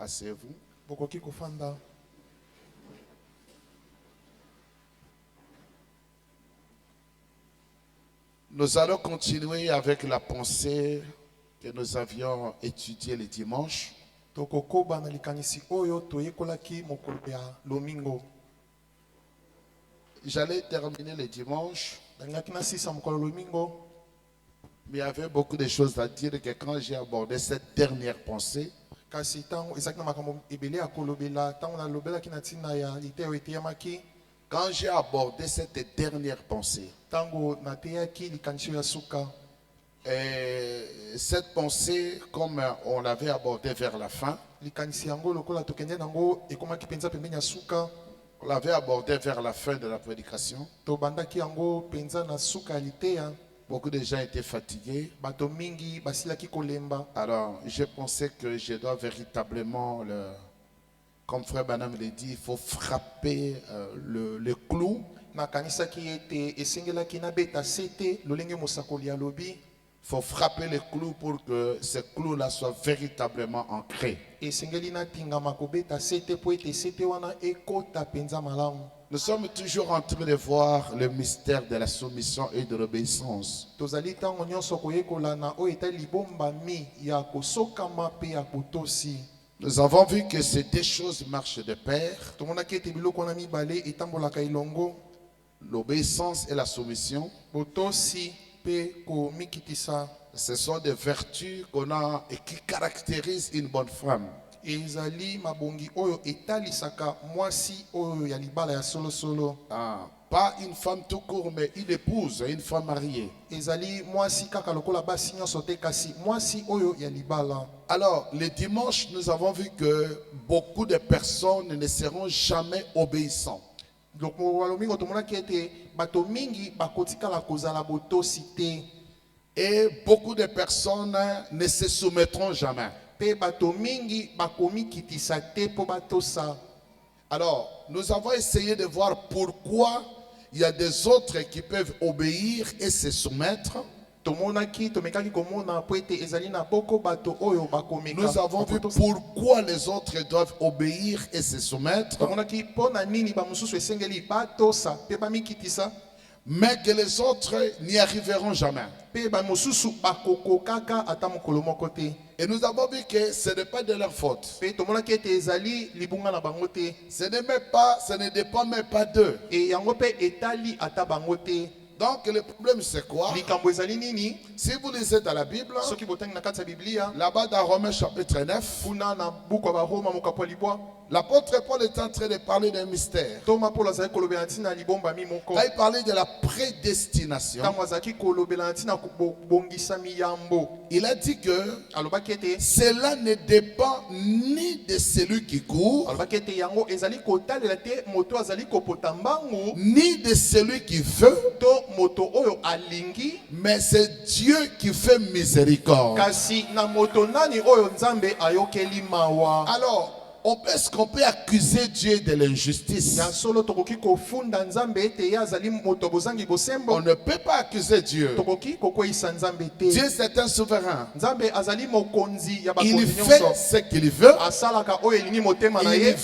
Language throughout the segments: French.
Asseyez-vous. Bokoki kofanda. Nous allons continuer avec la pensée que nous avions étudiée le dimanche. Tokokoba na likanisi oyo toyekolaki mokolo ya lomingo. J'allais terminer le dimanche, Dangaki na sisa mokolo lomingo. mais il y avait beaucoup de choses à dire que quand j'ai abordé cette dernière pensée, Kasi tango ezaki na makambo ebele ya kolobela tango na lobelaki na ntina ya liteyo eteyamaki. quand j'ai abordé cette dernière pensée, Tango na teyaki likanisi ya suka. cette pensée, comme on l'avait abordée vers la fin, Likanisi yango lokola tokende nango ekomaki penza pembeni ya suka. on l'avait abordée vers la fin de la prédication. Tobandaki yango penza na suka ya liteya. Beaucoup de gens étaient fatigués. Bato mingi basilaki kolemba. Alors, je pensais que je dois véritablement, comme Frère Banam l'a dit, il faut frapper le clou. Nakanisaki ete esengelaki na beta sete lolenge mosakoli ya lobi. Il faut frapper le clou pour que ce clou-là soit véritablement ancré. Esengeli na tingama kobeta sete po ete sete wana ekota penza malamu. Nous sommes toujours en train de voir le mystère de la soumission et de l'obéissance. Tozali tango nyonso koyekola na oyo eta libombami ya kosokama pe ya kotosi. Nous avons vu que ces deux choses marchent de pair, Tomonaki ete biloko wana mibale etambolaka elongo. l'obéissance et la soumission. Botosi pe komikitisa. Ce sont des vertus qu'on a et qui caractérisent une bonne femme. Ezali mabongi oyo etalisaka mwasi oyo ya libala ya solo solo. Ah, pas une femme tout court, mais une épouse, une femme mariée. Ezali mwasi kaka lokola basi nyonso te kasi mwasi oyo ya libala. Alors, le dimanche, nous avons vu que beaucoup de personnes ne seront jamais obéissants. Donc walomingo tomonaki ete bato mingi bakotikala kozala botosi te. Et beaucoup de personnes ne se soumettront jamais. Pe bato mingi bakomi kitisa te po batosa. Alors, nous avons essayé de voir pourquoi il y a des autres qui peuvent obéir et se soumettre. Tomonaki tomekaki komona po ete ezali na boko bato oyo bakomeka. Nous avons vu pourquoi les autres doivent obéir et se soumettre. Tomonaki pona nini ba mususu esengeli batosa pe bamikitisa. Mais que les autres n'y arriveront jamais. Pe ba mususu bakoko kaka ata mokolo moko te. Et nous avons vu que ce n'est pas de leur faute. Pe tomonaki ete ezali libunga na bango te. Ce ne dépend même pas d'eux. E yango pe etali ata bango te. Donc le problème c'est quoi? Likambo ezali nini? Si vous lisez dans la Bible, Soki botangi na kati ya Biblia, là-bas dans Romains chapitre 9, kuna na buku ya Baroma mokapo libwa, l'apôtre Paul est en train de parler d'un mystère. Toma Paul azali kolobela ntina libomba mi moko. Quand il parlait de la prédestination, Tango azali kolobela ntina bongisa miyambo. il a dit que Alobaki ete cela ne dépend ni de celui qui court, alobaki ete yango ezali kotalela te moto azali kopota mbangu ni de celui qui veut, to moto oyo alingi, mais c'est Dieu qui fait miséricorde. kasi na moto nani oyo Nzambe ayokeli mawa. Alors, est-ce qu'on peut accuser Dieu de l'injustice? Na solo tokoki kofunda Nzambe ete ye azali moto bozangi bosembo. On ne peut pas accuser Dieu. Tokoki kokweyisa Nzambe te. Dieu c'est un souverain. Nzambe azali mokonzi ya Il bakonzi fait nyonso. ce qu'il veut. Asalaka oyo elingi motema na ye.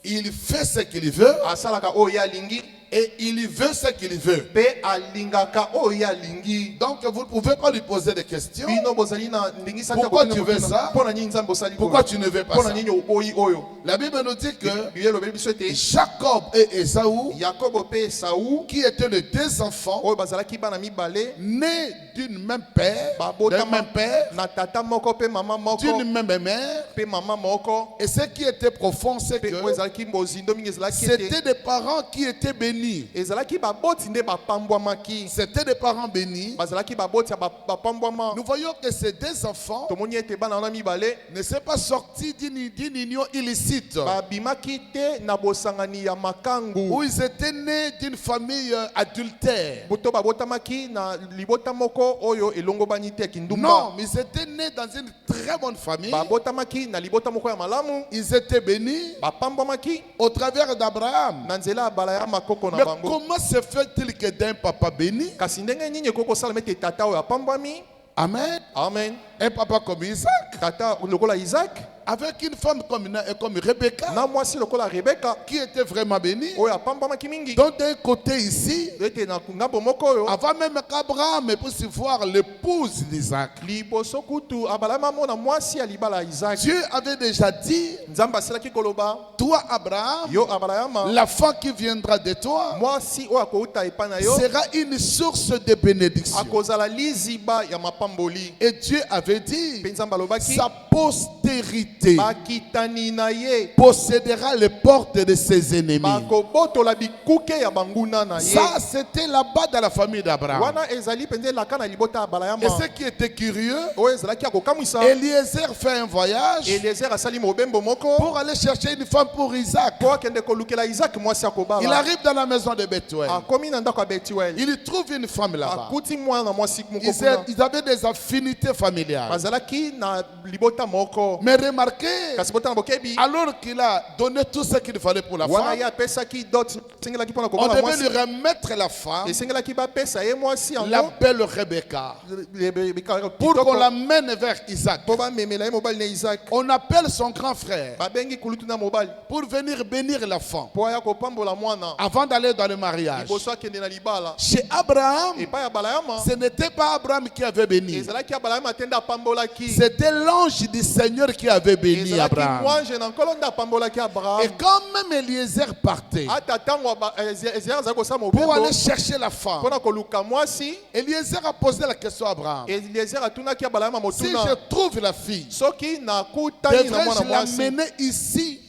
Il fait ce qu'il veut. Asalaka oyo ye alingi. Et il veut ce qu'il veut. Pe alingaka oyo ye alingi. Donc vous ne pouvez pas lui poser des questions. Bino bozali na ndingisa ta Pourquoi tu veux ça? Pona nini Nzambe osali boyo? Pourquoi tu ne veux pas Pona ça? nini oyi oyo? La Bible nous dit que Bible lobeli biso ete Jacob et Ésaü, Yakobo pe Esau qui étaient les deux enfants oyo bazalaki bana mibale nés d'une même père, d'un babotama même père, na tata moko pe mama moko d'une même mère, pe mama moko et ce qui était profond, c'est pe que oyo ezalaki mbozindo mingi ezalaki ete c'était des parents qui étaient bénis. ezalaki baboti nde bapambwamaki. C'était des parents bénis. Bazalaki baboti ya bapambwama. Nous voyons que ces deux enfants Tomoni ete bana wana mibale ne sont pas sortis d'une union illicite, babimaki te na bosangani ya makangu. où ils étaient nés d'une famille adultère. Buto babotamaki na libota moko oyo elongobani te kindumba. Non, mais ils étaient nés dans une très bonne famille. Babotamaki na libota moko ya malamu. Ils étaient bénis Bapambwamaki au travers d'Abraham. na nzela ya bala ya makoko na Mais bango. comment se fait-il que d'un papa béni, Kasi ndenge nini ekoko sala mete tata oyo apambwami? amen, Amen. un papa comme Isaac, Tata lokola Isaac avec une femme comme Rebecca, na mwasi lokola Rebeka qui était vraiment bénie. oyo apambamaki mingi Donc d'un côté ici, ete na ngambo moko oyo avant même qu'Abraham puisse voir l'épouse d'Isaac, liboso kutu abalama mona mwasi ya libala ya Isaac, Dieu avait déjà dit, nzambe asilaki koloba toi Abraham, yo Abrahama la femme qui viendra de toi mwasi oyo akouta epai na yo sera une source de bénédiction. akozala liziba ya mapamboli. Et Dieu avait dit, Mpe nzambe alobaki sa postérité bakitani na ye possédera les portes de ses ennemis. bakobotola bikuke ya banguna na ye. Ça, c'était là-bas dans la famille d'Abraham. Wana ezali penze elaka na libota ya Et Abrahama ce qui était curieux, oyo ezalaki ya kokamwisa Eliezer fait un voyage Eliezer asali mobembo moko pour aller chercher une femme pour Isaac. po akende kolukela Isaac mwasi ya Il kobala. arrive dans la maison de Bethuel. Akomi na ndako ya Betuel Il trouve une femme là-bas. akuti mwana mwasi moko kuna Ils avaient des affinités familiales. bazalaki na libota moko. Mais remarquez, Kasi bota na bokebi alors qu'il a donné tout ce qu'il fallait pour la wana femme, ye apesaki dot esengelaki mpona on kobala devait mwasi lui remettre la femme, esengelaki bapesa ye mwasi la yango belle Rebecca, pour pour qu'on l'amène vers Isaac. po bamemela ye mobali na Isaac. On appelle son grand frère Babengi kulutu na mobali pour venir bénir la femme po aya kopambola mwana avant d'aller dans le mariage. liboso akende na libala Chez Abraham, epai ya balayama ce n'était pas Abraham qui avait béni. ezalaki ya balayama te nde apambolaki C'était l'ange du Seigneur qui avait béni ezalaki Abraham. mwange na nkolo nde apambolaki Et abraham. quand même Eliezer partait ata ntango ezali azali kosala pour mobembo aller chercher la femme, mpona koluka mwasi, Eliezer a posé la question à Abraham. Eliezer atunaki ya balayama Si je motuna trouve la fille, soki nakutani na mwana devrais-je la mwasi mener ici?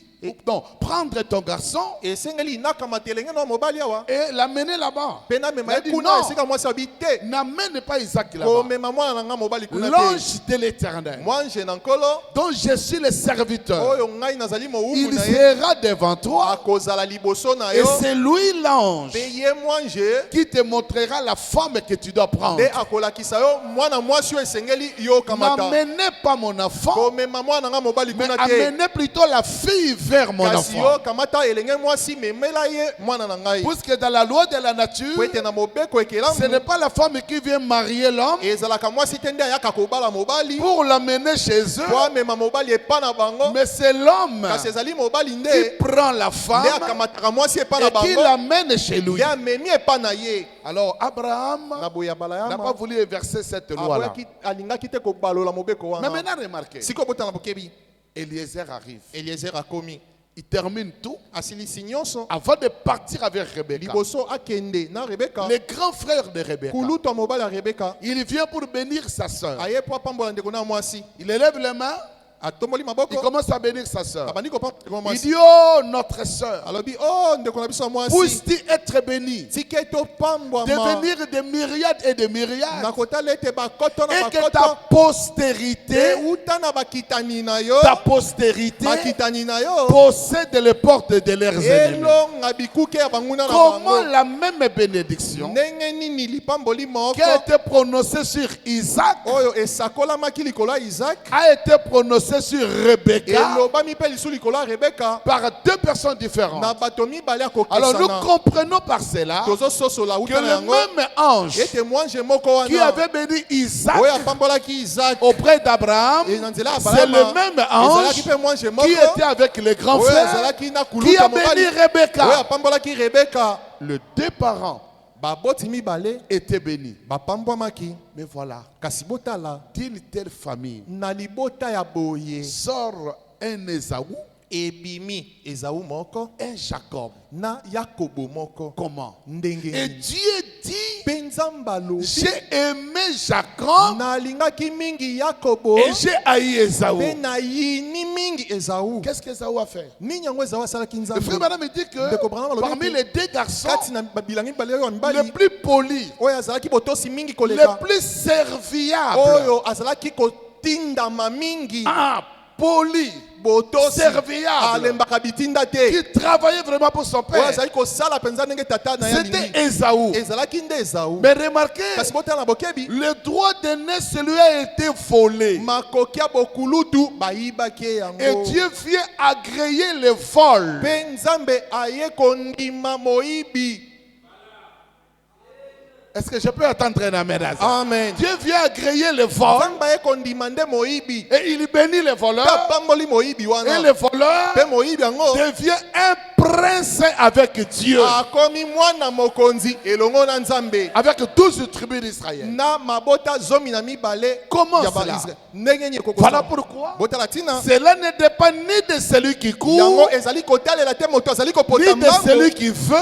Non, prendre ton garçon esengeli nakamata elenge na mobali awa et l'amener là-bas. mpe namema Il a ye dit kuna non, esika mwasi abi te n'amène pas Isaac là-bas. komema mwana na nga mobali kuna te L'ange de l'éternel, mwanje na nkolo dont je suis le serviteur, oyo ngai nazali mowumu il na ye sera devant toi akozala liboso na et yo c'est lui l'ange mpe ye mwanje qui te montrera la femme que tu dois prendre. nde akolakisa yo mwana mwasi oyo esengeli yo kamata. N'amenez pas mon enfant, komema mwana na nga mobali mais kuna te amenez plutôt la fille vers mon kasi enfant. yo kamata elenge mwasi memela ye mwana na ngai Puisque dans la loi de la nature, po ete na mobeko ce ekelamu n'est pas la femme qui vient marier l'homme ezalaka mwasi te nde ayaka kobala mobali pour l'amener chez po eux, amema mobali epa na bango, mais c'est l'homme kasi ezali mobali qui nde prend la nde femme akamataka mwasi epa na et qui bango l'amène chez lui. nde amemi epa na ye. Alors Abraham Na boya n'a pas balayama voulu verser cette loi-là. aboyaki alingaki te kobalola mobeko Mais wana. maintenant remarquez, Siko botana bokebi Eliezer arrive, Eliezer akomi il termine tout asilisi nyonso avant de partir avec Rebecca. liboso akende na Rebeka Le grand frère de Rebecca, kulutu ya mobali ya Rebeka il vient pour bénir sa soeur. aye po apambola ndeko na mwasi Il élève les mains, atomboli il maboko commence à bénir sa soeur. abandi kopambola ndeko na Il mwasi dit, oh notre soeur, alobi oh ndeko na biso ya mwasi puisses-tu être bénie, tike topambwama devenir des myriades et des myriades, na kotala ete bakoto na et que bakoto ta postérité, euta na bakitani na yo ta postérité bakitani na yo possède les portes de leurs ennemis. elonga bikuke ya banguna na Comment bango. la même bénédiction Ndenge nini lipamboli qui moko a été prononcée sur Isaac oyo esakolamaki likolo ya Isaac a été prononcée sur Rebecca elobami mpe lisu likolo ya Rebeka par deux personnes différentes. na bato mibale ya Alors nous kokesana. comprenons par cela tozososola que uta na le yango même ange ete mwanje moko qui wana avait béni Isaac oyo apambolaki Isaac auprès d'Abraham, na nzela ya c'est le Abrahama, même ezalaki ange mpe mwanje qui moko était avec les grands oyo frères azalaki na qui kuluta a béni mobali oyo Rebecca. apambolaki Rebeka. Les deux parents baboti mibale étaient bénis. bapambwamaki. Mais voilà, Kasi botala d'une telle famille na libota ya boye sort un Ésaü, ebimi Esawu moko un Jacob. na Yakobo moko. Comment? Ndenge Et nini? Dieu dit, Mpe Nzambe alobi, j'ai aimé Jacob nalingaki mingi Yakobo et j'ai haï mpe Ésaü. nayini mingi Esawu. Qu'est-ce qu'Ésaü a fait? Nini yango Esawu asalaki Le Nzambe? frère madame me dit que Ndeko Branham alobi parmi ete les deux garçons, kati na babilangi mibale oyo ya le mibali plus poli, oyo azalaki botosi mingi le koleka plus serviable, oyo azalaki kotindama mingi poli, botosi serviable, alembaka bitinda te qui travaillait vraiment pour son oyo père, azalaki kosala mpenza ndenge tata na ye alingi. c'était Ésaü. ezalaki nde Esawu. Mais remarquez, Kasi botala na bokebi le droit d'aîné, celui a été volé. makoki ya bokulutu bayibaki ye Et yango Dieu vient agréer le vol. mpe Nzambe aye kondima moyibi. Est-ce que je peux attendre un amen à ça? Amen. Dieu vient agréer le vol Nzambe ekondimande moyibi. et il bénit les voleurs. Tapamboli moyibi Et wana. le voleur Pe moyibi yango devient un prince avec Dieu, akomi mwana mokonzi elongo na Nzambe. avec 12 tribus d'Israël. Na mabota zomi na mibale. Comment ya cela? Israël. Ndenge nye koko. Voilà pourquoi Bota latina. cela ne dépend ni de celui qui court, Yango ezali kotalela te moto azali ni kopota de celui qui veut,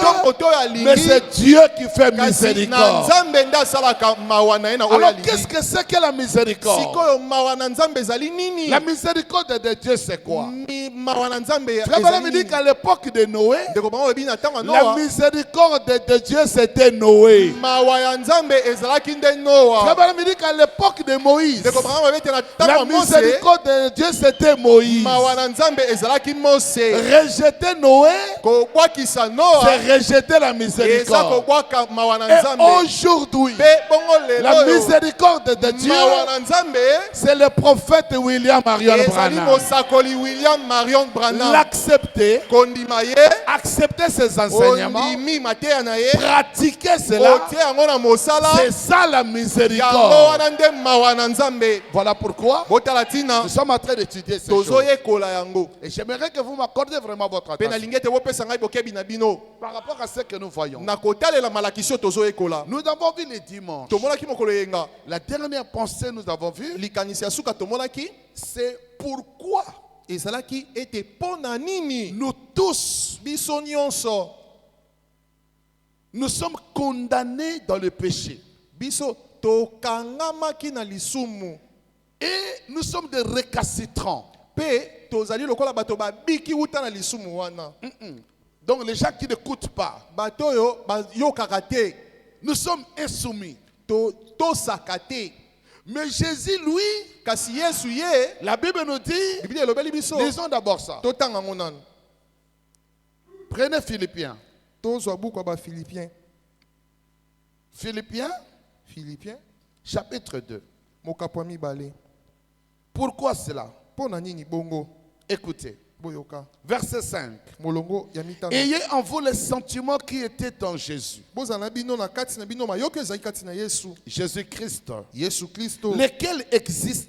mais c'est Dieu qui fait na miséricorde. Nzambe nda asalaka mawa na ye na oyo Alors alingi. qu'est-ce que c'est que la miséricorde? Sikoyo mawa na Nzambe ezali nini? La miséricorde de Dieu c'est quoi? Mawa na Nzambe Frère Branham me dit qu'à l'époque de Noé, ndeko bango ebi na tango la Noa miséricorde de Dieu c'était Noé. mawa ya Nzambe ezalaki nde Noa. Frère Branham me dit qu'à l'époque de Moïse, Ndeko bango ebi na la tango Mose miséricorde de Dieu c'était Moïse. mawa na Nzambe ezalaki Mose. Rejeter Noé, Kobwakisa Noa c'est rejeter la eza miséricorde. kobwaka mawa na Et Nzambe. aujourd'hui, Pe bongo la lelo miséricorde de Dieu, mawa na Nzambe c'est le prophète William Marion ezali Branham. mosakoli William Marion Branham. L'accepter, Kondima ye accepter ses enseignements, ondimi mateya na ye pratiquer cela, otie yango na mosala c'est ça la yango miséricorde. wana nde mawa na Nzambe. Voilà pourquoi Botala tina nous sommes en train d'étudier ces choses. tozoyekola yango Et j'aimerais que vous m'accordez vraiment votre mpe attention nalingi ete bopesa ngai bokebi na bino par rapport à ce que nous voyons. na kotalela malakisi oyo tozoyekola. Nous avons vu les dimanches. Tomonaki mokolo yenga La dernière pensée nous avons vu, likanisi ya suka tomonaki c'est pourquoi ezalaki ete mpo na nini nous tous, biso nyonso nous sommes condamnés dans le péché. biso tokangamaki na lisumu Et nous sommes des récalcitrants. mpe tozali lokola bato babiki wuta na lisumu wana. Donc les gens qui n'écoutent pas, Bato oyo bayokaka te, nous sommes insoumis. tosaka te. Mais Jésus, lui, Kasi Yesu ye la Bible nous dit, Biblia elobeli biso lisons d'abord ça. totanga ngo nanu. Prenez Philippiens. Tozwa buku ya bafilipien. Philippiens, Philipien chapitre 2. mokapo ya mibale. Pourquoi cela? Mpo na nini bongo Écoutez, boyoka verset 5. molongo ya mitano. Ayez en vous les sentiments qui étaient en Jésus. Bozala bino na kati na bino mayoka ezali kati na Yesu. Jésus-Christ, Yesu Kristo lequel existe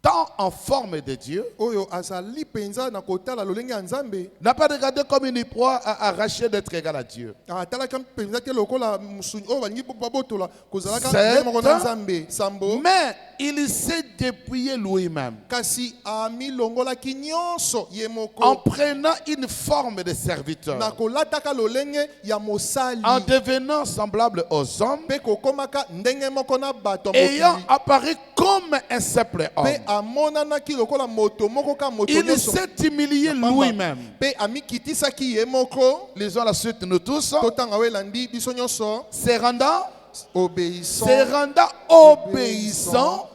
tant en forme de Dieu, oyo azali penza na kotala lolenge ya Nzambe. n'a pas regardé comme une proie à arracher d'être égal à Dieu. Atalaka penza te lokola musuni oyo balingi babotola kozalaka C'est ndenge moko na un- Nzambe sambo. Mais il s'est dépouillé lui-même Kasi amilongolaki nyonso ye en moko prenant une forme de serviteur, na kolataka lolenge ya mosali en devenant semblable aux hommes, mpe kokomaka ndenge moko na bato ayant mokili apparu comme un simple homme. mpe amonanaki lokola moto moko ka moto Il nyonso s'est humilié lui-même. mpe amikitisaki ye moko. Lisons la suite, nous tous. Totanga oyo elandi biso nyonso Se rendant obéissant obéissant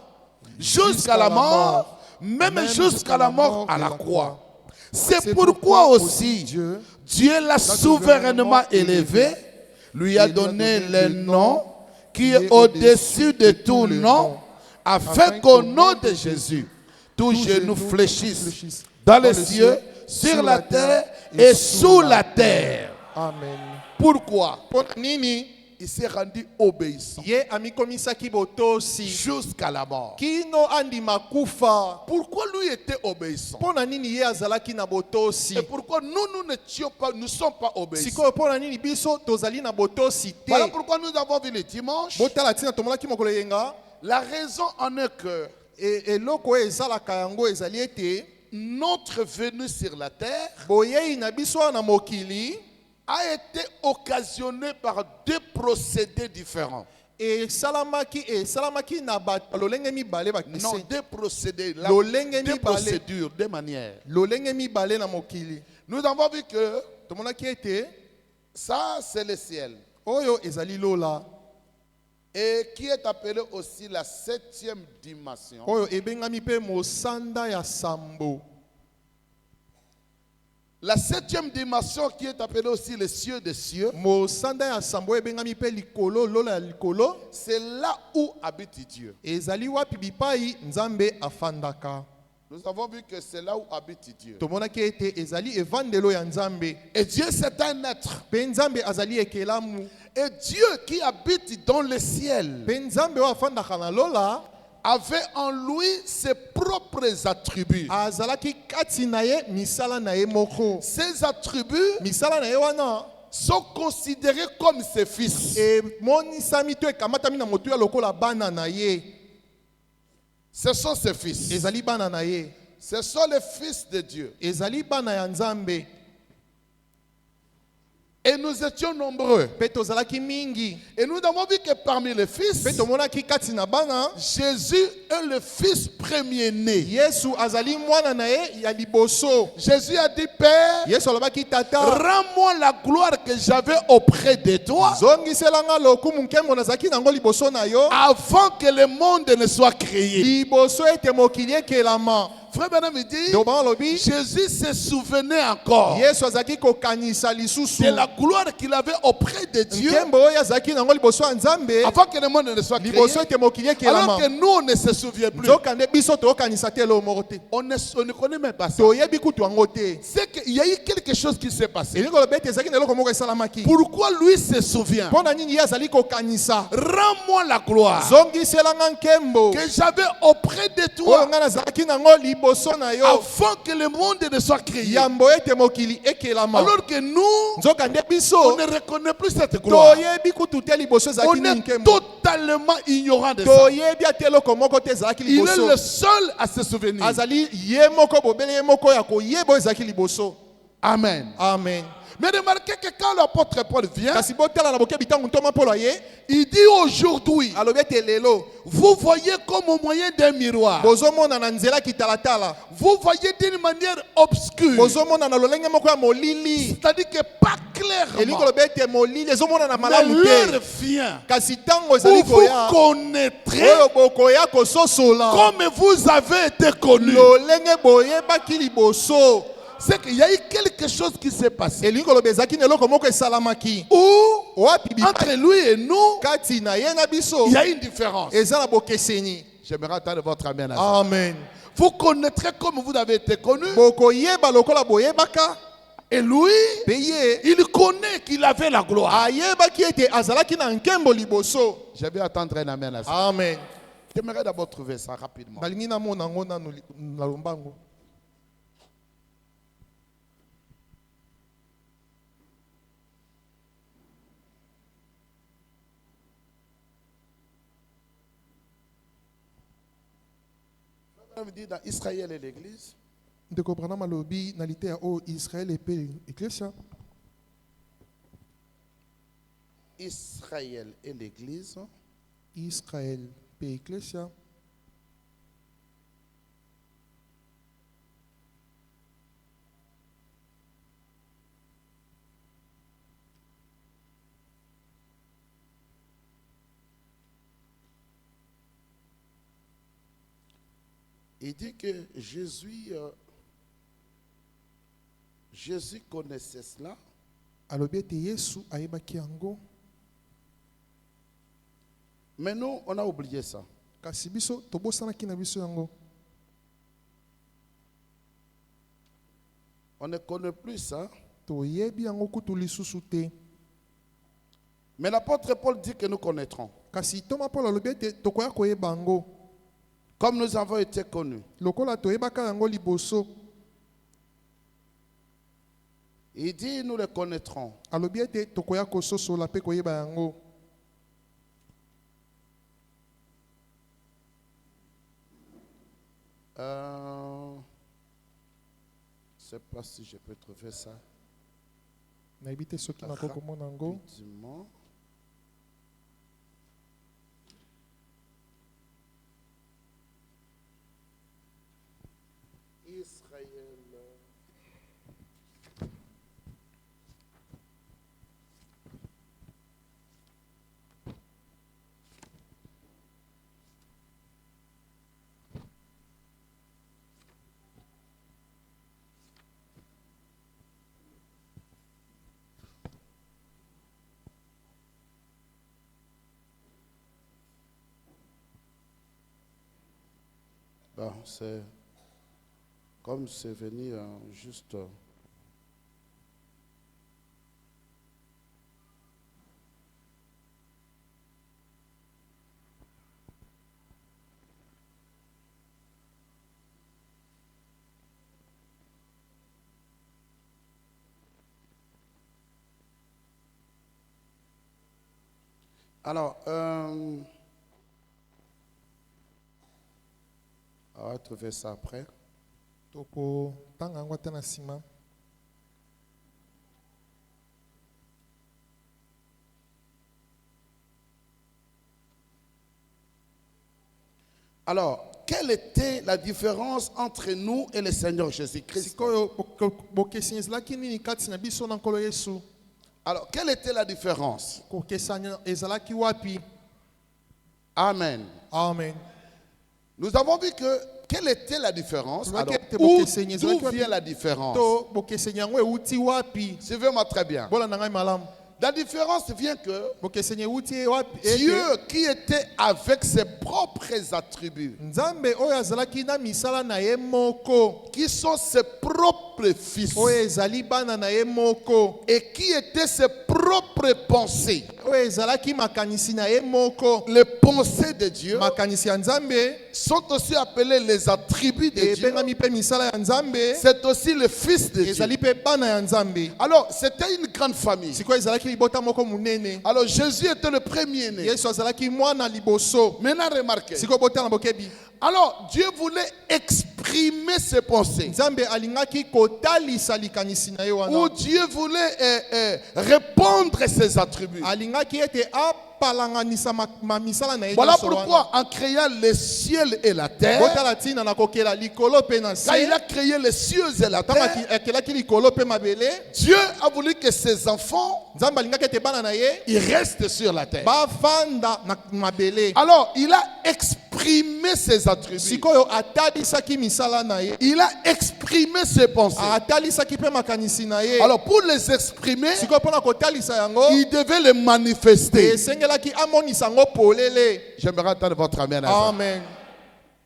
jusqu'à la mort, même jusqu'à la mort à la croix. C'est pourquoi aussi Dieu l'a souverainement élevé, lui a donné le nom qui est au-dessus de tout nom, afin qu'au nom de Jésus, tout genou fléchisse dans les cieux, sur la terre et sous la terre. Amen. Pourquoi? Mpo na nini Il s'est rendu obéissant ye amikomisaki botosi jusqu'à la mort. kino andima kufa. Pourquoi lui était obéissant? Mpo na nini ye azalaki na botosi. Et pourquoi nous n'étions pas, nous ne sommes pas obéissants? Sikoyo mpo na nini biso tozali na botosi te. Voilà pourquoi nous avons vu le dimanche. Botala tina tomonaki mokolo yenga La raison en est que eloko oyo ezalaka yango ezali ete notre venue sur la terre boyei na biso na mokili a été occasionnée par deux procédés différents. esalamaki na bato lolenge mibale Non, bakese deux procédés, Lolenge deux mibale. procédures, deux manières. lolenge mibale na mokili. Nous avons vu que Tomonaki ete ça, c'est le ciel. oyo ezali lola Et qui est appelé aussi la septième dimension. oyo ebengami mpe mosanda ya sambo. La septième dimension qui est appelée aussi les cieux des cieux, Mosanda ya sambo ebengami mpe likolo lola ya likolo. c'est là où habite Dieu. Ezali wapi bipai Nzambe afandaka. Nous avons vu que c'est là où habite Dieu. tomonaki ete ezali evandelo ya nzambe Et Dieu, c'est un être. mpe nzambe azali ekelamu Et Dieu qui habite dans le ciel mpe nzambe oyo afandaka na lola avait en lui ses propres attributs. azalaki kati na ye misala na ye moko. Ces attributs Misala na ye wana sont considérés comme ses fils. emonisami to ekamatami na motu ya lokola bana na ye. Ce sont ses fils. Ezali bana na ye. Ce sont les fils de Dieu. Ezali bana ya nzambe. Et nous étions nombreux. Mpe tozalaki mingi. Et nous avons vu que parmi les fils, Mpe tomonaki kati na bana Jésus est le fils premier-né. Yesu azali mwana na ye ya liboso. Jésus a dit, Père, Yesu alobaki tata rends-moi la gloire que j'avais auprès de toi zongiselanga lokumu nkembo nazalaki nango liboso na yo avant que le monde ne soit créé. liboso ete mokili ekelama. Frère Branham me dit, Doban alobi Jésus se souvenait encore Yesu azalaki kokanisa lisusu de la gloire qu'il avait auprès de Dieu nkembo oyo azalaki nango liboso ya nzambe avant que le monde ne soit créé. liboso ete mokili Alors ekelama. que nous, on ne se souvient plus. nzokande biso toyokanisa te eloo moko te. On ne connaît même pas ça. toyebi kutu yango te. C'est qu'il y a eu quelque chose qui s'est passé. elingi koloba ete ezalaki na eloko moko esalamaki. Pourquoi lui se souvient? mpo na nini ye azali kokanisa Rends-moi la gloire zongiselanga nkembo que j'avais auprès de oyo toi ngai nazalaki nango liboso na yo avant que le monde ne soit créé. yambo ete mokili ekelama. Alors que nous, nzokande on biso ne reconnaît plus cette gloire. toyebi kutu te liboso On ezalaki nini est nkembo. totalement ignorant de ça. toyebi ate eloko moko te ezalaki Il est liboso. le seul à se souvenir. azali ye moko bobele ye moko ya koyeba oyo ezalaki liboso. Amen. Amen. Mais remarquez que quand l'apôtre Paul vient, kasi botala na bokebi ntango ntoma mpolo ye il dit aujourd'hui, alobi ete lelo vous voyez comme au moyen d'un miroir. bozomona na nzela kitalatala. Vous voyez d'une manière obscure. bozomona na lolenge moko ya molili. C'est-à-dire que pas elingi clairement. koloba ete molili ezomona na Mais malamu l'heure te. vient kasi ntango où ezali vous koya connaîtrez oyo bokoya kososola comme vous avez été connu. lolenge boyebaki liboso. C'est qu'il y a eu quelque chose qui s'est passé. elingi koloba ezalaki na eloko moko esalamaki. Où, wapi entre lui et nous, kati na ye na biso il y a une différence. eza na bokeseni. J'aimerais entendre votre amen. Amen. Vous connaîtrez comme vous avez été connu. bokoyeba lokola boyebaka. Et lui, mpe ye il connaît qu'il avait la gloire. ayebaki ete azalaki na nkembo liboso. Je vais attendre un amen à ça. Amen. J'aimerais d'abord trouver ça rapidement. nalingi namona yango nanu na lombango. On dit dans Israël et l'Église, ndeko Branham alobi na liteya oyo Israel epe eklesia. Israël et l'Église, Israel pe eklesia. il dit que Jésus connaissait cela, alobi ete Yesu ayebaki yango. mais nous, on a oublié ça. kasi biso tobosanaki na biso yango. On ne connaît plus ça. toyebi yango kutu lisusu te. Mais l'apôtre Paul dit que nous connaîtrons. kasi toma Paul alobi ete tokoya koyeba yango Comme nous avons été connus. lokola toyebaka yango liboso. Il dit nous le connaîtrons. alobi ete tokoya kososola mpe koyeba yango. Je ne sais pas si je peux trouver ça nayebi te soki nakoki komona yango. rapidement. Israël. Bon, c'est Comme c'est venu juste... Alors, on va trouver ça après. Toko tanga yango te na nsima. Alors, quelle était la différence entre nous et le Seigneur Jésus-Christ? Sikoyo bokesani ezalaki nini kati na biso na nkolo Yesu? Alors, quelle était la différence? Kokesani ezalaki wapi? Amen. Amen. Nous avons vu que quelle était la différence? Alors, d'où vient la différence? To bokesani yango euti wapi? Suivez-moi très bien. Bola na ngai malamu. La différence vient que Bokesani euti wapi? Dieu qui était avec ses propres attributs, Nzambe oyo azalaki na misala na ye moko, qui sont ses propres fils, oyo ezali bana na ye moko, et qui étaient ses propres pensées, oyo ezalaki makanisi na ye moko, les pensées de Dieu, makanisi ya Nzambe sont aussi appelés les attributs de Dieu. ebengami mpe misala ya Nzambe, C'est aussi le fils de Dieu. ezali mpe bana ya Nzambe. Alors, c'était une grande famille. Sikoyo ezalaki libota moko munene. Alors, Jésus était le premier-né. Yesu azalaki mwana liboso. Maintenant, remarquez. Sikoyo botana bokebi. Alors, Dieu voulait exprimer ses pensées. Nzambe alingaki kotalisa likanisi na ye Ou wana. Dieu voulait répondre ses attributs. Alingaki ete apalanganisa misala na ye. Voilà pourquoi, en créant les cieux et la terre, Botala tina na kokela likolo pe na quand il se. a créé les cieux et la Tama terre, akelaki likolo pe mabele. Dieu a voulu que ses enfants Nzambe alingaki ete bana na ye ils restent sur la terre. bavanda na mabele. Alors, il a exprimé ses attributs. Sikoyo atalisaki misala na ye. Il a exprimé ses pensées. Atalisaki pe makanisi na ye. Alors, pour les exprimer, Sikoyo pona kotalisa yango. il devait les manifester. Esengelaki amonisa yango polele. J'aimerais entendre votre amen. Amen.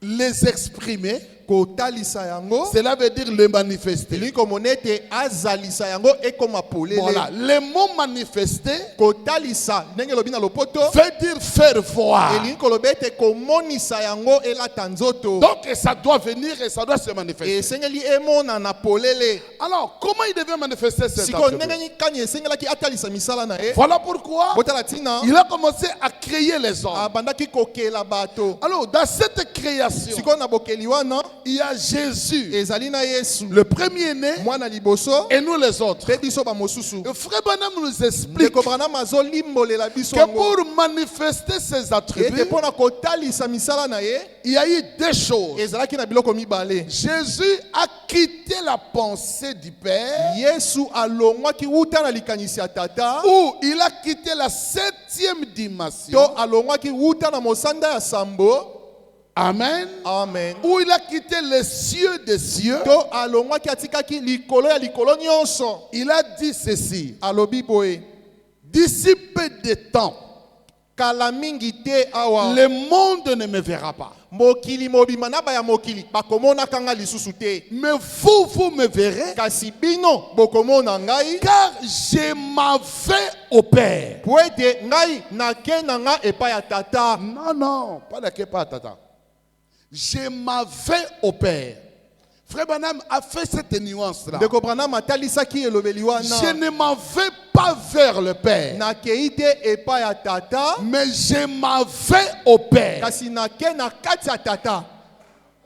Les exprimer, Kotalisa yango. cela veut dire le manifester. Elingi monete azalisa yango ekoma polele. Voilà, le mot manifester Kotalisa ndenge lobi na lopoto. veut dire faire voir. Elingi kolobete komonisa yango elata nzoto. Donc ça doit venir et ça doit se manifester. Esengeli emona na polele. Alors, comment il devait manifester cette Siko attribut? ndenge kani esengelaki atalisa misala na ye. Voilà pourquoi Botala tina. il a commencé à créer les hommes. Abandaki kokela bato. Alors, dans cette création, Siko na bokeli wana il y a Jésus, ezali na Yesu. le premier-né, Mwana liboso et nous les autres. pe biso ba mosusu. Le frère Branham nous explique Ndeko Branham azolimbolela biso que yango. pour manifester ses Ete attributs, pona kotalisa misala na ye. il y a eu deux choses. Ezalaki na biloko mibale. Jésus a quitté la pensée du Père, Yesu alongwaki wuta na likanisi ya tata. ou il a quitté la septième dimension. To alongwaki wuta na mosanda ya sambo. Amen. Amen. Où il a quitté les cieux des cieux. To alongwaki atikaki likolo ya likolo nyonso. Il a dit ceci: Alobi boye. d'ici peu de temps, Kala mingi te awa. le monde ne me verra pas. Mokili mobima na ba ya mokili bakomona kanga lisusu te. Mais vous, vous me verrez, Kasi bino bokomona ngai. car je m'en vais au Père. Po ete ngai nake na nga epai ya tata. Non, non, pas de pas tata. Je m'en vais au Père. Frère Branham a fait cette nuance-là. Ndeko Branham atalisaki elobeli wana. Je ne m'en vais pas vers le Père, Nakei te epai ya tata. mais je m'en vais au Père. Kasi nake na kati ya tata.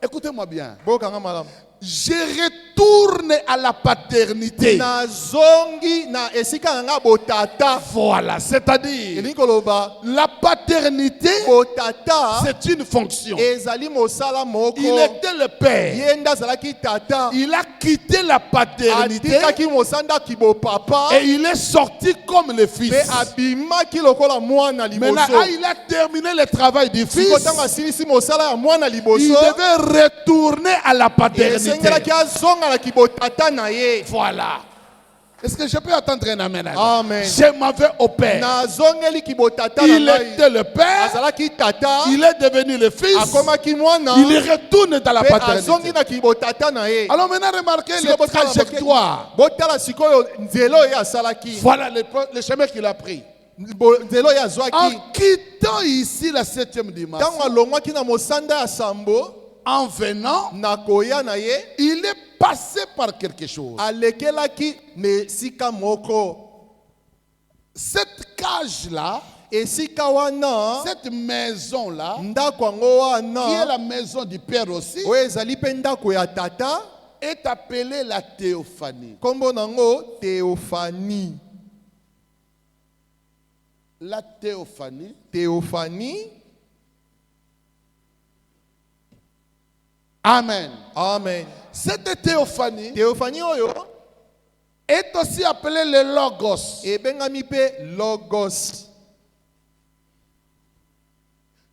Écoutez-moi bien. Bokanga malamu. Je retourne à la paternité. Nazongi na esika nga botata. Voilà, c'est-à-dire Elingi koloba la paternité, botata c'est une fonction. ezali mosala moko. Il était le Père. Yenda zalaki tata. Il a quitté la paternité Atikaki mosanda kibo papa. et il est sorti comme le fils. Pe abimaki lokola mwana liboso. Maintenant, il a terminé le travail du fils. Sikotanga silisi mosala ya mwana liboso. Il devait retourner à la paternité. Esengelaki azonga na kibotata na ye. Voilà. Est-ce que je peux attendre un amen? Amen. Je m'en vais au Père. Nazongeli ki botata Il na ngai. était le Père. Azalaki tata. Il est devenu le Fils. Akomaki mwana. Il retourne dans la Pe azongi paternité. na ki botata na ye. Alors maintenant, remarquez Siko les botala trajectoires. Botala sikoyo nzelo ye asalaki. Voilà le chemin qu'il a pris. Nzelo ye En azwaki. quittant ici la 7e dimension, Ntango alongwaki na mosanda ya sambo. en venant, Na koya na ye. il est passé par quelque chose. Alekelaki me sika moko. Cette cage-là, Esika wana. cette maison-là, Ndako yango qui est wana. la maison du Père aussi, Oyo ezali pe ndako ya tata. est appelée la théophanie. Kombo nango Théophanie. La théophanie, Théophanie. amen. Amen. Cette théophanie Théophanie oyo. est aussi appelée le Logos. Ebengami pe Logos.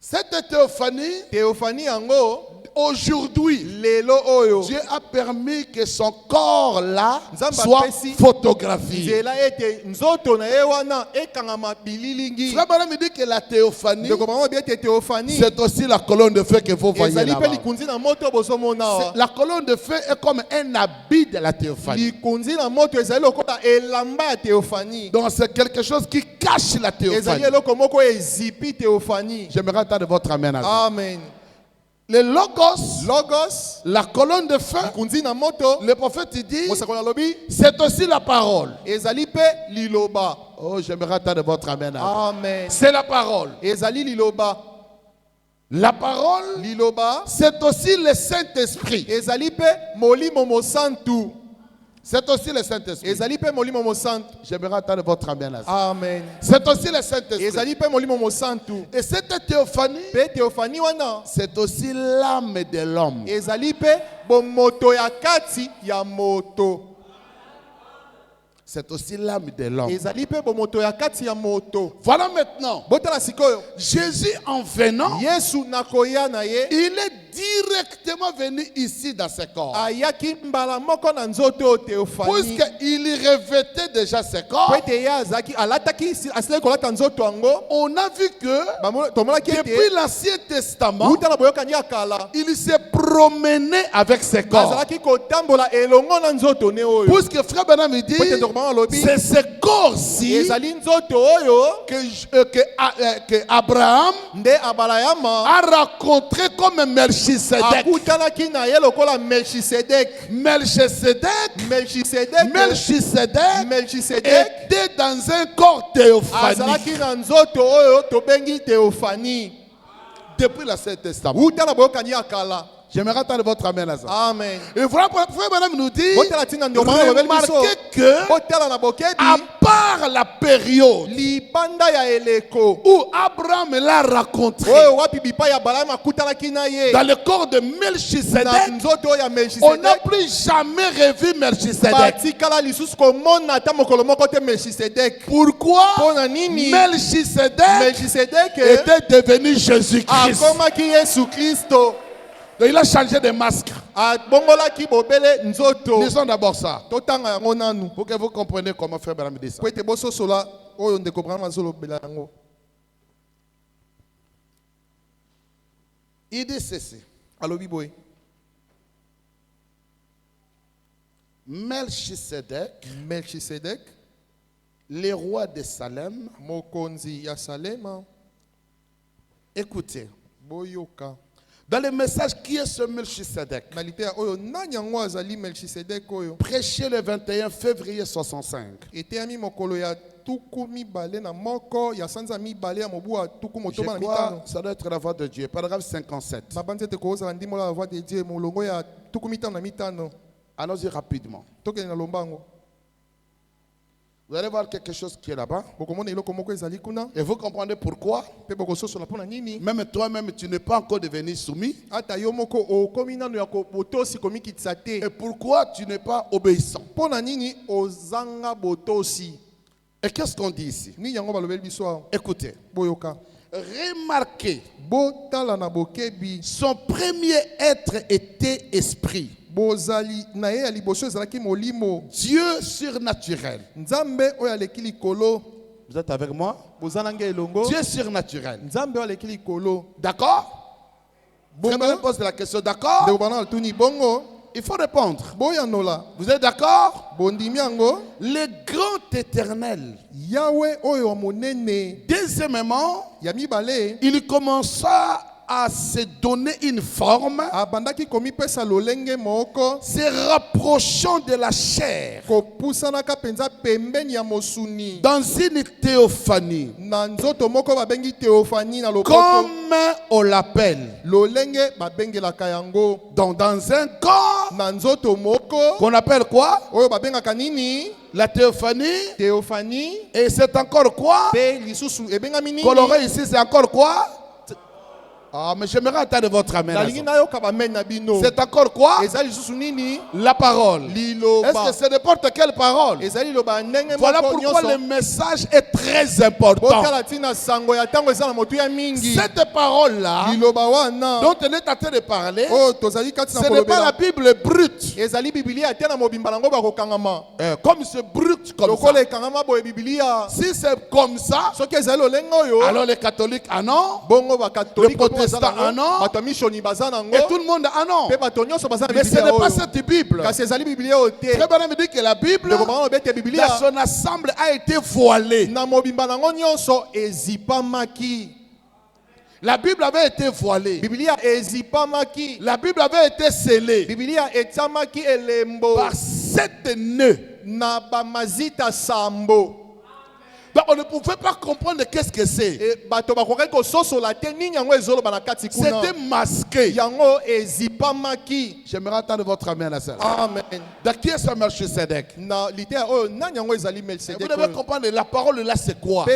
Cette théophanie, Théophanie yango. aujourd'hui, Lelo oyo. Dieu a permis que son corps-là Nzamba soit pesi. photographié. Nzela ete nzoto na ye wana ekangama bililingi. Frère Branham me dit que la théophanie, Ndeko bango bi ete Théophanie. c'est aussi la colonne de feu que vous voyez Ezali pe là-bas. likunzi na moto bozomona awa. La colonne de feu est comme un habit de la théophanie. Likunzi na moto ezali lokola elamba ya Théophanie. Donc c'est quelque chose qui cache la Ezali théophanie. eloko moko ezipi Théophanie. J'aimerais entendre votre amen à ça. Amen. Le Logos, Logos. la colonne de feu, Likunzi na moto. le prophète il dit, Mosakoli alobi. c'est aussi la parole. Ezali pe liloba. Oh, j'aimerais entendre votre amen à ça. Amen. C'est la parole. Ezali liloba. La parole, Liloba. c'est aussi le Saint-Esprit. Ezali pe molimo mosantu. C'est aussi le Saint-Esprit. Ezali pe molimo mosantu. J'aimerais entendre votre amen à ça. Amen. C'est aussi le Saint-Esprit. Ezali pe molimo mosantu. Et cette théophanie, Pe Théophanie wana. c'est aussi l'âme de l'homme. Ezali pe bomoto ya kati ya moto. C'est aussi l'âme de l'homme. Ezali pe bomoto ya kati ya moto. Voilà maintenant. Botala sikoyo. Jésus en venant, Yesu nakoya na ye. il est directement venu ici dans ce corps. Ayaki mbala moko na nzoto Théophanie. Puisqu'il revêtait déjà ce corps, Po ete ye azaki alataki asili kolata nzoto yango. on a vu que Tomonaki depuis ete. l'Ancien Testament, Uta na boyokani ya kala. il s'est promené avec ce corps. Azalaki kotambola elongo na nzoto ne oyo. Puisque Frère Branham me dit, c'est ce corps-ci Ezali nzoto oyo. que Abraham Nde Abrahama. a rencontré comme Melchisedec. Akutanaki na ye lokola Melchisedek. Melchisedec Melchisedek. était dans un corps théophanique Azalaki na nzoto oyo tobengi Théophanie. depuis l'Ancien Testament. Uta na boyokani ya kala. J'aimerais entendre votre amen à ça. Amen. Et voilà, Frère Branham nous dit, Botala tina ndio mwana bobeli biso. remarquez que Botala na bokebi. à part la période Libanda ya eleko. où Abraham l'a rencontré Oyo wapi bipa ya Balaam akutanaki na ye. dans le corps de Na Melchisedec, nzoto ya on n'a Melchisedek. plus jamais revu Melchisedec. Batikala lisusu komona ata mokolo moko te Melchisedek. Pourquoi Pona nini? Melchisedec Melchisedek était devenu Jésus-Christ. akomaki Yesu Kristo. Donc il a changé de masque. Abongolaki bobele nzoto. Lisons d'abord ça, Totanga yango nanu. pour que vous compreniez comment Frère Branham dit ça. Po ete bososola oyo ndeko Branham azolobela yango. Il dit ceci. Alobi boye. Melchisedec, Melchisedek, le roi de Salem, mokonzi ya Salema, écoutez, boyoka. dans le message qui est ce Melchisedec, Na litea oyo nani yango azali Melchisedek oyo. prêché le 21 février 65. Eteyami mokolo ya tuku mibale na moko ya sanza mibale ya mobu ya tuku Je motoba na crois mitano. que ça doit être la voix de Dieu. Paragraphe 57. Babanzi ete kozala ndimola la voix de Dieu molongo ya tuku mitano na mitano. Allons-y rapidement. Tokende na lombango. Vous allez voir quelque chose qui est là-bas. Bokomona eloko moko ezali kuna. Et vous comprenez pourquoi. Pe bokososola pona nini? Même toi-même, tu n'es pas encore devenu soumis. Ata yo moko okomi nano ya botosi komikitisa te. Et pourquoi tu n'es pas obéissant. Pona nini ozanga botosi? Et qu'est-ce qu'on dit ici? Ni yango balobeli biso awa. Écoutez. Boyoka. Remarquez, Botala na bokebi. son premier être était esprit. bozali na ye ya liboso ezalaki molimo. Dieu surnaturel. Nzambe oyo aleki likolo. Vous êtes avec moi? Bozanange elongo. Dieu surnaturel. Nzambe oyo aleki likolo. D'accord? Très bien, pose la question. D'accord? Il faut répondre. Vous êtes d'accord? Le grand éternel. Yahweh oyo monene. Deuxièmement, Yamibale. il commença à se donner une forme, se rapprochant de la chair dans une théophanie, comme on l'appelle, donc dans un corps qu'on appelle quoi? La théophanie. Et c'est encore quoi? Coloré ici, c'est encore quoi? Ah, mais j'aimerais entendre votre amen. C'est encore quoi? La parole. Est-ce que c'est n'importe quelle parole? Voilà pourquoi le message est très important. Cette parole-là dont on est en train de parler, ce n'est pas la Bible brute. Comme c'est brut comme ça. Si c'est comme ça, alors les catholiques, ah non. Le protestant, ah non. Et tout le monde, ah non. Mais ce n'est pas cette Bible. Très bien, me dit que la Bible, dans son ensemble, a été voilée. La Bible avait été voilée. La Bible avait été scellée par 7 nœuds. Donc on ne pouvait pas comprendre qu'est-ce que c'est. C'était masqué. J'aimerais entendre votre amen à la salle. Amen. Donc qui est ce Melchisedec? Vous devez comprendre la parole là c'est quoi.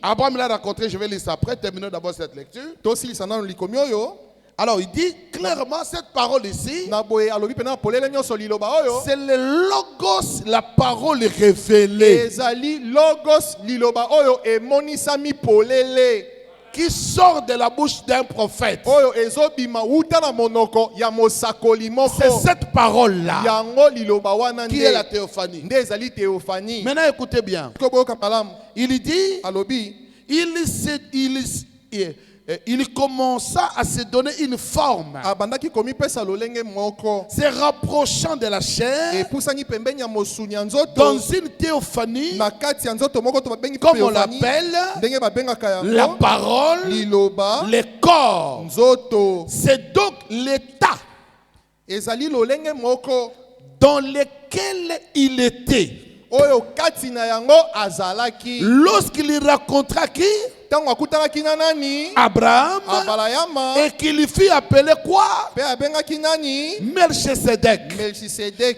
Abraham l'a rencontré, je vais lire ça après, terminons d'abord cette lecture. Alors il dit clairement cette parole ici, c'est le logos, la parole révélée, qui sort de la bouche d'un prophète. C'est cette parole-là qui est la théophanie. Maintenant écoutez bien. Il dit, il commença à se donner une forme, se rapprochant de la chair dans une théophanie, comme on l'appelle, la parole, le corps. C'est donc l'état dans lequel il était lorsqu'il rencontra qui? Abraham, et qu'il fut appelé quoi? Melchisedec.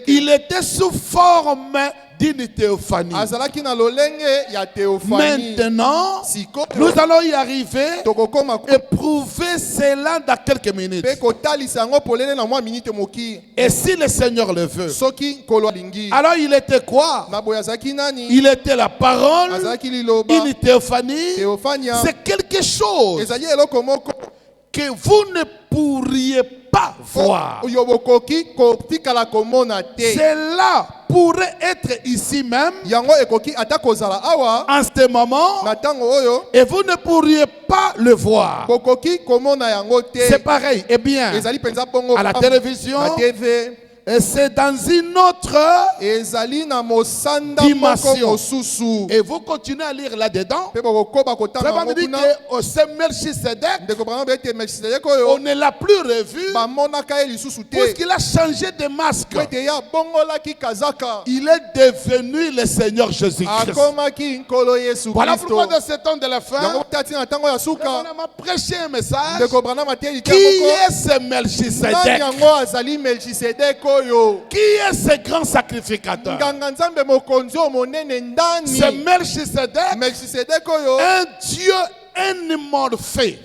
Il était sous forme d'une théophanie. Maintenant, nous allons y arriver et prouver cela dans quelques minutes. Et si le Seigneur le veut. Alors il était quoi? Il était la parole, une théophanie. C'est quelque chose que vous ne pourriez pas voir. Cela pourrait être ici même en ce moment et vous ne pourriez pas le voir. C'est pareil. Eh bien, à la télévision, et c'est dans une autre dimension. Et vous continuez à lire là-dedans. Vraiment me dit que c'est Melchisedec, on ne l'a plus revu puisqu'il a changé de masque. Il est devenu le Seigneur Jésus-Christ. Voilà pourquoi dans ce temps de la fin, on a prêché un message. Qui est ce Melchisedec? Qui est ce grand sacrificateur? C'est Melchisedec, un Dieu, un morphée,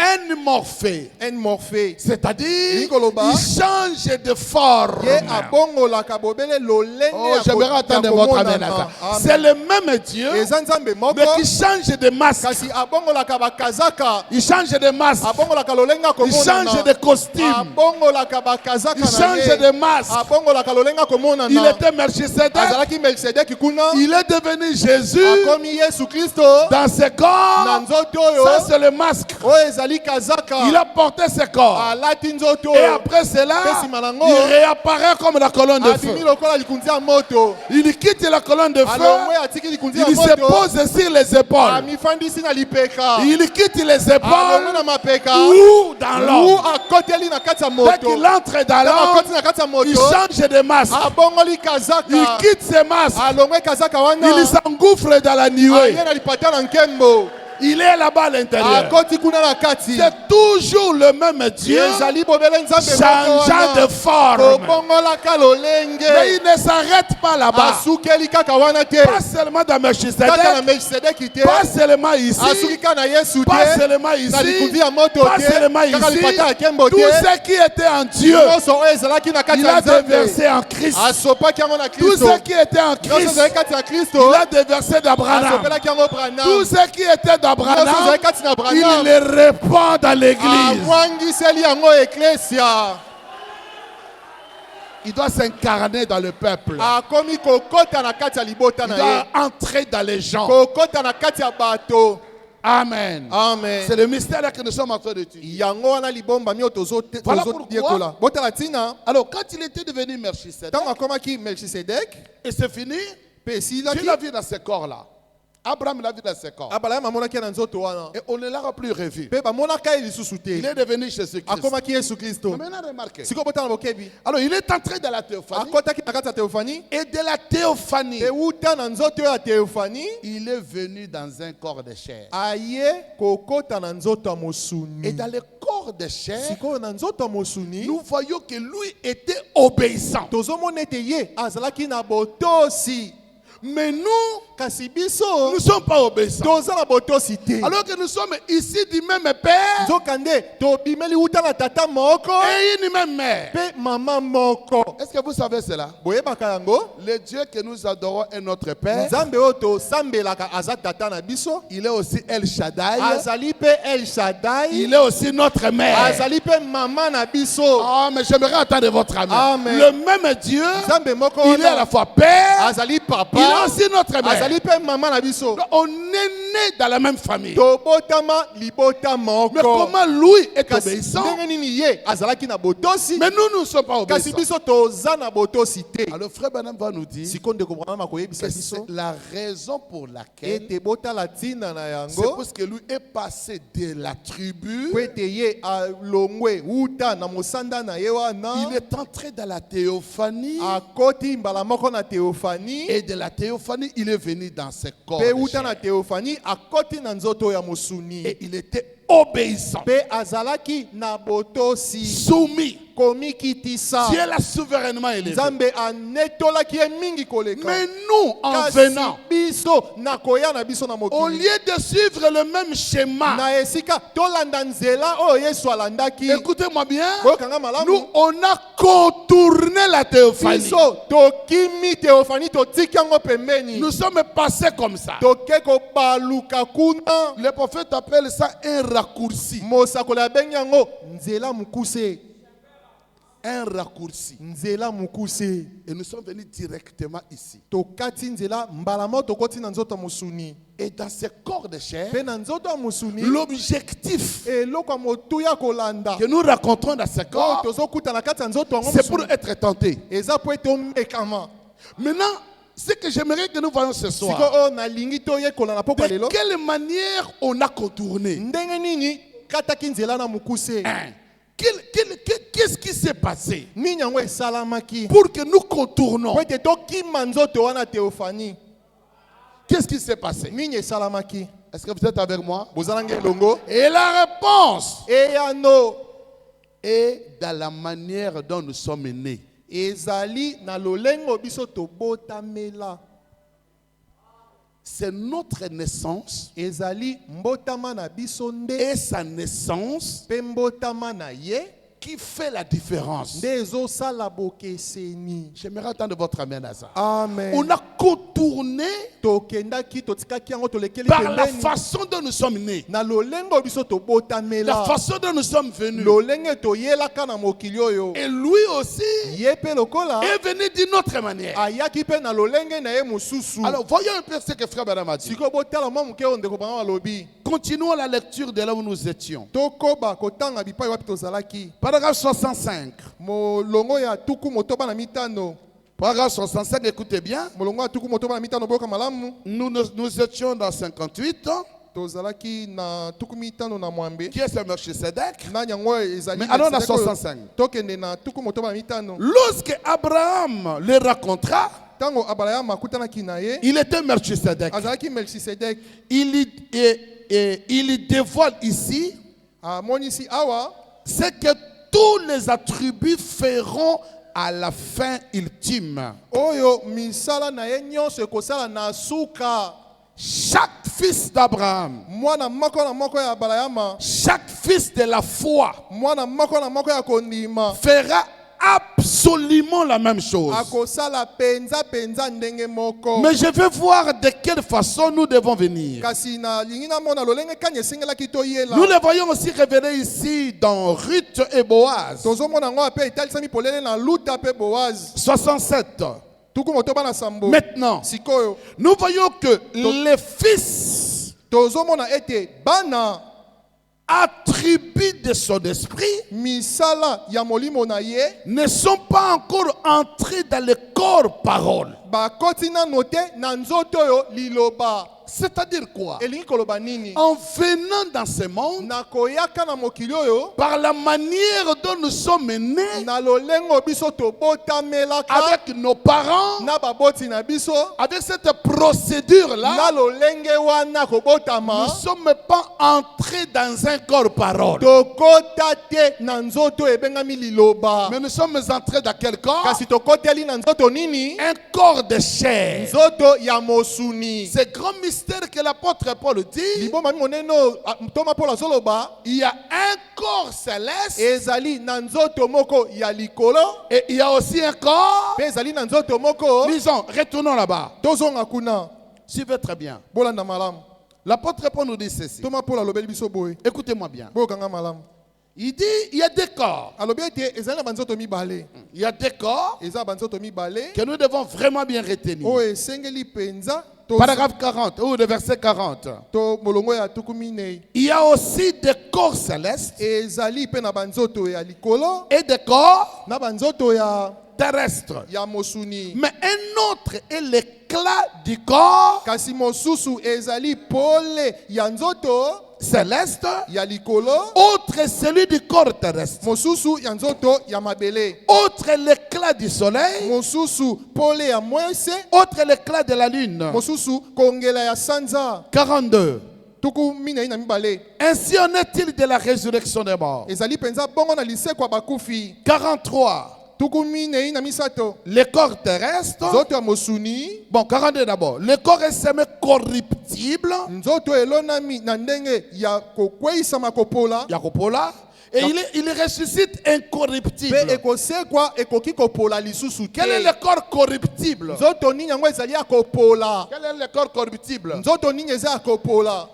enmorphé. Enmorphé. C'est-à-dire, Nikoloba. il change de forme. Ye abongola kabobele lolenge Oh, j'aimerais entendre votre amen à ça. C'est le même Dieu, Ezanzambe moko. mais qui change de masque. Kasi abongola kabakazaka. Il change de masque. Abongola kalolenga Il komona. change de costume. Abongola kabakazaka. Il change de masque. Abongola kalolenga komona. Il était Melchisedec. Azalaki Melchizedek kuna. Il est devenu Jésus Akomi Yesu Kristo. dans ses corps. Nanzoto yo. Ça, c'est le masque. O ezali kazaka. Il a porté ses corps. Alati nzoto. Et après cela, il réapparaît comme la colonne de feu. Abimi lokola likunzi ya moto. Il quitte la colonne de Alongwe feu. atiki likunzi ya Il se moto. pose sur les épaules. Amifandisi na lipeka. Il quitte les Alongwe épaules. na mapeka. Ou dans Ou l'homme. akoteli na kati ya Dès moto. qu'il entre dans l'homme, Akoti na kati ya il moto. change de masque. Abongoli Il kazaka. quitte ses masques. Alongwe kazaka wana. Il s'engouffre dans la nuée. Aye na lipata na nkembo. Il est là-bas à l'intérieur. Akoti kuna na kati. C'est toujours le même Dieu, Ezali bobele nzambe changeant de forme. Kobongola kalolenge. Mais il ne s'arrête pas là-bas. Asukeli kaka wana te. Pas seulement dans Kaka na Melchisedec, Melchizedek te. pas seulement ici, Asuki ka na Yesu pas te. seulement Na ici, likundi ya moto pas te. seulement Kaka ici. lipata ya kembo Tout te. ce qui était en Dieu, Nyonso oyo ezalaki na kati il ya a Nzambe. déversé en Christ. Asopaki yango na Tout Kristo. ce qui était en Nyonso Christ, ezalaki kati ya Kristo. il a déversé d'Abraham. Asopelaki yango Branham. Tout ce qui était Nyonso d'Abraham, ezalaki kati na il Branham. les répand dans l'église. Amwangiseli yango eklesia. Il doit s'incarner dans le peuple. Akomi kokota na kati ya libota Il na doit ye. entrer dans les gens. Kokota na kati ya bato. Amen. Amen. C'est le mystère que nous sommes en train d'étudier. Yango wana libomba mio Voilà tozodiekola. Botala tina. Alors, quand il était devenu Melchisedec, Tango akomaki Melchizedek. et c'est fini, Pe Dieu silaki. l'a vu dans ces corps-là. Abraham l'a vu dans ses corps. Abraham amonaki na nzoto wana. Et on ne l'a plus revu. Pe bamonaka ye lisusu Il te. est devenu Jésus-Christ. Akomaki Yesu Kristo. Mais maintenant, remarquez. Siko botala bokebi. Alors, il est entré dans la théophanie. Akotaki na kati ya Theophanie. Et de la théophanie, Pe uta na nzoto ya Theophanie. il est venu dans un corps de chair. Aye kokota na nzoto ya mosuni. Et dans le corps de chair, Siko na nzoto ya mosuni. nous voyons que lui était obéissant. Tozomona ete ye azalaki na botosi. Mais nous, Kasi biso nous ne sommes pas obéissants. toza na botosi te. Alors que nous sommes ici du même père Nzokande tobimeli uta na tata moko et une même mère. pe mama moko. Est-ce que vous savez cela? Boyebaka yango? Le Dieu que nous adorons est notre Père. Nzambe oyo tosambelaka aza tata na biso. Il est aussi El Shaddai. Azali pe El Shaddai. Il est aussi notre mère. Azali pe mama na biso. Oh, mais j'aimerais entendre votre amen. Amen. Le même Dieu, Nzambe moko il est à la fois Père, azali il papa. est aussi notre mère. Azali pe mama na biso. Donc, on est né dans la même famille. Tobotama libota moko. Mais comment lui est Kasi obéissant, ndenge nini ye azalaki na botosi. mais nous ne sommes pas Kasi obéissants. biso toza na botosi te. Alors frère Branham va nous dire Siko ndeko Branham akoyebisa que biso c'est la raison pour laquelle ete botala tina na c'est yango parce que lui est passé de la tribu. po ete ye alongwe uta na mosanda na ye wana Il est entré dans la théophanie. akoti mbala moko na Theophanie Et de la théophanie, il est venu dans ses corps. pe de uta chair. na Theophanie akoti na nzoto ya mosuni Et il était obéissant, pe azalaki na botosi soumis. komikitisa. Dieu l'a souverainement élevé. Nzambe anetolaki ye mingi koleka. Mais nous, en Kasi venant, biso na koya na biso na au mokili lieu de suivre le même schéma, na esika tolanda nzela oyo Yesu alandaki. écoutez-moi bien, Boyokanga malamu. nous, on a contourné la théophanie. biso tokimi Theophanie totiki yango pembeni. Nous sommes passés comme ça. Toke kobaluka kuna. Le prophète appelle ça un raccourci. Mosakoli abengi yango nzela mukuse. Un raccourci. Nzela mukuse. Et nous sommes venus directement ici. Tokati nzela mbala mo tokoti na nzoto ya mosuni. Et dans ces corps de chair, Pe na nzoto ya mosuni. l'objectif Eloko ya motuya kolanda. que nous rencontrons dans ces Oyo corps, tozokuta na kati ya nzoto yango c'est pour mosuni. être tentés. Eza po ete omekama. Maintenant, ce que j'aimerais que nous voyons ce Siko soir, oyo nalingi toyekola na poko de lelo. quelle manière on a contourné. Ndenge nini kataki nzela na mukuse. Hein? Qu'est-ce qui s'est passé Nini yango esalamaki. pour que nous contournons? Po ete tokima nzoto wana Theophanie. Qu'est-ce qui s'est passé? Nini esalamaki. Est-ce que vous êtes avec moi? Bozalange longo. Et la réponse Eyano est dans la manière dont nous sommes nés. ezali na lolengo biso tobotamela. c'est notre naissance ezali mbotama na biso nde et sa naissance pe mbotama na ye qui fait la différence. nde ezosala bokeseni. J'aimerais attendre votre amen à ça. Amen. On a contourné tokendaki totikaki yango tolekeli par la pembeni façon dont nous sommes nés, na lolengo biso la tobotamela façon dont nous sommes venus. lolenge toyelaka na mokili oyo Et lui aussi ye pe lokola est venu d'une autre manière. ayaki pe na lolenge na ye mosusu. Alors, voyons un peu ce que Frère Branham a dit. sikoyo botala mwa moke oyo ndeko Branham alobi Continuons la lecture de là où nous étions. tokoba kotanga bipai wapi tozalaki. Paragraphe 65. molongo ya tuku motoba na mitano. Paragraphe 65, écoutez bien. molongo ya tuku motoba na mitano boyoka malamu. Nous étions dans 58, tozalaki na tuku mitano na mwambe. qui est ce Melchisedec. nani yango ezali Mais allons dans Melkisedek oyo 65. tokende na tuku motoba na mitano. Lorsque Abraham le racontera, Tango Abraham akutanaki na ye il était Melchisedec. azalaki Melkisedek. Il dévoile ici amonisi awa c'est que tous les attributs feront à la fin ultime. oyo misala na ye nyonso ekosala na suka. Chaque fils d'Abraham, mwana moko na moko ya Abrahama, chaque fils de la foi mwana moko na moko ya kondima fera absolument la même chose. akosala penza penza ndenge moko. Mais je veux voir de quelle façon nous devons venir. kasi na lingi na mona lolenge kanye esengelaki toyela. Nous le voyons aussi révélé ici dans Ruth et Boaz. tozomona ngo ape etalisami polele na luta pe Boaz. 67. tuku motoba na sambo. Maintenant, sikoyo nous voyons que les fils tozomona ete bana attributs de son esprit misala ya molimo na ye ne sont pas encore entrés dans le corps parole. bakoti nano te na nzoto oyo liloba. C'est-à-dire quoi? elingi koloba nini? En venant dans ce monde, na koyaka na mokili oyo par la manière dont nous sommes nés, na lolengo biso tobotamelaka avec nos parents, na baboti na biso avec cette procédure-là, na lolenge wana nous kobotama ne sommes pas entrés dans un corps parole. tokota te na nzoto ebengami liloba. Mais nous sommes entrés dans quel corps? kasi tokoteli na nzoto nini? Un corps de chair. nzoto ya mosuni. C'est grand mystère que l'apôtre Paul dit. liboma moneno toma mpo azoloba Il y a un corps céleste ezali na nzoto moko ya likolo et il y a aussi un corps. mpe ezali na nzoto moko. Lisons, retournons là-bas. tozonga kuna Suivez très bien. bolanda malamu. L'apôtre Paul nous dit ceci. toma mpo alobeli biso boye Écoutez-moi bien. boyokanga malamu. Il dit il y a des corps. alobi ete ezali na banzoto mibale. Il y a des corps eza banzoto mibale que nous devons vraiment bien retenir. oyo esengeli penza Paragraphe 40 ou le verset 40. to molongo ya tuku minei. Il y a aussi des corps célestes ezali mpe na banzoto ya likolo et des corps na banzoto ya terrestres. mosuni. Mais un autre est l'éclat du corps kasi mosusu ezali pole ya nzoto céleste, ya likolo. autre est celui du corps terrestre, mosusu ya nzoto ya mabele. autre est l'éclat du soleil, mosusu pole ya mwese. autre est l'éclat de la lune. mosusu kongela ya sanza. 42. tuku minei na mibale. Ainsi en est-il de la résurrection des morts. ezali penza bongo na lisekwa bakufi. 43. tuku minei na misato. Le corps terrestre. nzoto ya mosuni. Bon, 42 d'abord. Le corps est semé corruptible. nzoto elonami na ndenge ya kokweisama kopola. Yakopola. Et il ressuscite pe incorruptible. ekosekwa ekoki kopola lisusu te. Quel est le corps corruptible? nzoto nini yango ezali ya kopola. Quel est le corps corruptible? nzoto nini eza ya kopola.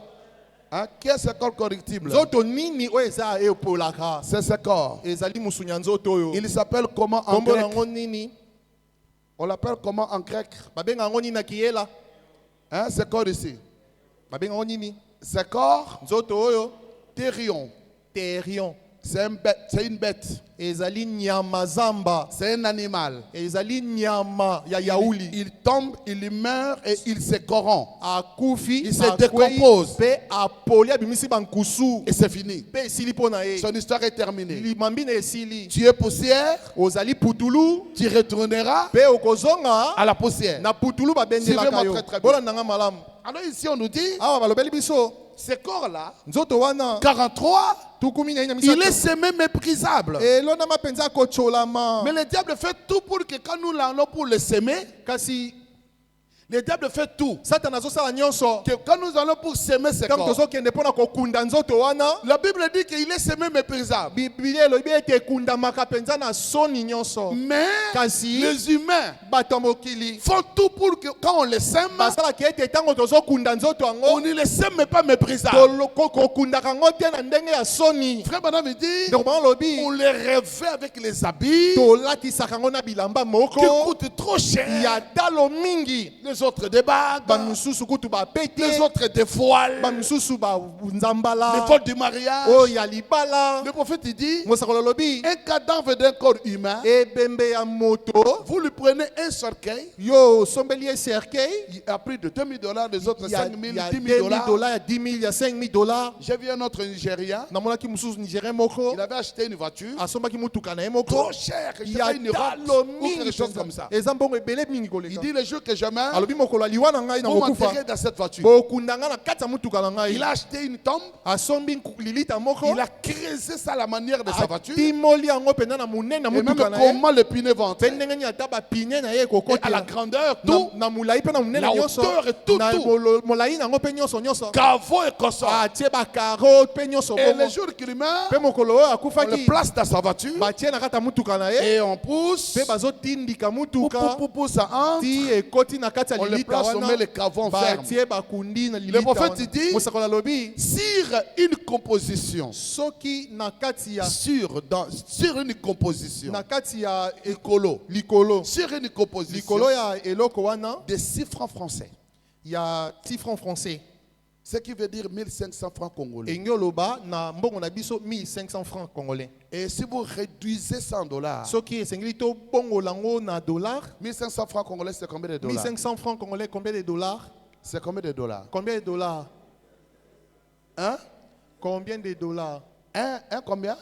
Hein? Qui est ce corps corruptible? nzoto nini oyo eza ya epolaka. C'est ce corps. ezali musuni ya nzoto oyo. Il s'appelle comment en kombo grec? yango nini? On l'appelle comment en grec? babenga yango nini na kiyela? Hein? Ce corps ici. babenga yango nini? Ce corps, nzoto oyo thérion. terion. C'est une bête. ezali nyama zamba. C'est un animal. ezali nyama ya yauli. Il tombe, il meurt et il se corrompt. akufi Il se décompose. pe apoli abimisi bankusu. Et c'est fini. pe esili mpo na ye. Son histoire est terminée. limambi na esili. Tu es poussière, ozali putulu. tu retourneras pe okozonga à la poussière. na putulu babendelaka Suivez-moi yo. très, très bien. bolandanga malamu. Alors ici on nous dit, awa balobeli biso ce corps-là, nzoto wana 43, tuku minei na il est misato semé méprisable. elonama mpenza kotsolama. Mais le diable fait tout pour que quand nous l'allons pour le semer, kasi Le diable fait tout. Satan azosala nyonso. Que quand nous allons pour s'aimer ses Tant corps, tozokende mpona kokunda nzoto wana, la Bible dit qu'il est semé méprisable. Biblia elobi ete ekundamaka penza na soni nyonso. Mais Kasi les humains bato ya mokili font tout pour que quand on les sème, basalaki ete ntango tozokunda nzoto on yango ne les sème mais pas méprisable. kokundaka yango te na ndenge ya soni. Frère Madame dit, Donc bango lobi on les revêt avec les habits tolatisaka yango na bilamba qui moko coûtent trop cher. ya talo mingi. Les autres des bagues, Bamisusu kutu bapete, les autres des voiles, bamisusu les banzambala, voiles du mariage. o ya libala. Le prophète il dit, Mosakolo lobi un cadavre d'un corps humain, ebembe ya moto vous lui prenez un cercueil, yo sombeli cercueil il a pris de $2000, les autres il y a 5 000, 10 $10 000 000, il y a 10 000, il y a 5 000 $. J'ai vu un autre Nigérien, Namonaki mususu Nigérien moko il avait acheté une voiture asombaki mutuka na ye moko trop chère, que je ya paye une talo robe ou mingi quelque chose comme ça. eza mbongo ebele mingi Il koleka. dit le jour que je meurs, Alobi mokolo aliwa na ngai na vous kokufa m'enterrez dans cette voiture. bokundanga na kati ya mutuka na ngai. Il a acheté une tombe, Asombi lilita moko il a creusé ça à la manière de sa voiture. atimoli yango mpenza na monene na Et même mutuka na ye comment le pneu va mpe entrer. ndenge nini ata bapine na ye Et à la ekokotela grandeur, tout, na molai mpe na monene la nyonso hauteur et tout, na tout. molai nango mpe nyonso nyonso caveau et consort. atie bakaro mpe nyonso Et bongo le jour qu'il meurt, mpe mokolo oyo on le akufaki place dans sa voiture batie na kati ya mutuka na ye et on pousse. mpe bazotindika mutuka Pour ça entre. ti ekoti na kati ya On le lilita place, on met wana le caveau ferme. batie bakundi na Le lilita prophète wana. dit, mosakoli alobi sur une composition, soki na kati ya sur une composition, na kati ya écolo, likolo sur une composition likolo ya eloko wana de 6 francs français, ya 10 francs français ce qui veut dire 1500 francs congolais. engi oloba na mbongo na biso 1500 francs congolais. Et si vous réduisez $100, Soki esengeli to bongo lango na dollar 1500 francs congolais, c'est combien de dollars? 1500 francs congolais, combien de dollars? C'est combien de dollars? Combien de dollars? Hein? Combien de dollars? Un combien?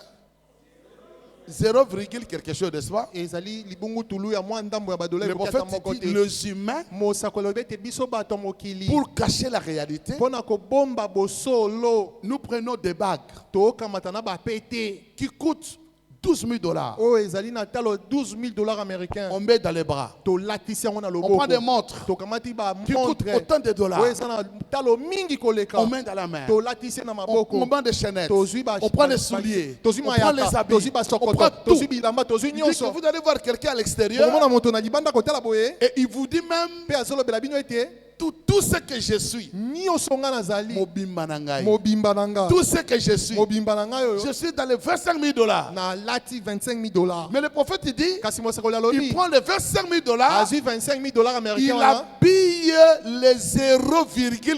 0, quelque chose, n'est-ce pas? Ezali libungu tulu ya mwa ndambo ya badola Le prophète dit, les humains, mosakolo bete biso bato mokili pour cacher la réalité, pona ko bomba bosolo nous prenons des bagues to kamata na bapete qui coûtent $12,000. o ezali na talo $12,000 américains. On met dans les bras. To latisi yango na On loboko. prend des montres To kamati ba qui coûtent montre autant de dollars. o ezana talo mingi koleka. On met dans la main. To latisi na On maboko. met des chaînettes. Tozwi ba On prend les souliers. Tozwi On prend les mayaka. habits. Tozwi ba On sokoto. prend tout. Tozwi bilamba. Tozwi Il dit que nyonso. vous allez voir quelqu'un à l'extérieur Omona moto na libanda kotala boye. et il vous dit même Pe azolobela bino ete tout ce que je suis. nyonso nga nazali. Mobimba na ngai. Mobimba na nga. Tout ce que je suis. Mobimba na nga Je yo. suis dans les $25,000. Na lati $25,000. Mais le prophète il dit, Kasi mosakoli il alobi. prend les $25,000, Azwi $25,000 américains il wana. habille les 0,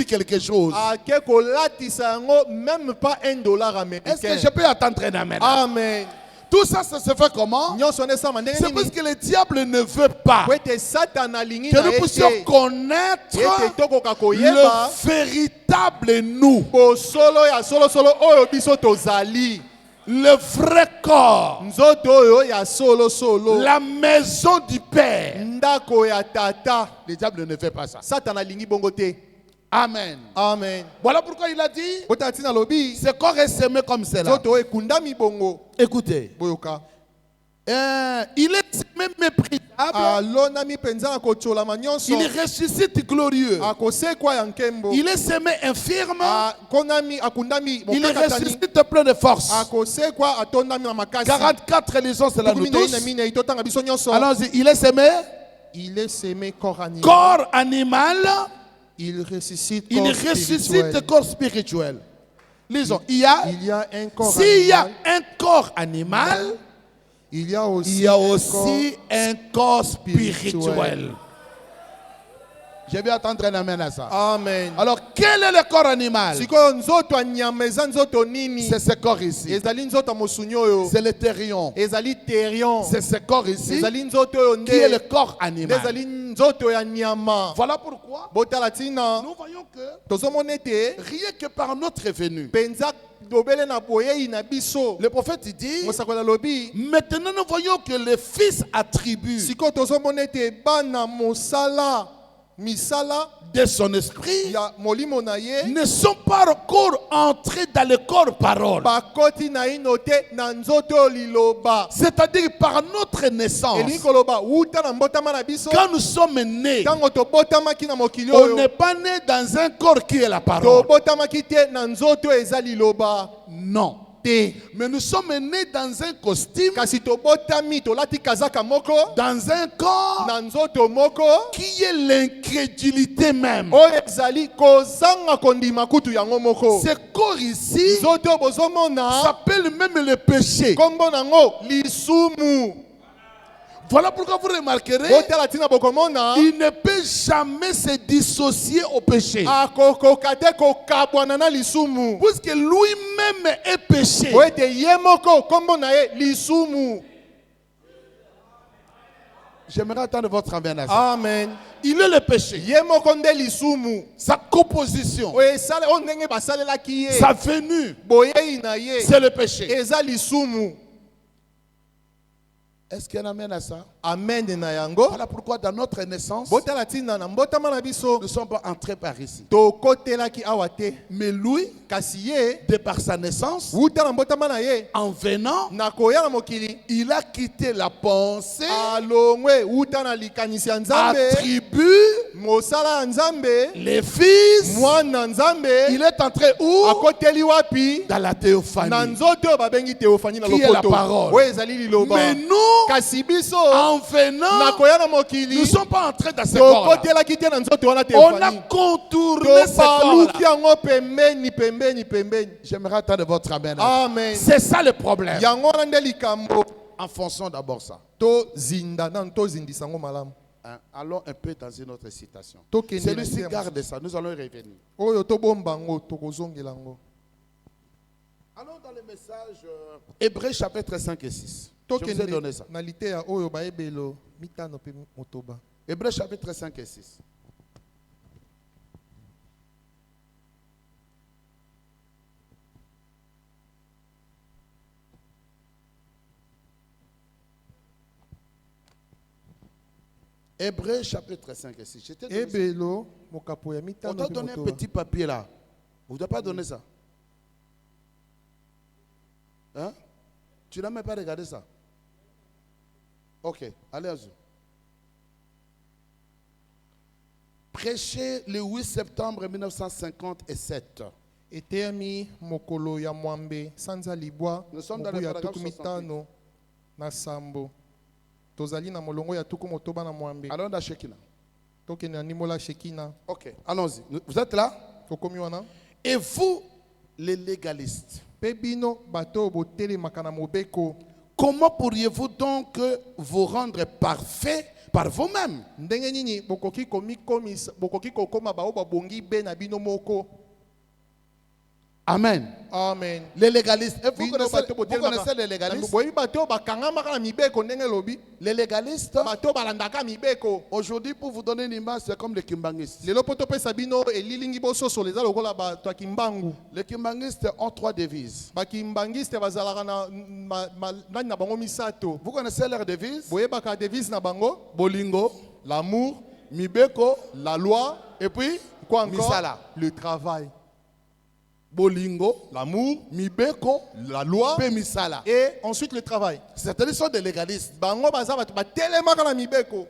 quelque chose. Ake kolatisa yango même pas $1 américain. Est-ce que je peux attendre un amen? Amen. Tout ça, ça se fait comment? Nyonso nesama ndenge C'est parce nini? que le diable ne veut pas Po ete Satan alingi que na nous ye puissions te. connaître Ete tokoka le koyeba véritable nous, bosolo ya solosolo oyo biso tozali. le vrai corps, Nzoto oyo ya solosolo. la maison du Père. Ndako ya tata. Le diable ne fait pas ça. Satan alingi bongo te. Amen. Amen. Voilà pourquoi il a dit, Botati na lobi. ce corps est semé comme cela. Nzoto oyo ekundami bongo. Écoutez, Boyoka. il est semé méprisable, Alonami penza na kotolama nyonso. il ressuscite glorieux. Akosekwa ya nkembo. Il est semé infirme, Akonami akundami il mokakatani. ressuscite plein de force. Akosekwa atondami na makasi. 44 lisons, c'est là nous tous. Allons-y, il est semé Il est semé corps animal. corps animal, Il ressuscite il corps ressuscite spirituel. corps spirituel. Lisons, il y a, Il y a un corps s'il y a animal. un corps animal, Il y a aussi, il y a aussi un corps spirituel. Je vais attendre un amen à ça. Amen. Alors, quel est le corps animal? Sikoyo nzoto anyameza nzoto nini? C'est ce corps ici. Ezali nzoto mosunyo yo. C'est le terrion. Ezali terion. C'est ce corps ici Ezali nzoto yo qui est le nde. corps animal. Ezali nzoto ya nyama. Voilà pourquoi Botala tina. nous voyons que Tozomona ete rien que par notre venue, penza dobele na boyei na biso. le prophète dit, Mosakoli alobi. maintenant nous voyons que le Fils attribue Sikoyo tozomona ete bana mosala misala de son esprit ya molimo na ye ne sont pas encore entrés dans le corps parole. bakoti na ino te na nzoto liloba. C'est-à-dire par notre naissance. Elingi koloba uta na mbotama na biso Quand nous sommes nés, tango tobotamaki na mokili on oyo n'est pas né dans un corps qui est la parole. tobotamaki te na nzoto eza liloba Non. te. Mais nous sommes nés dans un costume, Kasi tobotami tolati kazaka moko dans un corps na nzoto moko qui est l'incrédulité même. oyo ezali kozanga kondima kutu yango moko. Ce corps ici Nzoto bozomona s'appelle même le péché. kombo nango lisumu. Voilà pourquoi vous remarquerez, Botala tina bokomona il ne peut jamais se dissocier au péché. akokoka te kokabwana na lisumu. Puisque lui-même est péché. Po ete ye moko kombo na ye lisumu. J'aimerais attendre votre amen à ça. Amen. Il est le péché. Ye moko nde lisumu. Sa composition, Oyo esale o ndenge basalelaki ye. sa venue, Boyei na ye c'est le péché. eza lisumu. Est-ce qu'il y a un amen à ça? Amen na yango. Voilà pourquoi dans notre naissance, Botala tina na mbotama na biso nous ne sommes pas entrés par ici. tokotelaki awa te. Mais lui, Kasi ye de par sa naissance, wuta na mbotama na ye en venant, na koya na mokili il a quitté la pensée, alongwe wuta na likanisi ya nzambe attribue mosala ya nzambe les fils. mwana nzambe Il est entré où? akoteli wapi Dans la na théophanie. nzoto oyo babengi teofani na Qui est la lopoto parole. oyo ezali liloba. Mais nous, Kasi biso en na venant, koya na nous mokili ne sommes pas entrés dans ce corps. tokotelaki te na nzoto wana On a teofani contourné ce tobaluki corps. yango pembeni pembeni pembeni. J'aimerais attendre votre amen. Amen. C'est ça le problème. yango wana nde likambo Enfonçons d'abord ça. tozinda nanu tozindisa yango malamu. Hein, allons un peu dans une autre citation. Tokende na Celui-ci nzela garde ça. Nous allons y revenir. oyo tobomba yango tokozongela yango. Allons dans le message Hébreux chapitre 5 et 6. Je vous ai donné Tokende ça. na liteya oyo bayebelo mitano pe motoba. Hébreux chapitre 5 et 6. Hébreux chapitre 5 et 6. Je t'ai donné ça. Ebelo mokapo ya On mitano t'a pe donné un motoba. petit papier là. On ne doit pas donner ça. Hein? Tu n'as même pas regardé ça. Ok, allez-y. Prêché le 8 septembre 1957. Eteyami mokolo ya mwambe sanza libwa Nous sommes dans mobu le ya paragraphe tuku mitano na sambo. Tozali na molongo ya tuku motoba na mwambe. Allons dans Shekinah. Tokende na nimola Shekina. Ok, allons-y. Vous êtes là? Tokomi wana. Et vous, les légalistes, Pe bino bato botelemaka na mobeko. comment pourriez-vous donc vous rendre parfait par vous-même? Ndenge nini bokoki komikomisa bokoki kokoma bao babongi be na bino moko. Amen. Amen. Les légalistes. Et vous Bino connaissez, bato vous connaissez les légalistes? boyebi bato bakangamaka na mibeko ndenge lobi. Les légalistes, Bato balandaka mibeko. aujourd'hui, pour vous donner une image, c'est comme les kimbangistes. Lelo poto pesa bino elilingi bososo leza lokola bato ya kimbangu. Les kimbangistes ont trois devises. Bakimbangiste bazalaka na nani na bango misato. Vous connaissez leur devise? Boyebaka devise na bango, Bolingo, l'amour, Mibeko, la loi, et puis quoi encore? Misala. Le travail. Bolingo, L'amour, Mibeko, la loi puis Misala. et ensuite le travail. C'est-à-dire sont des légalistes. Bango baza bato batelemaka na mibeko.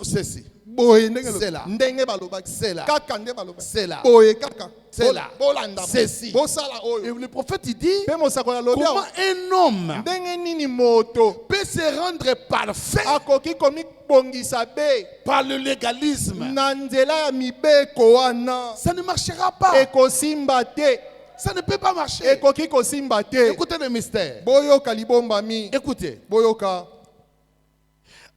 Ceci. Boye ndenge C'est là. ndenge balobaki. C'est là. Kaka nde balobaki. C'est là. Boye kaka. C'est là. Bolanda. Ceci. Bosala Et oyo. le prophète il dit, Pe mosakola lobi comment awa. un homme Ndenge nini moto peut se rendre parfait akoki komibongisa be par le légalisme? na nzela ya mibeko wana Ça ne marchera pas. ekosimba te. Ça ne peut pas marcher. Ekoki kosimba te. Écoutez le mystère. Boyoka libombami. Écoutez. Boyoka.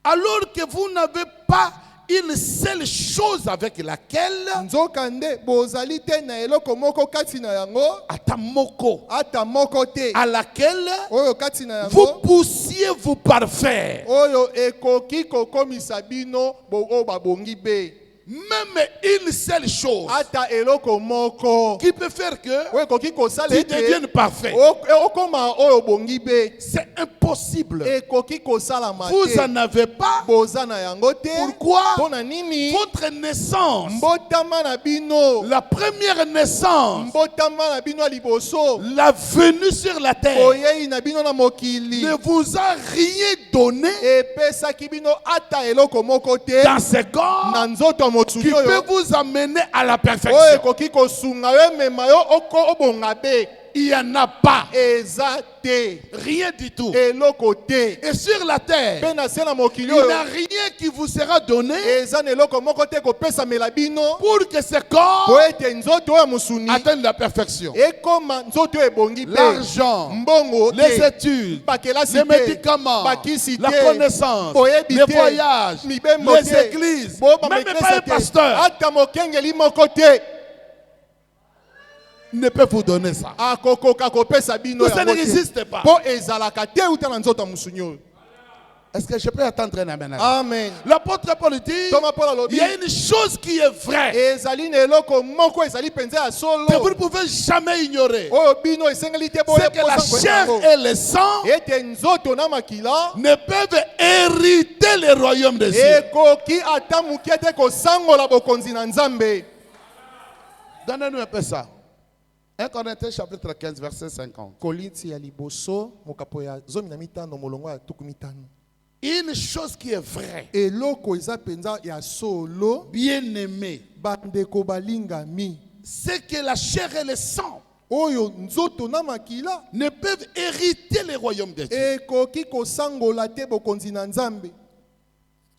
Alors que vous n'avez pas une seule chose avec laquelle Nzokande bozali te na eloko moko kati na yango atamoko, ata moko te à laquelle oyo kati na vous yango poussiez vous parfaire. oyo ekoki kokomisa bino bo o babongi be. même une seule chose ata eloko moko qui peut faire que oyo ekoki kosala tu ete deviennes parfait. okoma oyo obongi be C'est impossible. ekoki kosalama Vous te en avez pas. boza na yango te Pourquoi? mpona nini Votre naissance, mbotama na bino la première naissance, mbotama na bino ya liboso la venue sur la terre, boyei na bino na mokili ne vous a rien donné epesaki bino ata eloko moko te dans ce corps na nzoto ya qui mosuni peut oyo vous amener à la oyo perfection. ekoki kosunga yo emema yo obonga be Il n'y en a pas. eza te Rien du tout. eloko te Et sur la terre, mpe na se na il mokili n'y oyo a rien qui vous sera donné eza na eloko moko te kopesamela bino pour que ce corps po ete nzoto oyo ya mosuni atteigne la perfection. ekoma nzoto oyo ebongi mpe L'argent, mbongo les te études, bakelasi les te médicaments, bakisi la te connaissance, boyebi les te voyages, mibembo les te églises, boba même maîtresse pas un te pasteur ata mokengeli moko te ne peut vous donner ça. akokoka kopesa bino Tout ça yango ne te résiste pas. mpo ezalaka te uta na nzoto ya mosuni oyo. Est-ce que je peux attendre un amen? Amen. L'apôtre Paul dit, Thomas Paul il alobi y a une chose qui est vraie ezali na eloko moko ezali mpenza ya solo que vous ne pouvez jamais ignorer. oyo bino esengeli te C'est que la chair et le sang ete nzoto na makila ne peuvent hériter le royaume des cieux. ekoki ata moke te kosangola bokonzi na nzambe. Donnez-nous un peu ça. 1 Corinthiens chapitre 15 verset 50. Kolinti ya liboso mokapo ya 15 molongo ya 50. Une chose qui est vraie, eloko eza penza ya solo bien-aimé, bandeko balingami c'est que la chair et le sang oyo nzoto na makila ne peuvent hériter le royaume des cieux. ekoki kosangola te bokonzi na nzambe.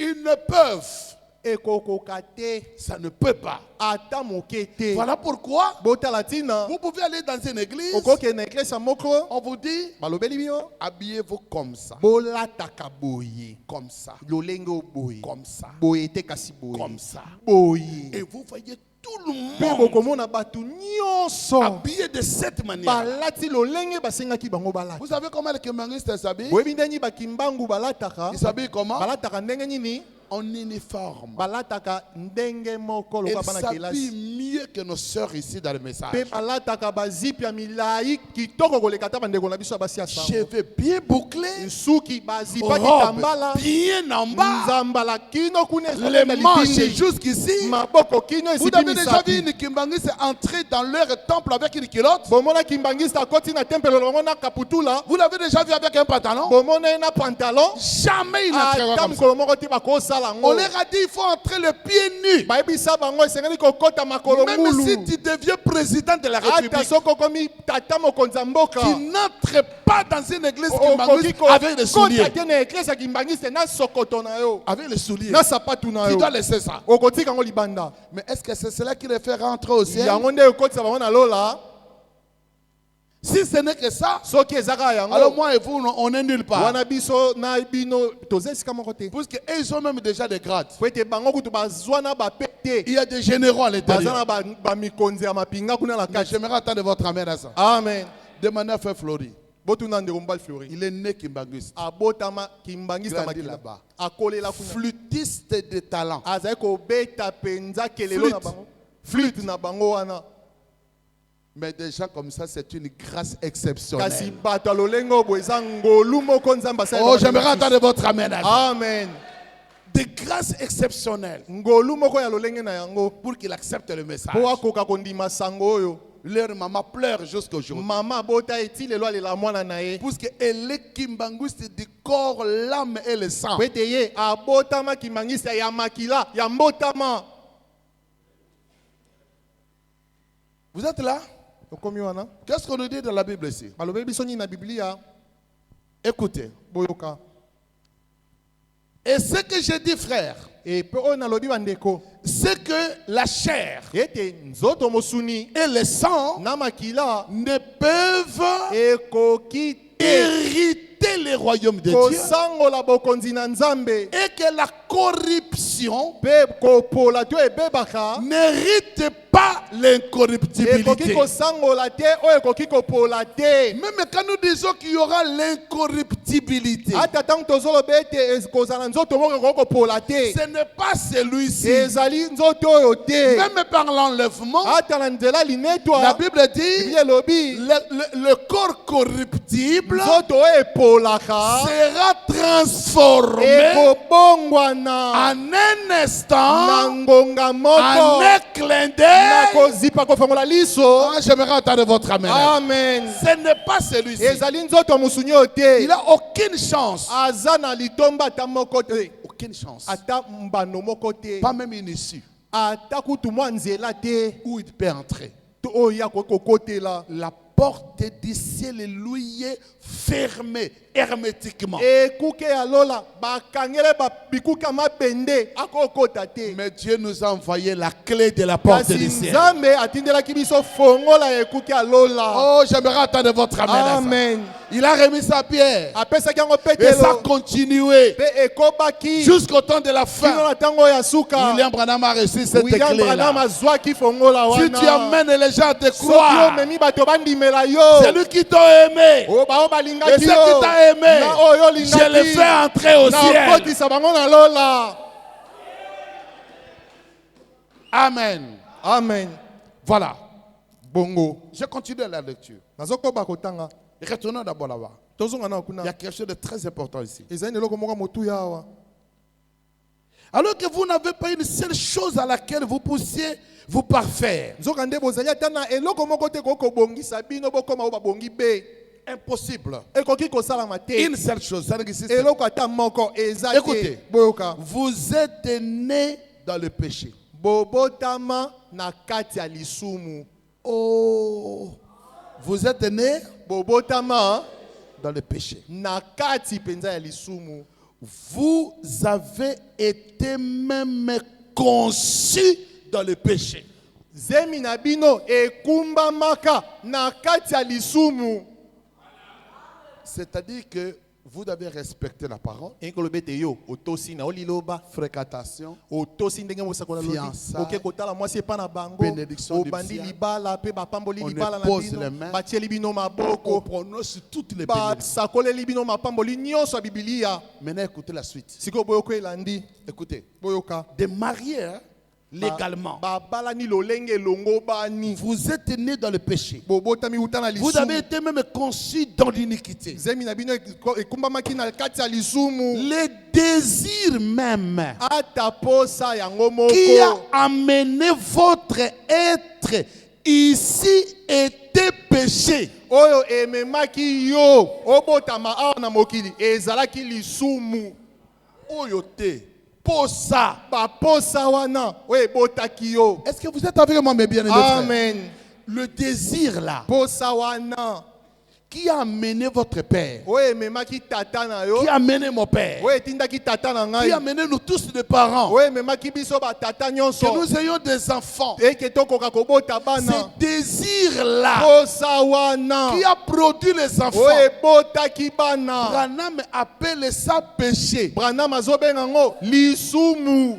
Ils ne peuvent. Ekokoka te Ça ne peut pas. ata moke te. Voilà pourquoi Botala tina vous pouvez aller dans une église. okoke na eklesa moko On vous dit, balobeli bino habillez-vous comme ça. bolataka boye Comme ça. lolenge o boye Comme ça. boye te kasi boye Comme ça. boye Et vous voyez tout le mpe monde bokomona bato nyonso habillé de cette manière. balati lolenge basengaki bango balata. Vous savez comment les kimbangistes s'habillent? boyebi ndenge bakimbangu balataka Ils s'habillent comment? balataka ndenge nini En uniforme. balataka ndenge moko Ils lokola bana kelasi s'habillent mieux que nos sœurs ici dans le message. mpe balataka bazipi ya milai kitoko koleka ata bandeko na biso ya basi ya sango Cheveux bien bouclés, suki bazipaki robe tambala bien en bas, nzambala kino kuna les ezokenda manches lipindi jusqu'ici. maboko kino Vous esipi avez déjà vu misapi une kimbangiste entrer dans leur temple avec une culotte? bomona kimbangista akoti na tempelo longo na kaputula Vous l'avez déjà vu avec un pantalon? bomona ye na pantalon Jamais il n'entrera ata comme ça. mokolo moko te bakosala On yango leur a dit il faut entrer le pied nu. bayebisa bango esengeli kokota makolo Même si ngulu tu deviens président de la ata République, soko okomi tata mokonzi ya mboka tu n'entres pas dans une église okoki kimbangiste avec les kota souliers. te na eklese ya kimbangiste na sokoto na yo Avec les souliers. na sapatu na Tu yo dois laisser ça. okotika yango libanda Mais est-ce que c'est cela qui les fait rentrer au ciel? yango nde ekotisa bango na lola Si ce n'est que ça, soki ezaka alors yango moi et vous, on est nulle part. wana biso na bino toza esika moko te Parce qu'ils ont même déjà des grades. po ete bango kutu bazwa na bapete Il y a des généraux à baza l'intérieur. na bamikonzi ya mapinga kuna na Mais kati. j'aimerais attendre votre amen à ça. Amen. Demandez à Frère Flori. botuna ndeko mobali flori Il est né kimbangiste. abotama kimbangista Grandi makila là-bas. akolela kuna Flûtiste de talent. azali kobeta penza kelelo na Flûte. bango flûte na bango wana Mais des gens comme ça, c'est une grâce kasi exceptionnelle. bato ya lolenge oyo boye eza ngolu moko nzambe asali Oh, bango j'aimerais na Kristo. attendre votre amen à ça. Amen. Des grâces exceptionnelles ngolu moko ya lolenge na yango pour qu'il accepte le message. po akoka kondima sango oyo Leur maman pleure jusqu'aujourd'hui. mama abota eti lelo alela mwana na ye Parce qu'elle est kimbangiste du corps, l'âme et le sang. po ete ye abotama kimbangista ya makila ya mbotama. Vous êtes là? okomi wana Qu'est-ce qu'on nous dit dans la Bible ici? balobeli biso nini na biblia Écoutez. boyoka Et ce que j'ai dit, frère, e mpe oyo nalobi bandeko c'est que la chair ete nzoto mosuni et le sang na makila ne peuvent ekoki te hériter quitter le royaume de Dieu kosangola bokonzi na Nzambe et que la corruption pe kopola to ebebaka n'hérite pas l'incorruptibilité. ekoki kosangola te oyo ekoki kopola te. Même quand nous disons qu'il y aura l'incorruptibilité, ata ntango tozoloba ete kozala nzoto moko ekoki kopola te, ce n'est pas celui-ci. ezali nzoto oyo te. Même par l'enlèvement, ata na nzela la linetwa Bible dit Biblia elobi le corps corruptible nzoto oyo epolaka sera transformé ekobongwana en un na instant, ngonga en moko un clin na d'œil. kozipa kofongola liso. Ah, j'aimerais entendre votre amen. Amen. Ce n'est pas celui-ci. ezali nzoto mosuni oyo te. Il n'a aucune chance. aza na litomba ata moko te, Aucune chance. ata mbano moko te, Pas même une issue ata kutu mwa nzela te où il peut entrer. to oyo ya kokokotela. La porte du ciel lui est fermée hermétiquement. ekuke ya lola bakangele bikuke ya mabende akokota te. Mais Dieu nous a envoyé la clé de la porte kasi du ciel. nzambe atindelaki biso fongola ya ekuke ya lola. Oh, j'aimerais entendre votre amen. à ça. Amen. Il a remis sa pierre. apesaki yango Et ça a petelo continué mpe ekobaki jusqu'au temps de la kino fin. na ntango ya suka. William Branham a reçu cette William Branham clé-là. azwaki fongola Si tu wana. amènes les gens à te soki croire, omemi bato bandimela yo c'est lui qui t'a aimé. oyo bao Et balingaki ceux yo qui t'a aimé, na oyo je les olingaki fais entrer au na ciel. okotisa bango na lola. Amen. Amen. Voilà. Bongo Je continue la lecture. nazokoba kotanga Retournons d'abord là-bas. tozonga na Il y kuna a quelque chose de très important ici. ezali na eloko moko motuya awa. Alors que vous n'avez pas une seule chose à laquelle vous puissiez vous parfaire. nzoka nde bozali ata na eloko moko te kokobongisa bino bokoma oyo babongi be. Impossible. ekoki kosalama te. Une seule chose. Ça n'existe pas. eloko ata moko eza Écoutez. te. Boyoka. Vous êtes nés dans le péché. bobotama na kati ya lisumu. Oh. Vous êtes nés bobotama dans le péché. na kati penza ya lisumu. Vous avez été même conçus dans le péché. zemi na bino ekumbamaka na kati ya lisumu. C'est-à-dire que vous devez respecter la parole. enkolobe te yo otosi na oliloba Fréquentation, otosi ndenge mosakona lobi Fiançailles, oke kotala mwasi epa na bango bénédiction obandi nuptiale. libala pe bapamboli On libala na pose bino les mains. batieli bino on maboko prononce toutes les bénédictions. basakoleli bino mapamboli nyonso ya bibilia. Maintenant, écoutez la suite. sikoyo boyoka elandi Écoutez. boyoka Des mariés, hein, légalement. babalani lolenge elongo bani Vous êtes nés dans le péché. bobotami uta na Vous avez lisumu. été même conçus dans l'iniquité. zemi na bino ekumbamaki na kati ya lisumu. Les désirs même ata posa yango qui a moko amené votre être ici était péché. oyo ememaki yo obotama awa na mokili ezalaki lisumu. Oyo te. Posa. baposa wana oyo ebotaki yo. Est-ce que vous êtes avec moi, mes bien-aimés frères? Amen. Le désir là, posa wana qui a amené votre père, oyo ememaki tata na yo, qui a amené mon père, oyo etindaki tata na qui ngai, a amené nous tous les parents, oyo ememaki biso batata que nyonso nous ayons des enfants. eke tokoka kobota Ce bana. désir là posa wana qui a produit les enfants, oyo ebotaki bana. Branham appelle ça péché. Branham azobenga ngo lisumu.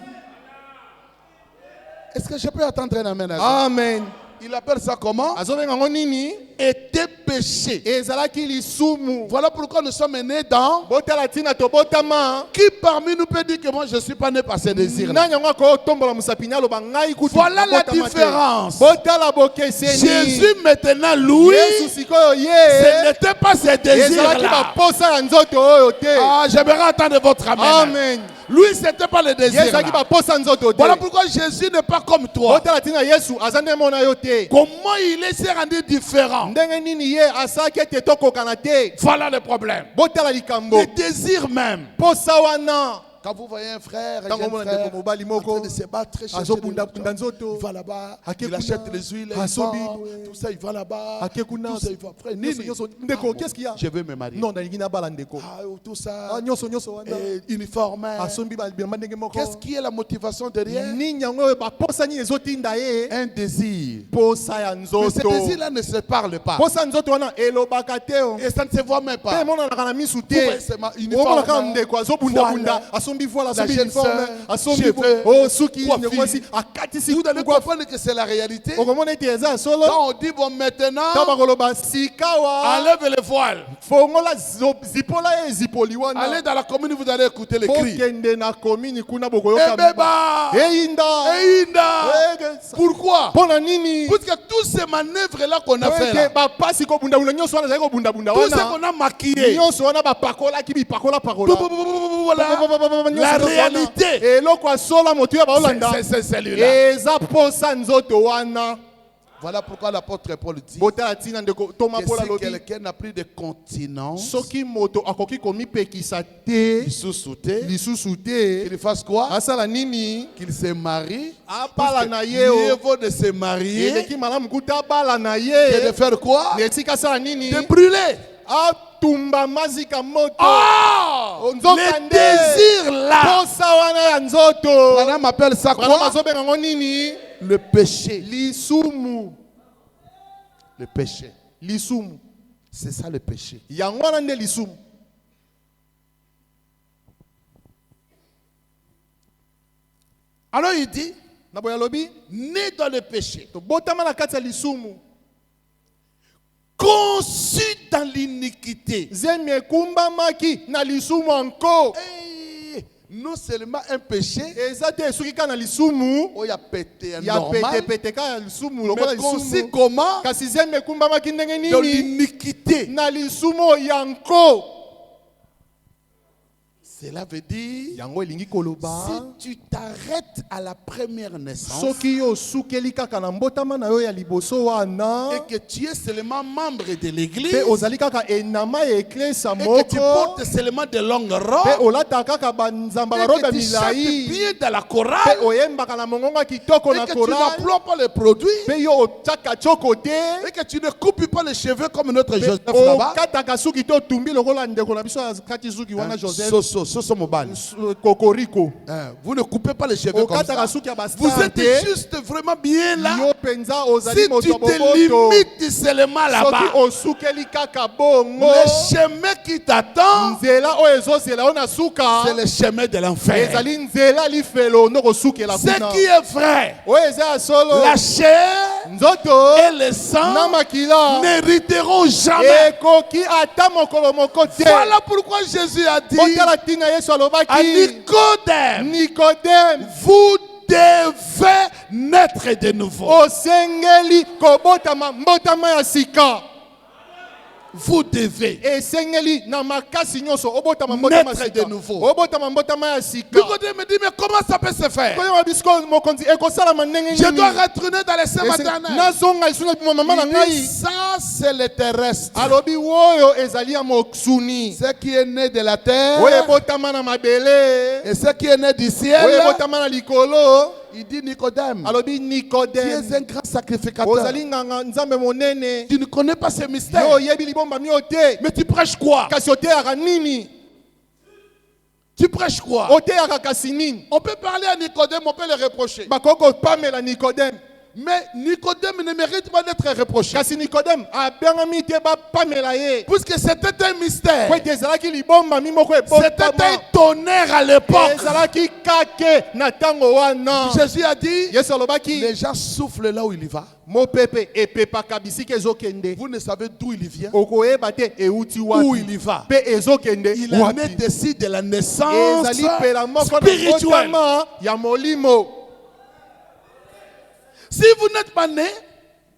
Est-ce que je peux attendre un amen à ça? Amen. Il appelle ça comment? azobenga ngo nini? Était péché. ezalaki lisumu. Voilà pourquoi nous sommes nés dans. botala tina tobotama. Qui parmi nous peut dire que moi je ne suis pas né par ces désirs là? nani yango akotombola mosapi aloba ngai kutu Voilà la nabotama te. différence. botala bokeseni. Jésus maintenant, lui, yesu sikoyo ce ye n'était pas ces désirs ezalaki là. baposa ya nzoto oyo te. Ah, j'aimerais entendre votre amen. Amen. Lui, ce n'était pas le désir ezalaki là. baposa ya nzoto te. Voilà pourquoi Jésus n'est pas comme toi. botala tina yesu aza nde mona yo te. Comment il s'est rendu différent? ndenge nini ye asalaki ete tokokana te. Voilà le problème. botala likambo. Le désir même posa wana Quand vous voyez un frère, un Tango jeune mona frère, ndeko mobali en moko, train de se battre, chercher azobunda des bunda moutons, nzoto, il va là-bas, ake il kuna, achète les huiles, il asobi, vend, tout ça, il va là-bas, ake kuna, tout ça, il va. Frère, nyonso, nini? nyonso. Ah, Ndeko, bon, qu'est-ce qu'il y a? je veux me marier. Non, nalingi nabala ndeko. Ah, tout ça, Ah, nyonso wana. uniforme. Asombi bilamba ndenge moko. Qu'est-ce qui est la motivation derrière? Nini yango oyo baposa nini ezotinda ye? Un désir. Posa ya Mais ce nzoto. désir-là ne se parle pas. Posa nzoto wana elobaka te o. Et ça ne se voit même pas. Pe emonanaka na misu Vous voyez, te. c'est ma omonaka uniforme. ndeko azobundabunda Voilà. asombi voile La asombi jeune uniforme sœur, asombi cheveux, o suki coiffure. nyongosi akatisi Vous allez kukwa. comprendre que c'est la réalité. okomona ete eza solo. Quand on dit bon maintenant, Quand bakoloba sikawa enlève le voile. fongola zipola ye zipoli wana. Allez dans la commune, vous allez écouter les cris. Bokende na komini kuna bokoyoka Ebeba! eyinda Einda! Pourquoi? mpona nini? Parce que tous ces manœuvres-là qu'on a fait là, bapasi kobundabunda nyonso wana ezali kobundabunda tout ce wana qu'on a maquillé, nyonso wana bapakolaki bipakola-pakola voilà, la réalité, eloko asola moto ya baolanda c'est celui-là. eza posa nzoto wana. Voilà pourquoi l'apôtre Paul dit botala ntina ndeko toma que pola si lobi quelqu'un n'a plus de continence, soki moto akoki komipekisa te lisusu te, lisusu te qu'il fasse quoi? asala nini? Qu'il se marie. abala na ye Mieux o vaut de se marier eleki malamu kuta abala na que ye de faire quoi? netika asala nini? De brûler. atumba mazika moto. Oh! Nzoka Le nde. désir là. posa wana ya nzoto. Madame appelle ça Bana quoi? bazobenga ngo nini? Le péché. Lisumu. Le péché. Lisumu. C'est ça le péché. Yango wana nde lisumu. Alors il dit, Na boya lobi né dans le péché, to botama na kati ya lisumu. conçu dans l'iniquité. Zemi ekumbamaki na lisumu anko. Et non seulement un péché, Eza te esuki ka na lisumu. oh, il y a pété un Ya normal, pete ka ya lisumu lokola mais conçu lisumu. comment? Kasi zemi ekumbamaki ndenge Dans nini? l'iniquité. Na lisumu yanko. Cela veut dire, Yango elingi koloba. si tu t'arrêtes à la première naissance Soki yo sukeli kaka na mbotama na yo ya liboso wana. et que tu es seulement membre de l'église Pe ozali kaka enama ya eklesa et que tu moko. portes seulement de longues Pe robes olata kaka banzamba et barobe que tu chantes milai. bien dans la Pe chorale oyembaka na mongonga kitoko et na que tu korale. n'emploies pas les produits Pe yo otaka choko te. et que tu ne coupes pas les cheveux comme notre Pe Joseph là-bas. okataka suki to tumbi lokola ndeko na biso akati suki wana Joseph. Soso mobile. Kokoriko. Vous ne coupez pas les cheveux comme Okataka ça. suki ya Vous bastar êtes te. juste vraiment bien là. Yo penza ozali Si tu moto te boboto. limites seulement Soki là-bas, osukeli kaka bongo. le chemin qui t'attend, Nzela oyo ezozela yo na suka. c'est le chemin de l'enfer. ezali nzela lifelo nokosukela Ce kuna. qui est vrai, oyo eza ya solo. la chair nzoto et le na sang makila n'hériteront jamais. ekoki ata mokolo moko te. Voilà pourquoi Jésus a dit otala ntina yesu à alobaki Nicodème, nikodeme vous devez naître de nouveau. osengeli kobotama mbotama ya sika. Vous devez. esengeli na makasi nyonso obotama mbotama ya Naître sika. de nouveau. obotama mbotama ya sika. Nicodème me dit, mais comment ça peut se faire? koyeba bisiko mokonzi ekosalama ndenge Je dois nini? retourner dans les seins maternels. nazonga lisusu na bima mama na Il dit, ngai. ça, c'est le terrestre. alobi oyo ezali ya mosuni. Ce qui est né de la terre oyo ebotama na mabele. et ce qui est né du oyo ciel. ebotama na likolo. Il dit Nicodème, alobi tu es nikodeme un grand sacrificateur. ozali nganga nzambe monene. Tu ne connais pas ces mystères. yo oyebi libombami yo te. Mais tu prêches quoi? kasi oteyaka nini? Tu prêches quoi? oteyaka kasi nini? On peut parler à Nicodème, on peut le reprocher. bakoki kopamela nikodeme. Mais Nicodème ne mérite pas d'être reproché. kasi nikodeme abengami te bapamela ye. Puisque c'était un mystère. po ete ezalaki libombami moko C'était un ebotama. tonnerre à l'époque. ezalaki kake na ntango wana. Jésus a dit, yesu alobaki les gens soufflent là où il y va. mopepe epepaka bisika ezokende. Vous ne savez d'où il vient, okoyeba te euti où wapi. il y va. mpe ezokende Il en wapi. est ici de la naissance ezali pela moko na spirituelle. botama ya molimo. Si vous n'êtes pas né,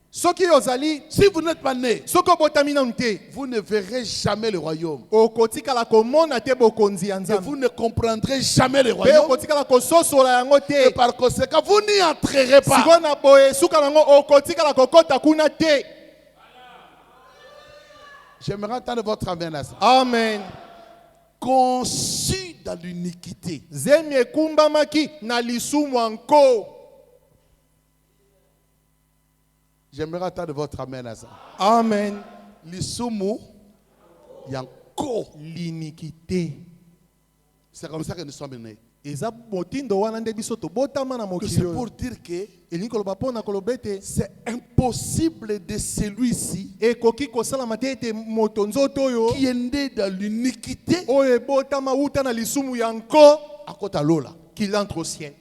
soki ozali si vous n'êtes pas né, soki obotami nanu te vous ne verrez jamais le royaume. okotikala komona te bokonzi ya Et nzambe. vous ne comprendrez jamais le mpe royaume. okotikala kososola yango Et te. par conséquent, vous n'y entrerez pas. sikoyo na boye suka nango okotikala kokota kuna te. J'aimerais entendre votre amen à ça. amen. Conçu dans l'iniquité. Zemi ekumbamaki na lisumu anko. J'aimerais attendre votre amen à ça. Amen. Lisumu yanko. L'iniquité. C'est comme ça que nous sommes nés. Eza motindo wana nde biso tobotama na Que mokili c'est oyo. pour dire que Elingi koloba pona kolobete. c'est impossible de celui-ci Ekoki kosalama te ete moto nzoto oyo qui est né dans l'iniquité oyo ebotama uta na lisumu ya nko à côté de l'eau. qu'il entre au ciel.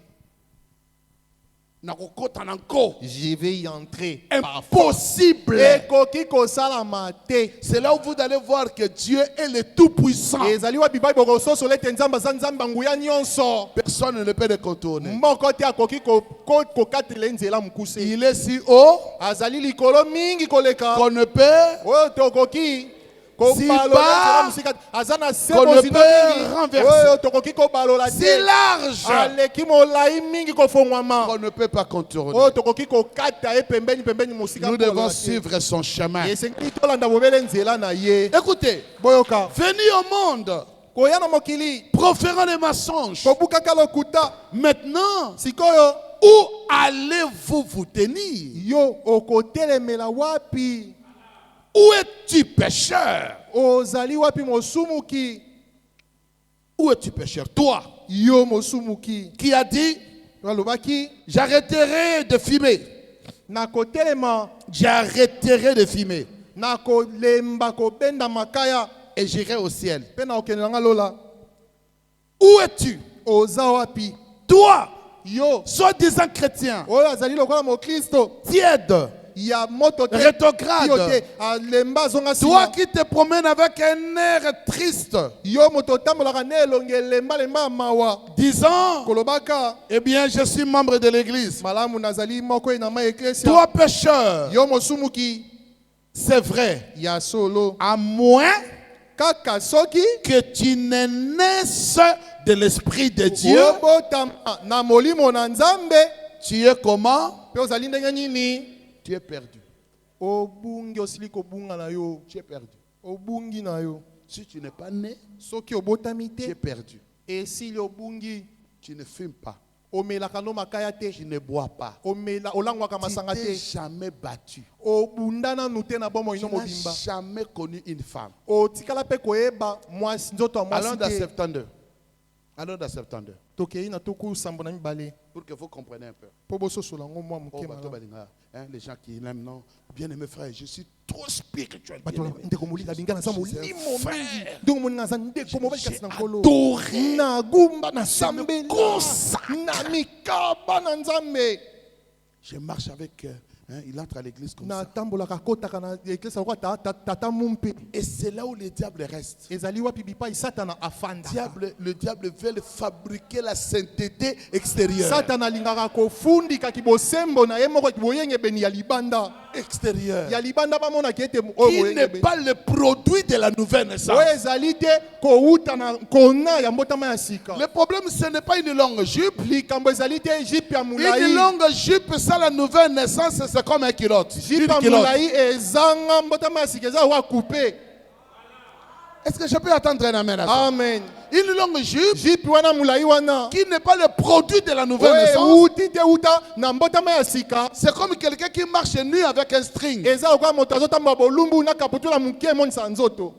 Je vais y entrer. Impossible. Ekoki kosalama te. C'est là où vous allez voir que Dieu est le Tout-Puissant. Ezali wa bibai bokoso solete nzamba za nzamba nguya nyonso. Personne ne peut le contourner. Moko te akoki ko katile nzela mukuse. Il est si haut Azali likolo mingi koleka. qu'on ne peut Oyo tokoki si bas azana qu'on ne peut renverser. Oyo tokoki ko balola si te. large Aleki molai mingi kofongwama. qu'on ne peut pas contourner. Oyo tokoki ko kata e pembeni pembeni musika. Nous devons suivre son chemin. Esengeli tolanda bobele nzela na ye. Écoutez, Boyoka. venez au monde Koyana mokili. proférant des mensonges. Kobukaka lokuta. Maintenant, Sikoyo. où allez-vous vous tenir? Yo okotelemela wapi? Où es-tu pécheur? Ozali wapi mosumuki? Où es-tu pécheur? Toi Yo mosumuki. qui as dit, Walobaki. j'arrêterai de fumer. Nakotelema. J'arrêterai de fumer. Nakolemba kobenda makaya. Et j'irai au ciel. Pena okenelanga lola. Où es-tu? Oza wapi? Toi, Yo. soi-disant chrétien, Oyo azali lokola mo Kristo. tiède, Ya moto te. rétrograde. Yo te. Alemba zonga Toi sima. qui te promènes avec un air triste, Yo moto tambolaka ne elonge lemba lemba mawa. disant, Kolobaka. eh bien, je suis membre de l'église. Malamu nazali moko inama eklesia. Toi, pécheur, Yo mosumuki. c'est vrai, Ya solo. à moins Kaka soki. que tu ne naisses de l'Esprit de Dieu. Obotama na molimo na nzambe. Tu es comment? Pe ozali ndenge nini? Tu es perdu. Obungi osili kobunga na yo. Tu es perdu. Obungi na yo. Si tu n'es pas né, Soki obotami tu es te. perdu. Esili obungi. Tu ne fumes pas. Omelaka no makaya te. Tu ne bois pas. Omela olangwaka Tu masanga t'es te. jamais battu. Obundana nute na bomo Tu ino n'as mobimba. jamais connu une femme. Otikala pe koyeba mwasi nzoto ya Allons mwasi dans te. 72. Allons dans 72. Tokei na tuku sambo na mibale. Pour que vous compreniez un peu. Po bososola ngo mwa Oh, moke bah, malamu. toi, bah, hein, les gens qui l'aiment, non. Bien-aimé frère, je suis trop spirituel. Bato bien-aimé. ndeko molika lingana sa Je suis un molimo frère. mingi. Ndeko moninga za ndeko mobali kasi na nkolo. Adoré. Na gumba na me sambela. consacre. Na mikaba na nzambe. Je marche avec. Il entre à l'église comme Na ça. tambolaka kotaka na eklesa kwa tata mumpe. Et c'est là où le diable reste. Ezali wapi bipai satana afanda. Le diable veut fabriquer la sainteté extérieure. Satana lingaka kofundika kibosembo na ye moko boyenge beni ya libanda. Extérieure. Ya libanda bamona ki ete Qui n'est pas le produit de la nouvelle naissance. oyo ezali te kouta na kona ya mbotama ya sika. Le problème, ce n'est pas une longue jupe. Likambo ezali te jipe ya Une mulai. longue jupe, ça, la nouvelle naissance, c'est comme un culotte. Jipe Une ya culotte. mulai ezanga mbotama ya sika eza wa coupe. Est-ce que je peux attendre un amen à ça? Amen. Une longue jupe Jipe wana mulai wana. qui n'est pas le produit de la nouvelle Oyo naissance. euti te uta na mbotama ya sika. C'est comme quelqu'un qui marche nu avec un string. Eza lokola moto azotambola bolumbu na kaputula moke emonisa nzoto.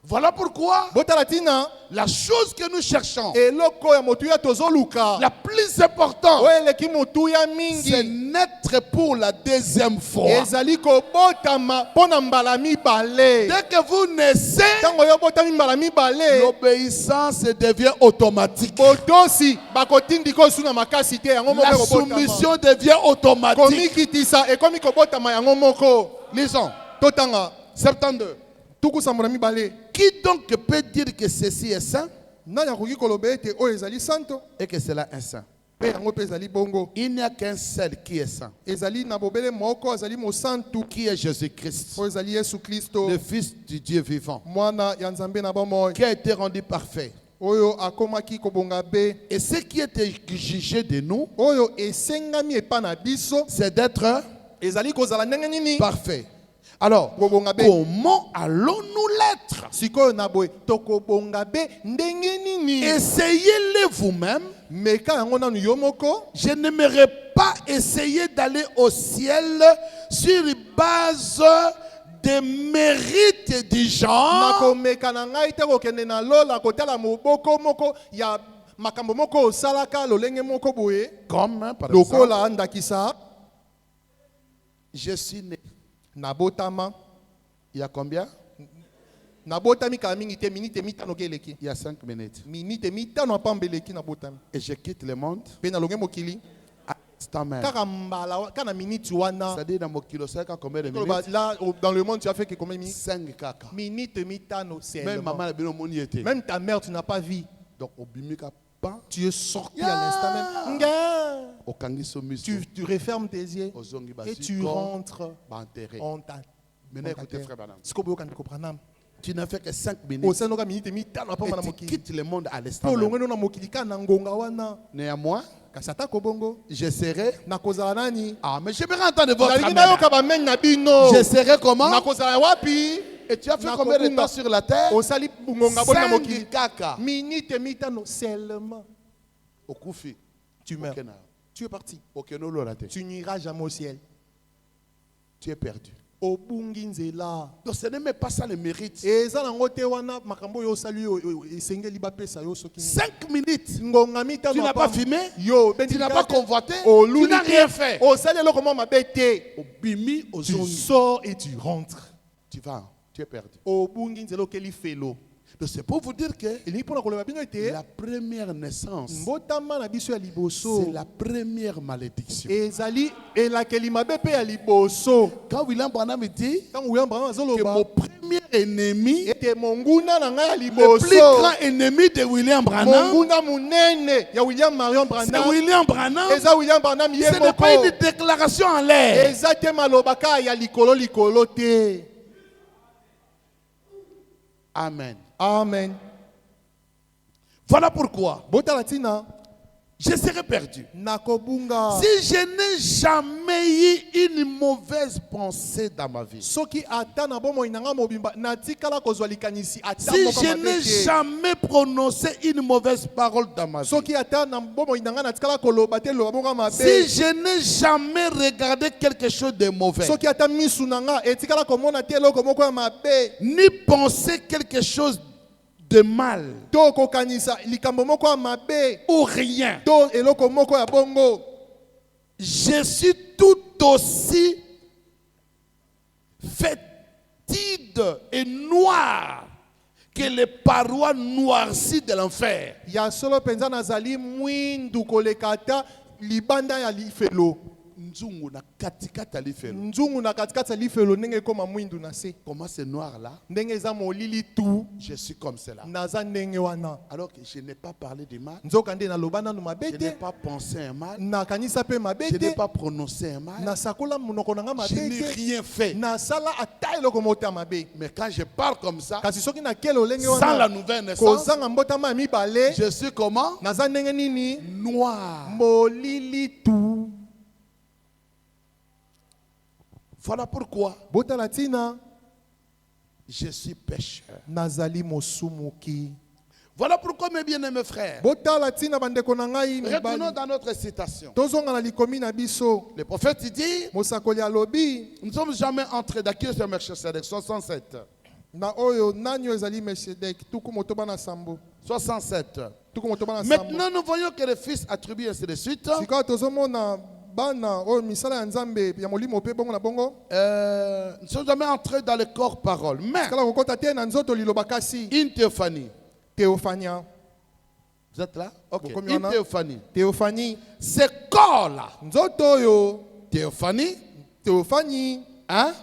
Voilà pourquoi Botala tina la chose que nous cherchons, eloko ya motuya tozoluka. la plus importante, Oyo eleki motuya c'est mingi. naître pour la deuxième fois. Ezali kobotama mpo na mbala mibale. Dès que vous naissez, Ntango yo botami mbala mibale. l'obéissance devient automatique. Botosi bakotindi kosu na makasi te yango moko La kobotama. soumission devient automatique. Komikitisa ekomi kobotama yango moko. Lisons, Totanga 72. tuku sambo na mibale. Qui donc peut dire que ceci est saint Nani akoki koloba ete oyo ezali santo et que cela est saint? mpe yango mpe ezali bongo. Il n'y a qu'un seul qui est saint, Ezali na bobele moko azali mosantu qui est Jésus-Christ, oyo ezali Yesu Kristo le Fils du Dieu vivant, mwana ya Nzambe na bomoi qui a été rendu parfait. oyo akomaki kobonga be Et ce qui est exigé de nous, oyo esengami epa na biso c'est d'être ezali kozala ndenge nini parfait. Alors, Kobonga be. comment allons-nous l'être? Sikoyo na boye tokobonga be ndenge nini? Essayez-le vous-même. Meka yango nanu yo moko. Je n'aimerais pas essayer d'aller au ciel sur base des mérites du genre. Nakomeka na ngai te kokende na lola kotala moboko moko ya makambo moko osalaka lolenge moko boye. Comme, par exemple, Lokola andakisa je suis né. nabotama. Il y a combien? Nabotami kala mingi te minute mitano keleki. Il y a 5 minutes. Minute mitano apambeleki nabotami. Et je quitte le monde Pe na longe mokili. à l'instant même. Kaka mbala kana minute wana. C'est-à-dire dans mon kilo, c'est combien de Koloba, minutes? là dans le monde tu as fait que combien de minutes? 5 caca. Minute mitano c'est Même maman a bien au monde y était. Même ta mère tu n'as pas vu. Donc au bimika pas Tu es sorti Yeah. à l'instant même. Nga. au kangi somiso. Tu refermes tes yeux Au zongi et basi. tu rentres enterré. en ta. Maintenant écoutez frère Banam. Sikobo kan kopranam. Tu n'as fait que 5 Au minutes. sein de minute mitano Et apamba na tu mokili. quittes le monde à l'instant Po même. longe na mokili kana ngonga wana. Néanmoins, Kasata kobongo. je serai. Na kozala nani? Ah, mais j'aimerais entendre votre Nalingi na amen. yoka ba men na bino. Je serai comment? Na kozala wapi? Et tu as fait na combien de kobunga. temps sur la terre? Osali ngonga bona 5 mokili. caca. Minute mitano seulement. Au Koufi. Tu meurs. Okena. Tu es parti. Okeno lorate. Tu n'iras jamais au ciel. Tu es perdu. Obungi nzela. Donc ce n'est même pas ça le mérite. Eza nango te wana makambo yo sali yo esengeli bapesa yo soki. 5 minutes. Ngonga mitano. Tu n'as pas fumé. Yo, Tu n'as pas convoité. Oh, Tu n'as rien fait. Oh, sali lo comment ma bête. Au bimi, aux Tu ongles. sors et tu rentres. Tu vas. Tu es perdu. Obungi nzela okeli felo. Donc c'est pour vous dire que Elingi pona koloba bino ete la première naissance, mbotama na biso ya liboso. c'est la première malédiction. Ezali elakeli mabe pe ya liboso. Quand William Branham dit Tango William Branham que azoloba mon premier ennemi, ete monguna na ngai ya le liboso. plus grand ennemi de William Branham, Monguna munene ya William Marion c'est Branham. William Branham. Eza William Branham ye Ce n'est pas une moko. déclaration en l'air. Eza te malobaka ya likolo likolo te. Amen. Amen. Voilà pourquoi Botala tina je serai perdu. nakobunga. Si je n'ai jamais eu une mauvaise pensée dans ma vie, Soki ata na bomo inanga mobimba natikala kozwa likanisi ata si moko je mabe n'ai te. jamais prononcé une mauvaise parole dans ma vie, Soki ata na bomo inanga natikala koloba te loba moko mabe. si je n'ai jamais regardé quelque chose de mauvais, Soki ata misu nanga etikala komona te eloko moko ya mabe. ni penser quelque chose de mal, To kokanisa likambo moko ya mabe. ou rien, To eloko moko ya bongo. je suis tout aussi fétide et noir que les parois noircies de l'enfer. Ya solo penza nazali mwindu koleka ata libanda ya lifelo. Nzungu na katikata lifelo. Nzungu na katikati ya lifelo ndenge ekoma mwindu na se. Comment c'est noir là? Ndenge eza molili tu Je suis comme cela. naza ndenge wana. Alors que je n'ai pas parlé du mal, Nzoka nde naloba nanu mabe je n'ai te. pas pensé un mal, Nakanisa pe mabe je n'ai te. pas prononcé un mal, Nasakola monoko nanga je mabe n'ai te. rien fait. Nasala ata eloko moko ya mabe. Mais quand je parle comme ça, Kasi soki nakele olenge sans la wana nouvelle naissance, kozanga mbotama ya mibale je suis comment? naza ndenge nini? Noir. Molili tu. Voilà pourquoi Botala tina je suis pécheur. nazali mosumuki. Voilà pourquoi, mes bien-aimés frères, Botala tina bandeko na ngai retournons mibali. dans notre citation. Tozonga na likomi na biso. Le prophète il dit, Mosakoli alobi nous ne sommes jamais entrés dans qui c'est Melchisedec, 67. na oyo nani oyo ezali Melchizedek tuku motoba na sambo. 67. Tuku motoba na sambo. Maintenant, nous voyons que le Fils attribue ainsi de suite. Sika tozomona bana oyo misala ya Nzambe ya molimo pe bongo na bongo. Nous ne sommes jamais entrés dans le corps parole. Mais Kala kokota te na nzoto liloba kasi. une théophanie. Théophania. Vous êtes là? Ok. Beaucoup Une mieux, théophanie. Théophanie. Ce corps-là, Nzoto oyo. théophanie, Théophanie. hein?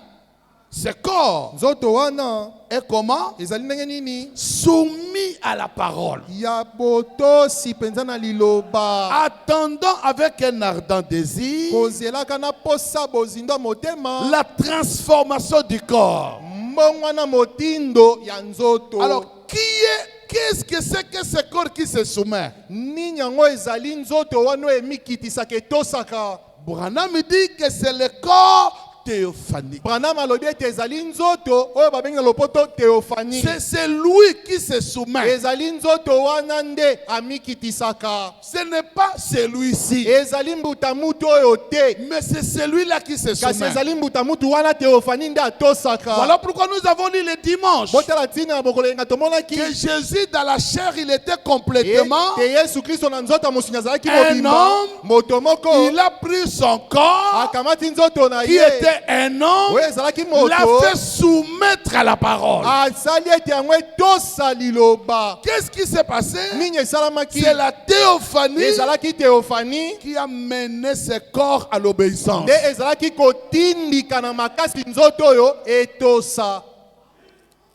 Ce corps Nzoto wana est comment? ezali ndenge nini? Soumis à la parole. Ya botosi penza na liloba. Attendant avec un ardent désir Kozelaka na posa bozindo motema. la transformation du corps. Mbongo na motindo ya nzoto. Alors, qu'est-ce que c'est que ce corps qui se soumet? Nini yango ezali nzoto wana emikitisaka etosaka. Branham dit que c'est le corps théophanique. Branham alobi ete ezali nzoto oyo babengi na lopoto théophanie. C'est lui qui se soumet. Ezali nzoto wana nde amikitisaka. Ce n'est pas celui-ci, Ezali mbuta mutu oyo te. mais c'est celui-là qui se Kasi soumet. ezali mbuta mutu wana théophanie nde atosaka. Voilà pourquoi nous avons lu le dimanche Botala tina na bokolo yenga tomonaki. que Jésus dans la chair, il était complètement Te Yesu Kristo na nzoto ya mosuni azalaki un mobimba. homme. Moto moko Il a pris son corps akamati nzoto na qui ye. était un homme, Oyo ezalaki l'a moto. fait soumettre à la parole. Asali ete yango etosa liloba. Qu'est-ce qui s'est passé? Nini esalamaki? C'est la théophanie Ezalaki théophanie. qui a mené ses corps à l'obéissance. Nde ezalaki kotindika na makasi nzoto oyo etosa.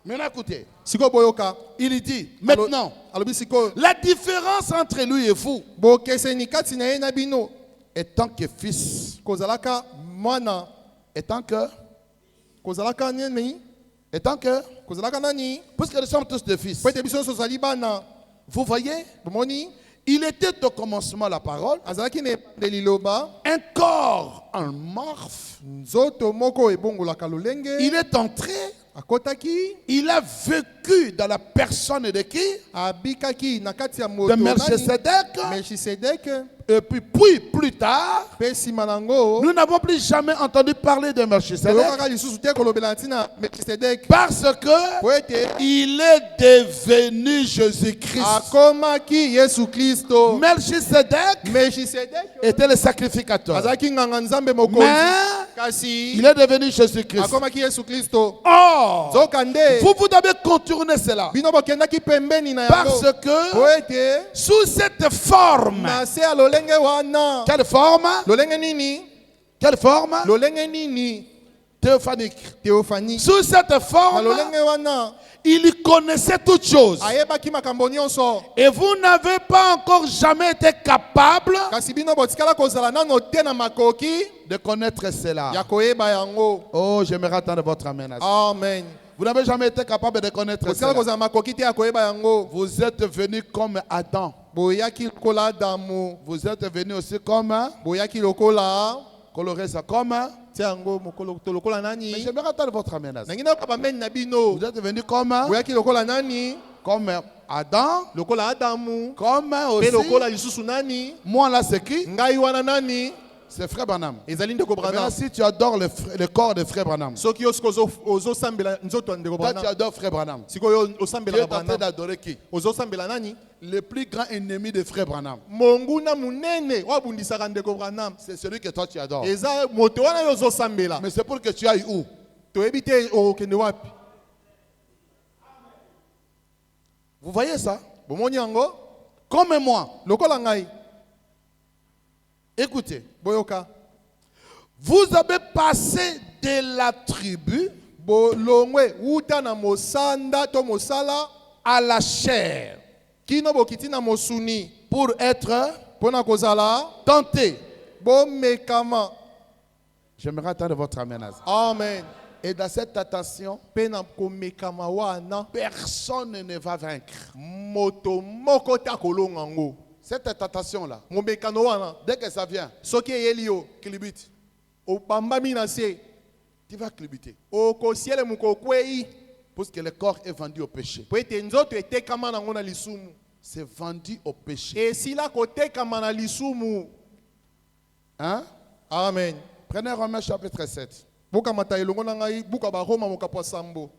Maintenant écoutez, Siko boyoka. il dit maintenant Alobi siko. la différence entre lui et vous, Bokeseni kati na ye na bino. étant que fils, Kozalaka mwana. étant que, Kozalaka nini? Kozalaka nani? puisque nous sommes tous des fils. Po ete biso nyonso tozali bana. Vous voyez, Bomoni? il était au commencement la parole, Azalaki na ebandeli liloba. un corps en morphe. Nzoto moko ebongolaka lolenge. Il est entré, Akotaki. il a vécu dans la personne de qui? Abikaki na kati ya De moto. Melchisedec. Melchisedek. Et puis plus tard, Pe nsima nango. nous n'avons plus jamais entendu parler de Melchisedec Toyokaka lisusu te kolobela ntina Melchisedek. parce que Po ete il est devenu Jésus-Christ. akomaki Yesu Kristo. Melchisedec Melchisedek était le sacrificateur, azalaki nganga nzambe mokonzi. mais Kasi il est devenu Jésus-Christ. akomaki Yesu Kristo. Or, Zoka nde vous avez contourné cela bino bokendaki pembeni na parce yango. Po que ete sous cette forme, na se ya lolenge wana. quelle forme? Lolenge nini? Quelle forme? Lolenge nini? Théophanique. Théophanie. Sous cette Na forme, lolenge wana il connaissait toutes choses. ayebaki makambo nyonso. Et vous n'avez pas encore jamais été capable Kasi bino botikala kozala nano te na makoki de connaître cela. ya koyeba yango. Oh, j'aimerais attendre votre amen. à ça. Amen. Vous n'avez jamais été capable de connaître Botikala cela. kozala makoki te ya koyeba yango. Vous êtes venu comme Adam. Boyaki lokola Adamu. Vous êtes venu aussi comme, Boyaki lokola coloré ça comme, te yango mokolo to lokola mais nani? j'aimerais attendre votre amen. à ça. Nangi na ko bameni na bino. Vous êtes venu comme Boyaki lokola nani? Adam, Lokola Adamu. comme Pe lokola aussi, lisusu nani? moi là c'est qui? Ngai wana nani? C'est frère Branham. Ezali ndeko Maintenant, Branham. si tu adores le corps de frère Branham, Soki osiko ozosambela nzoto ya ndeko toi tu Branham. adores frère Branham, Sikoyo tu osambela es na en train Branham. d'adorer qui? Ozosambela nani? Le plus grand ennemi de frère Branham. Monguna munene wabundisaka ndeko Branham. C'est celui que toi tu adores. Eza moto wana yo ozosambela. Mais c'est pour que tu ailles où? Toyebi te okende wapi? Vous voyez ça? Bomoni yango? Comme moi. Lokola ngai. Écoutez, Boyoka. vous avez passé de la tribu Bolongwe uta na mosanda to mosala à la chair kino bokiti na mosuni pour être pona kozala tenté. bomekama. J'aimerais attendre votre amen. à ça. Amen. Et dans cette tentation, Pena komekama wana personne ne va vaincre. moto moko ta kolonga ngo. Cette tentation-là, Momekano wana dès que ça vient, soki eyeli yo clibite. opambami na se Tu vas clibiter. okosiele mukokwei Parce que le corps est vendu au péché. po ete nzoto etekama nango na lisumu. C'est vendu au péché. Esila kotekama na lisumu. Hein? Amen. Prenez Romains chapitre 7. Buka mata elongo na ngai buka ba Roma mokapo sambo.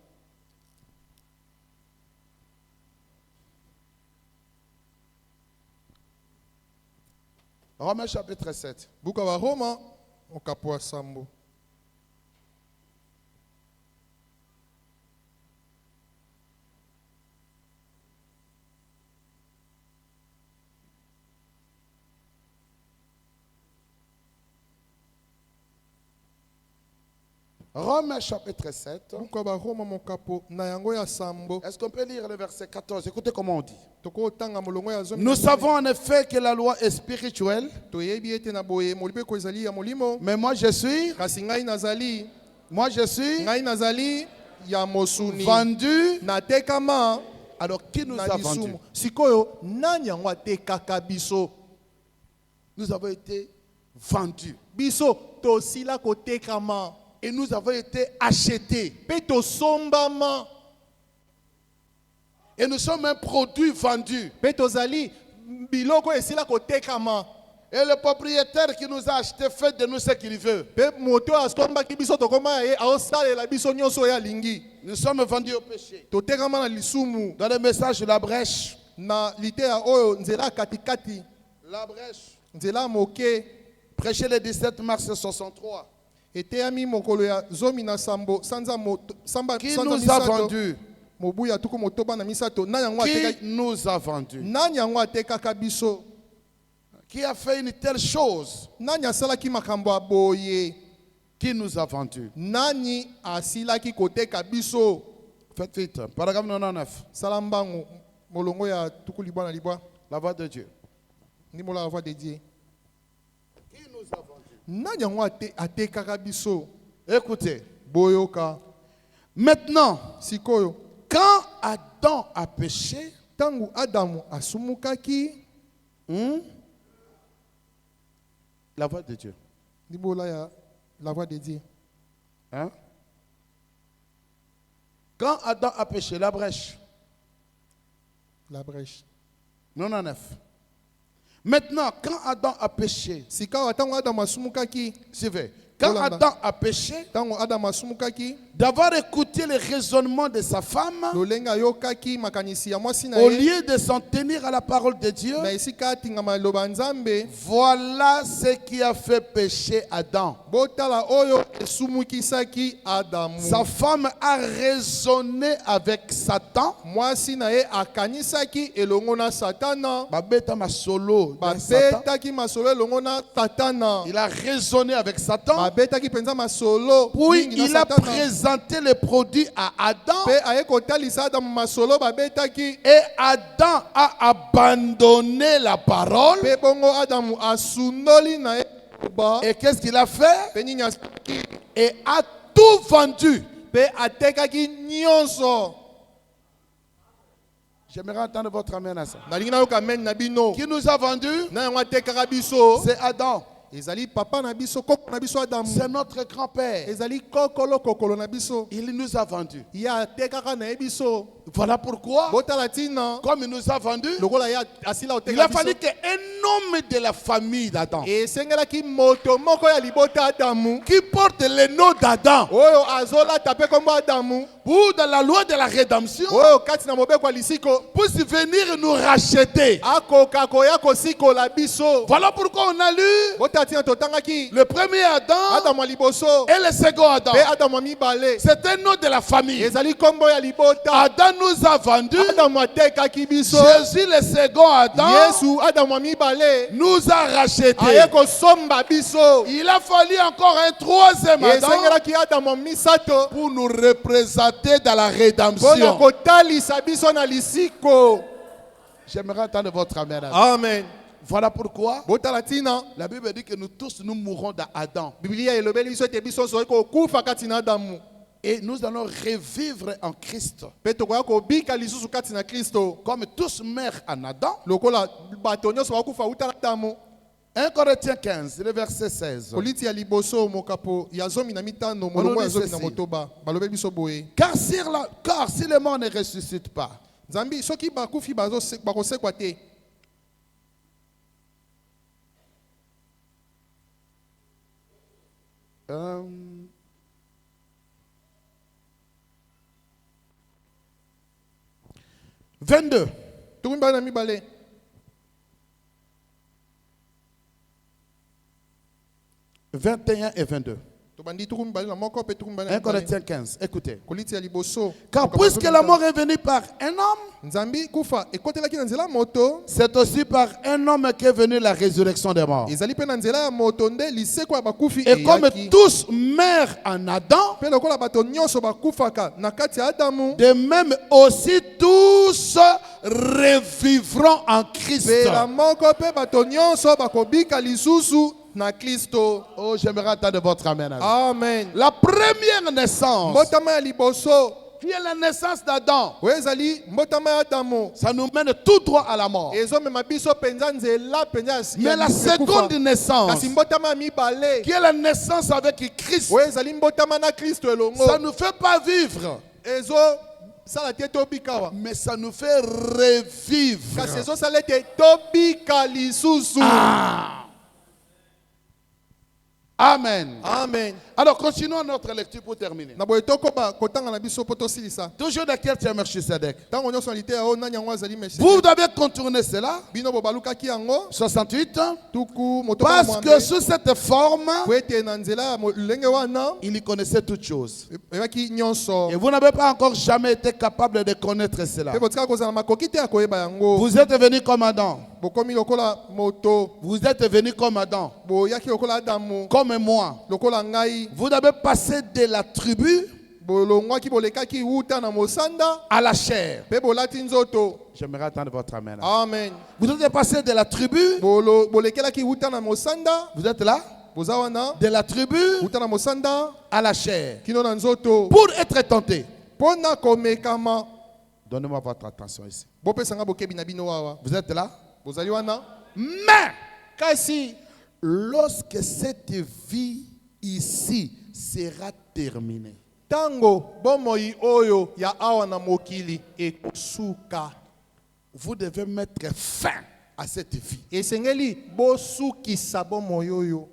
Romains chapitre 7. Buka ba Roma mokapo sambo. Romains chapitre 7. Buka ba Roma mokapo na yango ya sambo. Est-ce qu'on peut lire le verset 14? Écoutez comment on dit. Toko tanga molongo ya zomi. Nous savons en effet que la loi est spirituelle, Toyebi ete na boye molipe ko ezali ya molimo. mais moi je suis Kasi ngai nazali ya mosuni. vendu. Natekama Alors qui nous na a vendu? lisumu. Sikoyo nani yango atekaka biso? Nous avons été vendus. Biso tosila kotekama. Et nous avons été achetés. Pe tosombama. Et nous sommes un produit vendu. Pe tozali biloko esila kotekama. Et le propriétaire qui nous a achetés fait de nous ce qu'il veut. Pe moto asombaki biso tokoma ye aosalela biso nyonso ya lingi. Nous sommes vendus au péché. Totekama na lisumu. Dans le message de la brèche. Na litea oyo nzela katikati. La brèche. Nzela moke. Prêché le 17 mars 63. Eteyami mokolo ya zomi na sambo sanza samba Qui nous a vendus? Mobuya tuko motoba na misato. Qui nous a vendus? Nani yango atekaka biso? Qui a fait une telle chose? Nani asalaki makambo aboye? Qui nous a vendus? Nani asilaki koteka biso? Faites vite. Paragraphe 99. Salambango molongo ya tuku libwa na libwa. La voix de Dieu. Ndimola la voix de Dieu. Qui nous a vendus? Nani yango atekaka biso? Écoutez. Boyoka. Maintenant, Sikoyo. quand Adam a péché, Tangu Adamu asumukaki. La voix de Dieu. Ndimola ya la voix de Dieu. Hein? Quand Adam a péché, la brèche. La brèche. 99. Maintenant, quand Adam a péché, Sikawa tangu Adamu asumukaki. suivez. Quand Yolanda. Adam a péché, Tangu Adamu asumukaki. d'avoir écouté les raisonnements de sa femme, Lolenga yokaki makanisi ya mwasi na au ye. lieu de s'en tenir à la parole de Dieu, Na esika atingama loba nzambe. voilà ce qui a fait pécher Adam. Botala oyo esumukisaki Adamu. Sa femme a raisonné avec Satan. Mwasi na ye akanisaki elongo na Satana. Babeta masolo dans Satan. Babetaki masolo elongo na Satana. Il a raisonné avec Satan. Babetaki penza masolo. Puis mingi na il a Satana. présenté les produits à Adam. Pe aye kotalisa Adamu masolo babetaki. Et Adam a abandonné la parole. Pe bongo Adamu asundoli na ye. Et qu'est-ce qu'il a fait? Pe nini Et a tout vendu. Pe atekaki nyonso. J'aimerais entendre votre amen à ça. Nalingi na yoka men na bino. Qui nous a vendus? Na yango atekaka biso. C'est Adam. Ezali papa na biso koko na biso Adamu. C'est notre grand-père. Ezali kokolo na biso. Il nous a vendus. Ya atekaka na ye biso. Voilà pourquoi, Botala tina. comme il nous a vendus, Lokola ya asila il oteka a biso. fallu qu'un homme de la famille d'Adam, Esengelaki moto moko ya libota Adamu. qui porte le nom d'Adam, Oyo azola tape kombo Adamu. pour dans la loi de la rédemption, Oyo kati na mobeko lisiko. puisse venir nous racheter. Akoka koya kosiko la biso. Voilà pourquoi on a lu Botatina totangaki. le premier Adam Adamu liboso. et le second Adam. Pe Adamu mibale. C'est un nom de la famille. Ezali kombo ya libota. Adam nous a vendus. Adamu atekaki biso. Jésus, le second Adam, Yesu Adamu mibale. nous a rachetés. Aye kosomba biso. Il a fallu encore un troisième Adam Esengelaki Adamu misato. pour nous représenter dans la Bona rédemption. kotalisa biso na lisiko. J'aimerais entendre votre amen. Amen. Voilà pourquoi Botala tina. la Bible dit que nous tous nous mourrons dans Adam. Biblia elobeli biso te biso so ko kufa kati na Adamu. Et nous allons revivre en Christ. Pe tokoya kobika lisusu kati na Kristo. Comme tous meurent en Adam. Lokola bato nyonso bakufa uta na Adamu. 1 Corinthiens 15, le verset 16. Politi ya liboso mokapo ya zomi na mitano molongo ya zomi na motoba. Balobeli biso boye. Car si le mort ne ressuscite pas, Nzambi soki bakufi bakosekwa te. euh, 22. Tukumba na mibale. 21 et 22. Tobandi tukumba na moko pe tukumba na 1 mibale. Corinthiens 15. Écoutez. Politi ya liboso. Car puisque la mort est venue par un homme, Nzambi kufa ekotelaki na nzela moto. c'est aussi par un homme qu'est venue la résurrection des morts. Ezali pe na nzela ya moto nde liseko ya bakufi Et comme eyaki. tous meurent en Adam, Pe lokola bato nyonso bakufaka na kati ya Adamu. de même aussi tous revivront en Christ. Pe la moko pe bato nyonso bakobika lisusu na Kristo. Oh, j'aimerais entendre votre amen. Amen. La première naissance Mbotama ya liboso qui est la naissance d'Adam, oyo ezali mbotama ya Adamu ça nous mène tout droit à la mort. ezomema biso mpenza nzela mpenza Mais la seconde naissance, kasi mbotama ya mibale qui est la naissance avec Christ, oyo ezali mbotama na Kristo elongo ça ne nous fait pas vivre, ezosala te tobikawa mais ça nous fait revivre. kasi ezosala ete tobika lisusu. Amen. Amen. Alors continuons notre lecture pour terminer. Na boye tokoba kotanga na biso po tosilisa Toujours dans quel tiers Melchisedec. ntango nyonso na liteya oyo nani yango azali Melchisedec. Vous avez contourné cela, bino bobalukaki yango 68, tuku moto parce que sous cette forme, po ete na nzela ya lolenge wana il y connaissait toutes choses. eyebaki nyonso Et vous n'avez pas encore jamais été capable de connaître cela. mpe botika kozala makoki te ya koyeba yango. Vous êtes venu comme Adam. bokomi lokola moto Vous êtes venu comme Adam, boyaki lokola Adamu comme moi. lokola ngai Vous avez passé de la tribu bolongwaki bolekaki wuta na mosanda à la chair. mpe bolati nzoto. J'aimerais attendre votre amen. Amen. Vous êtes passé de la tribu, bolekelaki wuta na mosanda vous êtes là, boza wana de la tribu wuta na mosanda à la chair, kino na nzoto pour être tenté. mpo na komekama. Donnez-moi votre attention ici. bopesanga bokebi na bino awa Vous êtes là? bozali wana Mais kasi lorsque cette vie ici sera terminée, ntango bomoi oyo ya awa na mokili ekosuka vous devez mettre fin à cette vie. esengeli bosukisa bomoi oyo.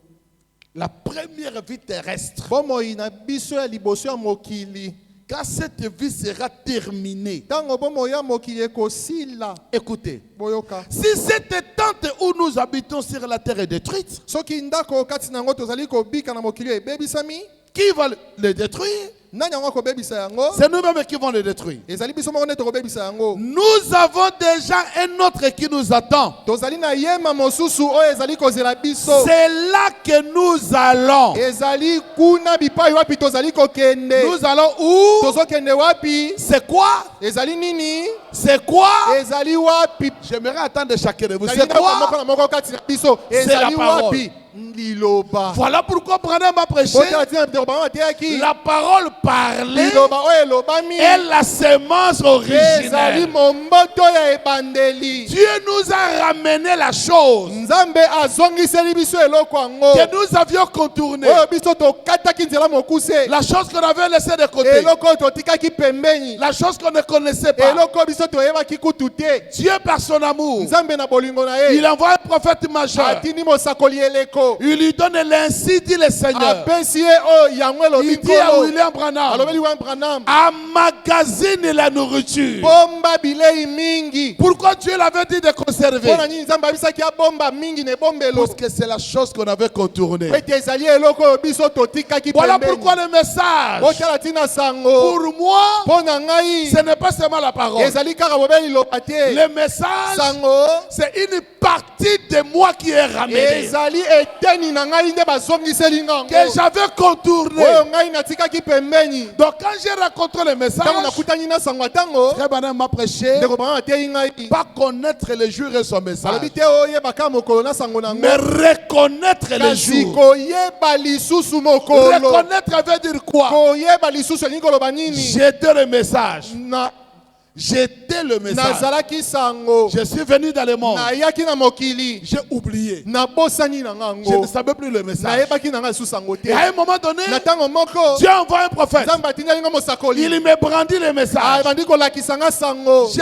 La première vie terrestre, bomoi na biso ya liboso ya mokili quand cette vie sera terminée, ntango bomoi ya mokili ekosila. écoutez, boyoka si cette tente où nous habitons sur la terre est détruite, soki ndako kati na yango tozali kobika na mokili oyo ebebisami, qui va le détruire? nani yango akobebisa yango? C'est nous-mêmes qui vont le détruire. ezali biso moko nde tokobebisa yango. Nous avons déjà un autre qui nous attend. tozali na yema mosusu oyo ezali kozela biso. C'est là que nous allons. ezali kuna bipai wapi tozali kokende. Nous allons où? tozokende wapi? C'est quoi? ezali nini? C'est quoi? ezali wapi? J'aimerais attendre chacun de vous. ezali C'est ndako moko quoi? na moko kati na biso. C'est la ezali parole. wapi? liloba. Voilà pourquoi Branham a prêché. Botala tina liloba mateyaki. La parole parlée liloba oyo elobami. est la semence ezali originelle. momboto ya ebandeli. Dieu nous a ramené la chose nzambe azongiseli biso eloko yango. que nous avions contournée. oyo biso tokataki nzela mokuse. La chose qu'on avait laissée de côté. eloko oyo totikaki pembeni. La chose qu'on ne connaissait pas. eloko oyo biso toyebaki kutu te. Dieu par son amour, nzambe na bolingo na ye il envoie un prophète majeur. atindi mosakoli eleko. Il lui donne l'ainsi dit le Seigneur. apesi ye oyo yango elobi Il dit à nkolo. William Branham, alobeli William Branham. emmagasine la nourriture. bomba bilei mingi. Pourquoi Dieu l'avait dit de conserver? mpo na nini nzambe abisaki abomba mingi na ebombelo. Parce que c'est la chose qu'on avait contournée. ete ezali eloko oyo biso totikaki Voilà pembeni. pourquoi le message, botala ntina sango. pour moi, mpo na ngai ce n'est pas seulement la parole. ezali kaka bobeli liloba te. Le message, sango c'est une partie de moi qui est ramenée, ezali eteni na ngai nde bazongiseli ngango. que j'avais contourné. oyo ngai natikaki pembeni. Donc quand j'ai rencontré le message, ntango nakutani na sango ntango Frère Branham m'a prêché, ndeko banga ateyi ngai. pas connaître le jour et son message, alobi te oyebaka mokolo na sango nango. mais reconnaître le kasi jour. koyeba lisusu mokolo. Reconnaître veut dire quoi? koyeba lisusu elingi koloba nini? J'étais le message. na J'étais le message. nazalaki sango. Je suis venu dans le monde. nayaki na mokili. J'ai oublié. nabosani na Je ngango. ne savais plus le message. nayebaki na ngai lisusu sango te. Et à un moment donné, na ntango moko Dieu envoie un prophète. nzambe atindeli nga mosakoli. Il me brandit le message. abandi kolakisa nga sango. Je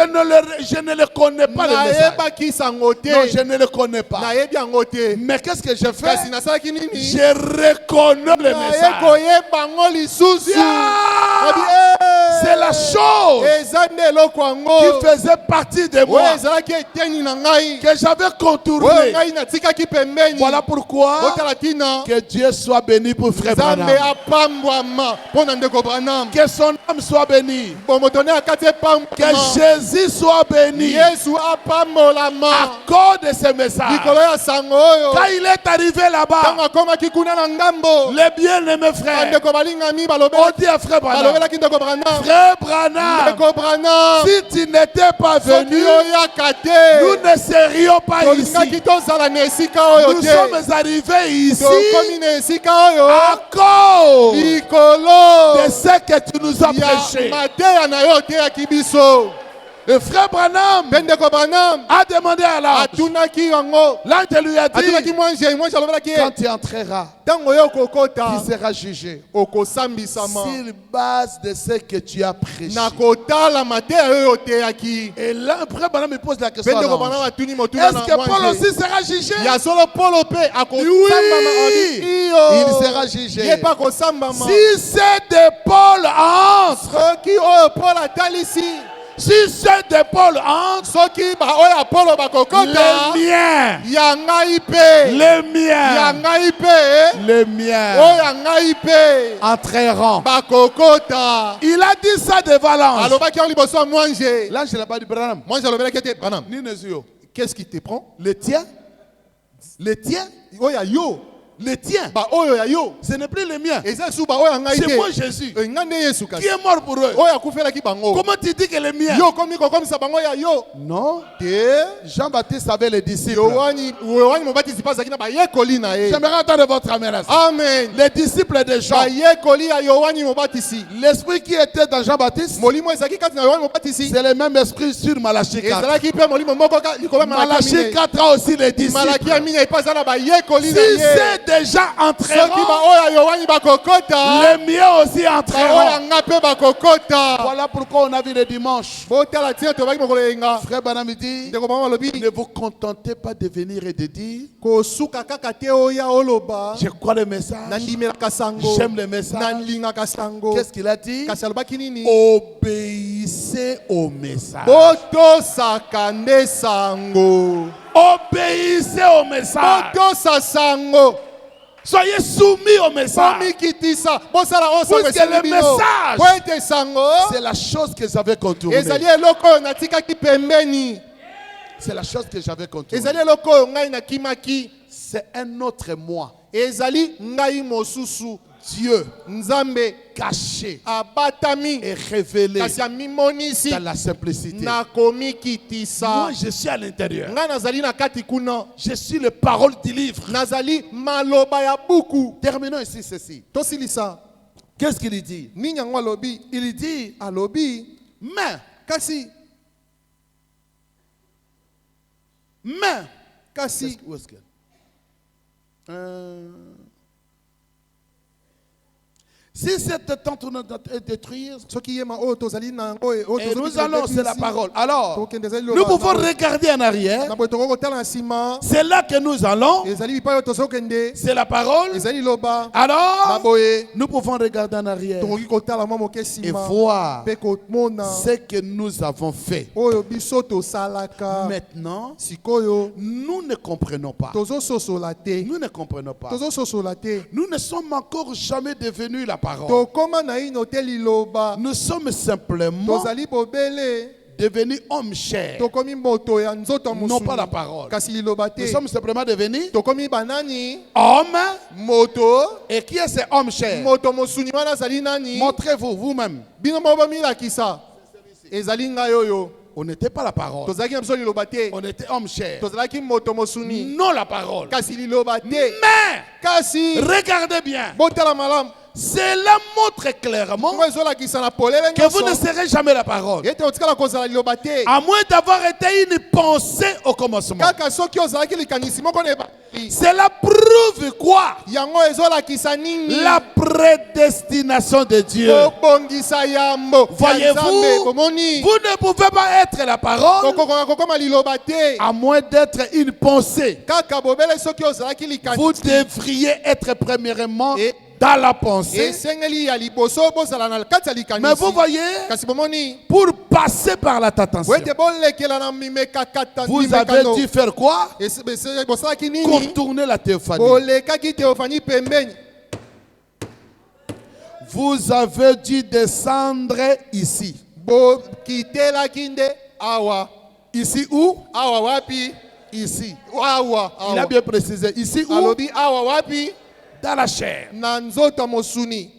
ne le connais pas le message. nayebaki sango te. Non, je ne le connais pas. nayebi yango te. Mais qu'est-ce que j'ai fait? kasi nasalaki nini? Je reconnais le naye message. koyeba ngo lisusu. Ah! Nabi, C'est la chose eza nde eloko yango qui faisait partie de oyo moi, ezalaki eteni na ngai que j'avais oyo contourné. ngai natikaki pembeni. Voilà pourquoi botala tina que Dieu soit béni pour Frère nzambe Branham. apambwama mpo na ndeko Branham. Que son âme soit bénie. bomoto ne akati Que epambwama. Jésus soit béni yesu apambolama à cause de ce message. likolo ya sango oyo. Quand il est arrivé là-bas, ntango akomaki kuna na ngambo, les bien-aimés frères bandeko balingami ont dit à Frère Branham, balobelaki ndeko Branham. Frère Branham, ndeko Branham Branham, si tu n'étais pas soki venu, oyaka te, nous ne serions pas ici. tolingaki tozala na esika oyo Nous te. sommes arrivés ici Tokomi na esika oyo à cause likolo de ce que tu nous as ya prêché. mateya na yo oteyaki biso. Le frère Branham Pendeko Branham a demandé à l'ange. atunaki yango, L'ange lui a atunaki dit, mwanje alobelaki quand ye, tu entreras, ntango yo okokota tu seras jugé okosambisama sur base de ce que tu as prêché. na kotala mateya oyo oteyaki. Et là, le frère Branham me pose la question à Pendeko l'ange. Branham atuni motuna Est-ce na que Paul mwanje, aussi sera jugé? ya solo Polo mpe akosambama Oui, iyo il sera jugé. ye mpe akosambama. Si c'est de Paul entre, soki oyo Paul atalisi, si c'est de Paul entre, soki oyo Apolo bakokota, les miens, ya ngai mpe, les ya miens, ngai mpe, les oyo miens ya ngai mpe entreront. bakokota. Il a dit ça devant l'ange. Alobaki yango liboso ya mwanje. L'ange n'a pas dit Branham. Mwanje alobelaki ete Branham, Ni ne yeux. qu'est-ce qui te prend? Les tiens, les tiens, Oyo ya yo, les tiens. ba oyo ya yo, Ce n'est plus les miens. eza su ba oyo ya ngai C'est te. moi Jésus Ngai nde Yesu qui kasi est mort pour eux. oyo akufelaki bango. Comment tu dis que les miens? Yo komi kokomisa bango ya yo Non. te. Jean-Baptiste avait les disciples. Yohani mobatisi mpe azalaki na bayekoli na ye. J'aimerais entendre votre amen. à ça. Amen. Les disciples de Jean. bayekoli ya Yohani mobatisi, L'esprit qui était dans Jean-Baptiste, molimo ezalaki kati na Yohani mobatisi, c'est le même esprit sur Malachie 4. ezalaki mpe molimo moko likolo ya Malachie Malaki 4 a aussi les disciples. Malaki ya mine epa aza na bayekoli na Si ye. c'est déjà Soki entreront, baoyo ya Yohani bakokota, les miens aussi baoyo ya entreront. nga mpe bakokota. Voilà pourquoi on a vu le dimanche. Botala ntina tobaki mokolo yenga. Frère Branham dit, Ndeko mama alobi ne vous contentez pas de venir et de dire, kosuka kaka te oya oloba je crois le message, nandimelaka sango, j'aime le message. nalingaka sango. Qu'est-ce qu'il a dit? Kasi alobaki nini? Obéissez au message. Botosaka nde sango, Obéissez au message. botosa sango, Soyez soumis au message. bomikitisa, bosala oyo sango Puisque esengi le bino. message, Po ete sango c'est la chose que j'avais contournée. ezali eloko oyo natikaki pembeni, C'est la chose que j'avais contournée. ezali eloko oyo ngai nakimaki, C'est un autre moi. ezali ngai mosusu. Dieu Nzambe caché abatami et révélé kasi amimonisi dans la simplicité. nakomikitisa. Moi, je suis à l'intérieur. Ngai nazali na kati kuna, Je suis les paroles du livre. nazali maloba ya buku. Terminons ici ceci. Tosilisa Qu'est-ce qu'il dit? nini yango alobi? Il dit, Alobi mais, kasi kasi où est-ce que? Si cette tente nous doit détruire, soki yema oyo tozali na yango oyo et nous tozobikisa allons, te c'est la ici, parole. Alors, tokende ezali nous loba pouvons na oyo. regarder en arrière. Na boye tokokotala na nsima, C'est là que nous allons. ezali bipai oyo tozokende, C'est la parole. ezali loba. Na Alors, boye nous pouvons regarder en arrière tokoki kotala mwa moke et nsima voir mpe komona ce que nous avons fait. oyo biso tosalaka. Maintenant, Sikoyo nous ne comprenons pas. tozososola te, Nous ne comprenons pas. tozososola te, Nous ne sommes encore jamais devenus la parole. tokoma na ino te liloba, Nous sommes simplement tozali bobele, devenus hommes chers. tokomi moto ya nzoto ya Non pas la mosuni, parole. kasi liloba te, Nous sommes simplement devenus tokomi banani, hommes. moto, Et qui est ce homme cher? moto mosuni wana azali nani? Montrez-vous vous-même. Bino mo bomilakisa, ezali ngai oyo, On n'était pas la parole. tozalaki na biso liloba te, On était homme cher. tozalaki moto mosuni, Non la parole. kasi liloba te, Mais, kasi regardez bien. botala malamu, Cela montre clairement ngo ezolakisa na polele que vous ne nyonso, serez jamais la parole. ete otikala kozala liloba te, À moins d'avoir été une pensée au commencement. kaka soki ozalaki likanisi moko na ebandeli, Cela prouve quoi? yango ezolakisa nini? La prédestination de Dieu. kobongisa yambo ya Voyez-vous, Nzambe. Bomoni vous ne pouvez pas être la parole kokoka kokoma liloba te, à moins d'être une pensée. kaka bobele soki ozalaki Vous likanisi, devriez être premièrement Et- dans la pensée. esengeli ya liboso bozala na kati ya Mais likanisi, vous voyez, kasi bomoni pour passer par la tentation, wete bolekela na mimeka kata vous avez dû faire quoi? bosalaki nini? Contourner la théophanie. bolekaki teofani pembeni, Vous avez dû descendre ici. bokitelaki nde awa. Ici où? Awa wapi? Ici. Awa, Il a awa. bien précisé. Ici où? Alobi awa wapi? Dans la chair. Na nzoto mosuni.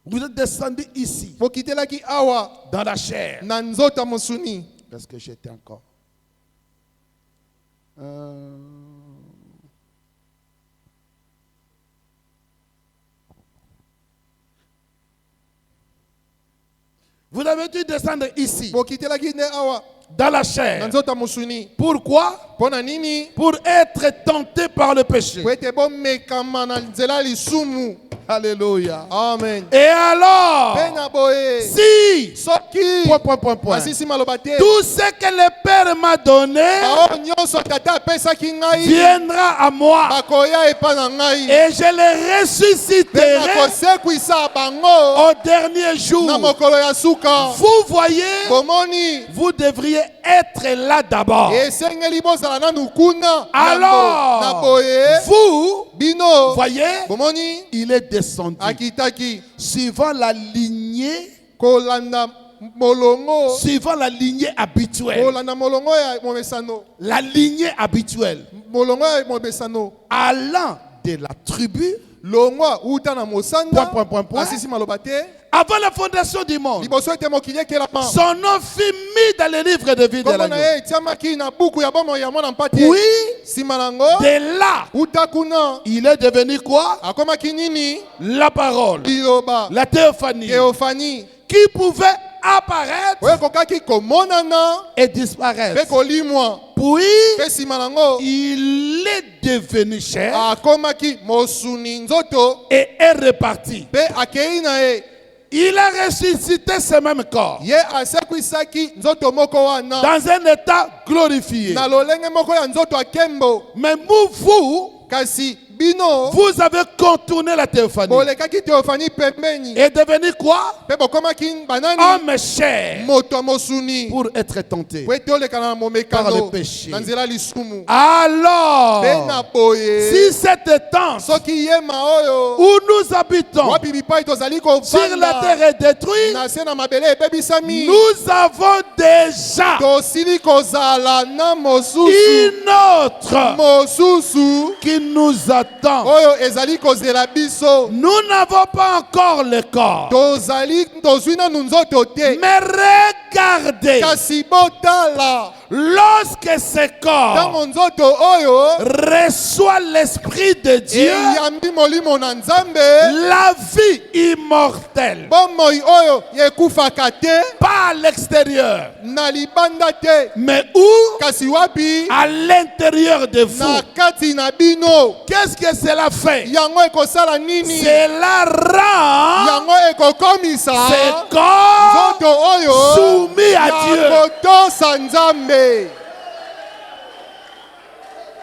Vous êtes descendu ici, bokitelaki awa dans la chair. na nzota mosuni. Parce que j'étais encore. Vous avez dû descendre ici, Bokitelaki ne awa dans la na chair. nzota mosuni. Pourquoi? Pona nini? Pour être tenté par le péché. Po ete bomekama na nzela lisumu. Alléluia. Amen. Et alors, Pena boye. si, Soki. point. Asisi maloba te. Tout ce que le Père m'a donné Bao nyonso tata apesaki ngai. viendra à moi. Bakoya epa na ngai. Et je les ressusciterai Pena kosekwisa bango. au dernier jour. Na mokolo ya suka. Vous voyez, Bomoni. vous devriez être là d'abord. Esengeli bozala nanu kuna. Alors, na boye. vous Bino. voyez, Bomoni. il est descendu. Akitaki. Suivant la lignée, Kolanda molongo. suivant la lignée habituelle. Kolanda molongo ya momesano. La lignée habituelle. Molongo ya momesano. Allant de la tribu, Longwa uta na mosanda. Point. Asisi maloba te. avant la fondation du monde. Liboso ete mokili ekelama. Son nom fut mis dans le livre de vie de Kombo na l'agneau. ye etiamaki na buku ya bomoi ya mwana mpati. Puis, Nsima nango. de là, Uta kuna. il est devenu quoi? Akomaki nini? La parole, Liloba. la théophanie, Theophanie. qui pouvait apparaître Oyo kokaki komonana. et Pe disparaître. kolimwa. Puis, Pe nsima nango. il est devenu chair Akomaki mosuni nzoto. et est reparti. Pe akei na ye. Il a ressuscité ce même corps Ye asekwisaki nzoto moko wana. dans un état glorifié. Na lolenge moko ya nzoto akembo. Mais vous, Kasi bino. vous avez contourné la théophanie Bolekaki Theophanie pembeni. et devenu quoi? Pe bokomaki banani. Homme cher Moto mosuni. pour être tenté. Po ete oleka na Par momekano. le péché. Na nzela lisumu. Alors, Pe na boye. si cette tente Soki yema oyo. où nous habitons Wapi bipai tozali sur la kovanda. terre est détruite, Na se na mabele ebebisami. nous avons déjà Tosili kozala na mosusu. une autre Mosusu. qui nous attend. Oyo ezali kozela biso. Nous n'avons pas encore le corps. Tozali tozwi nanu nzoto te. Mais regardez, Kasi botala. lorsque ce corps Tango nzoto oyo. reçoit l'Esprit de Dieu, Eyambi molimo na nzambe. la vie immortelle, Bomoi oyo ekufaka te. pas à l'extérieur, Na libanda te. mais où? Kasi wapi. À l'intérieur de vous. Na kati na bino. Qu'est-ce que cela fait? Yango ekosala nini. Cela rend Yango ekokomisa. ce corps Nzoto oyo. soumis à Dieu. Ya kotosa nzambe.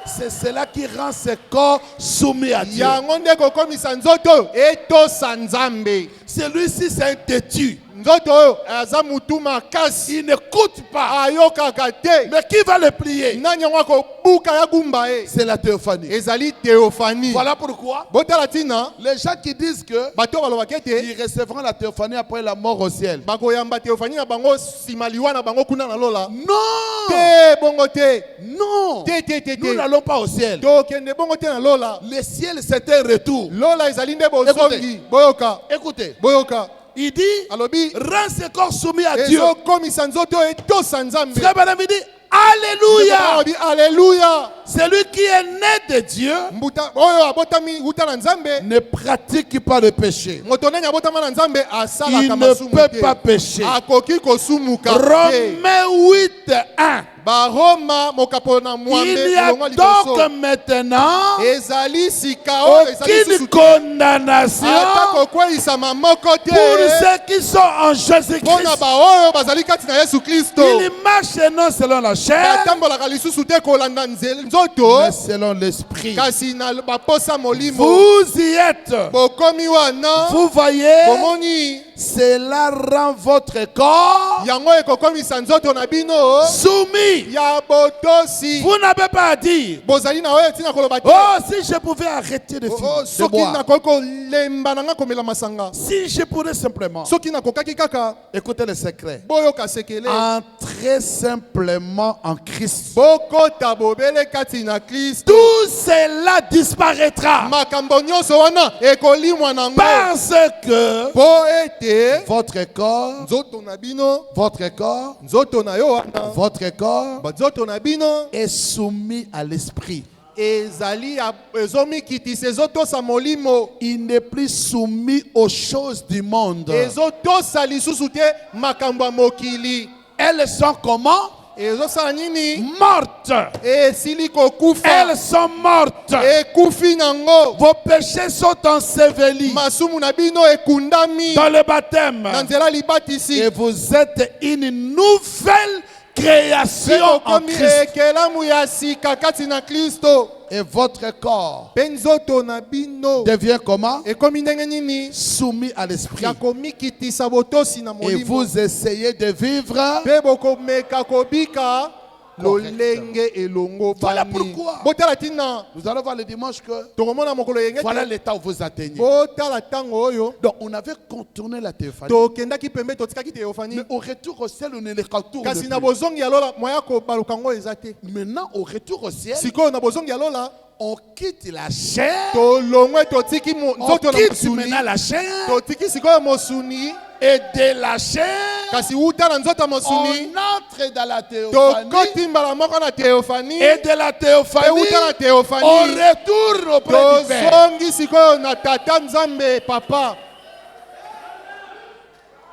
C'est cela qui rend ce corps soumis à Dieu. Yango nde ekokomisa nzoto etosa nzambe. Celui-ci, c'est un têtu. Nzoto oyo aza mutu makasi. Il n'écoute pas. Ayokaka te. Mais qui va le plier? Nani yango akobuka ya gumba ye. C'est la théophanie. Ezali Theophanie. Voilà pourquoi Botala tina. les gens qui disent que Bato balobaki ete. ils recevront la théophanie après la mort au ciel. Bakoyamba Theophanie na bango nsima liwa na bango kuna na lola. Non! Te bongo te. Non! Te. Nous n'allons pas au ciel. Tokende bongo te na lola. Le ciel, c'est un retour. Lola ezali nde bozongi. Boyoka. Écoutez, Boyoka. il dit, Alobi. rends ce corps soumis à Dieu. Ezokomisa nzoto etosa nzambe. Frère Branham dit, Alléluia! Alobi, Alléluia. Celui qui est né de Dieu Mbuta oyo abotami uta na nzambe. ne pratique pas le péché. Moto nani abotama na nzambe Il asalaka ne masumu peut te. pas pécher. Akoki kosumuka te. Romains 8, 1. Baroma mokapo na Il mwambe n'y a molongo liboso. donc maintenant Ezali sika oyo ezali aucune susu te. condamnation Ata kokweyisama moko te. pour ceux qui sont en Jésus-Christ. Mpona baoyo bazali kati na Yesu Kristo. Ils marchent non selon la chair, batambolaka lisusu te kolanda nzoto. mais selon l'esprit. Kasi na baposa molimo. Vous y êtes. Bokomi wana. Vous voyez, Bomoni. cela rend votre corps yango ekokomisa nzoto na bino soumis. ya botosi. Vous n'avez pas à dire, Bozali na oyo etina koloba te. oh, si je pouvais arrêter de fumer, de Soki boire. nakoki kolemba na nga komela masanga. Si je pourrais simplement, Soki nakokaki kaka écoutez le secret, boyoka sekele. entrer simplement en Christ, Bokota bobele kati na Kristo. tout cela disparaîtra. Makambo nyonso wana ekolimwa nango. Parce que Po ete votre corps, nzoto na bino, votre corps, nzoto na yo wana, votre corps nzoto na bino est soumis à l'esprit. ezali ezomikitisa ezotosa molimo. Il n'est plus soumis aux choses du monde. Ezotosa lisusu te makambo ya mokili. Elles sont comment? Ezosala nini? Mortes. Esili kokufa. Elles sont mortes. Ekufi nango. Vos péchés sont ensevelis Masumu na bino ekundami dans le baptême. na nzela libatisi. Et vous êtes une nouvelle création en Ekokomi Christ. ekelamu ya sika kati na Kristo. Et votre corps Mpe nzoto na bino devient comment? ekomi ndenge nini? Soumis à l'esprit. Ya komikitisa botosi na Et molimo. vous essayez de vivre. Mpe bokomeka kobika lolenge elongo Voilà bani. pourquoi. Botala tina Nous allons voir le dimanche que tokomona mokolo yenge voilà te. l'état où vous atteignez. Botala ntango oyo Donc on avait contourné la théophanie. tokendaki pembe totikaki teofani. Mais au retour au ciel, on ne les contourne Kasi na plus. bozongi ya lola moya kobaluka ngo eza te. Maintenant, au retour au ciel, Sikoyo na bozongi ya lola on quitte la chair. tolongwe totiki On nzoto na quitte mosuni. maintenant la chair. Totiki sikoyo mosuni. Et de la chair, Kasi uta na nzoto ya on mosuni. entre dans la théophanie. Tokoti mbala moko na teofani. Et de la Mpe théophanie, uta na on teofani. retourne auprès du Père. Tozongi sikoyo na tata nzambe papa.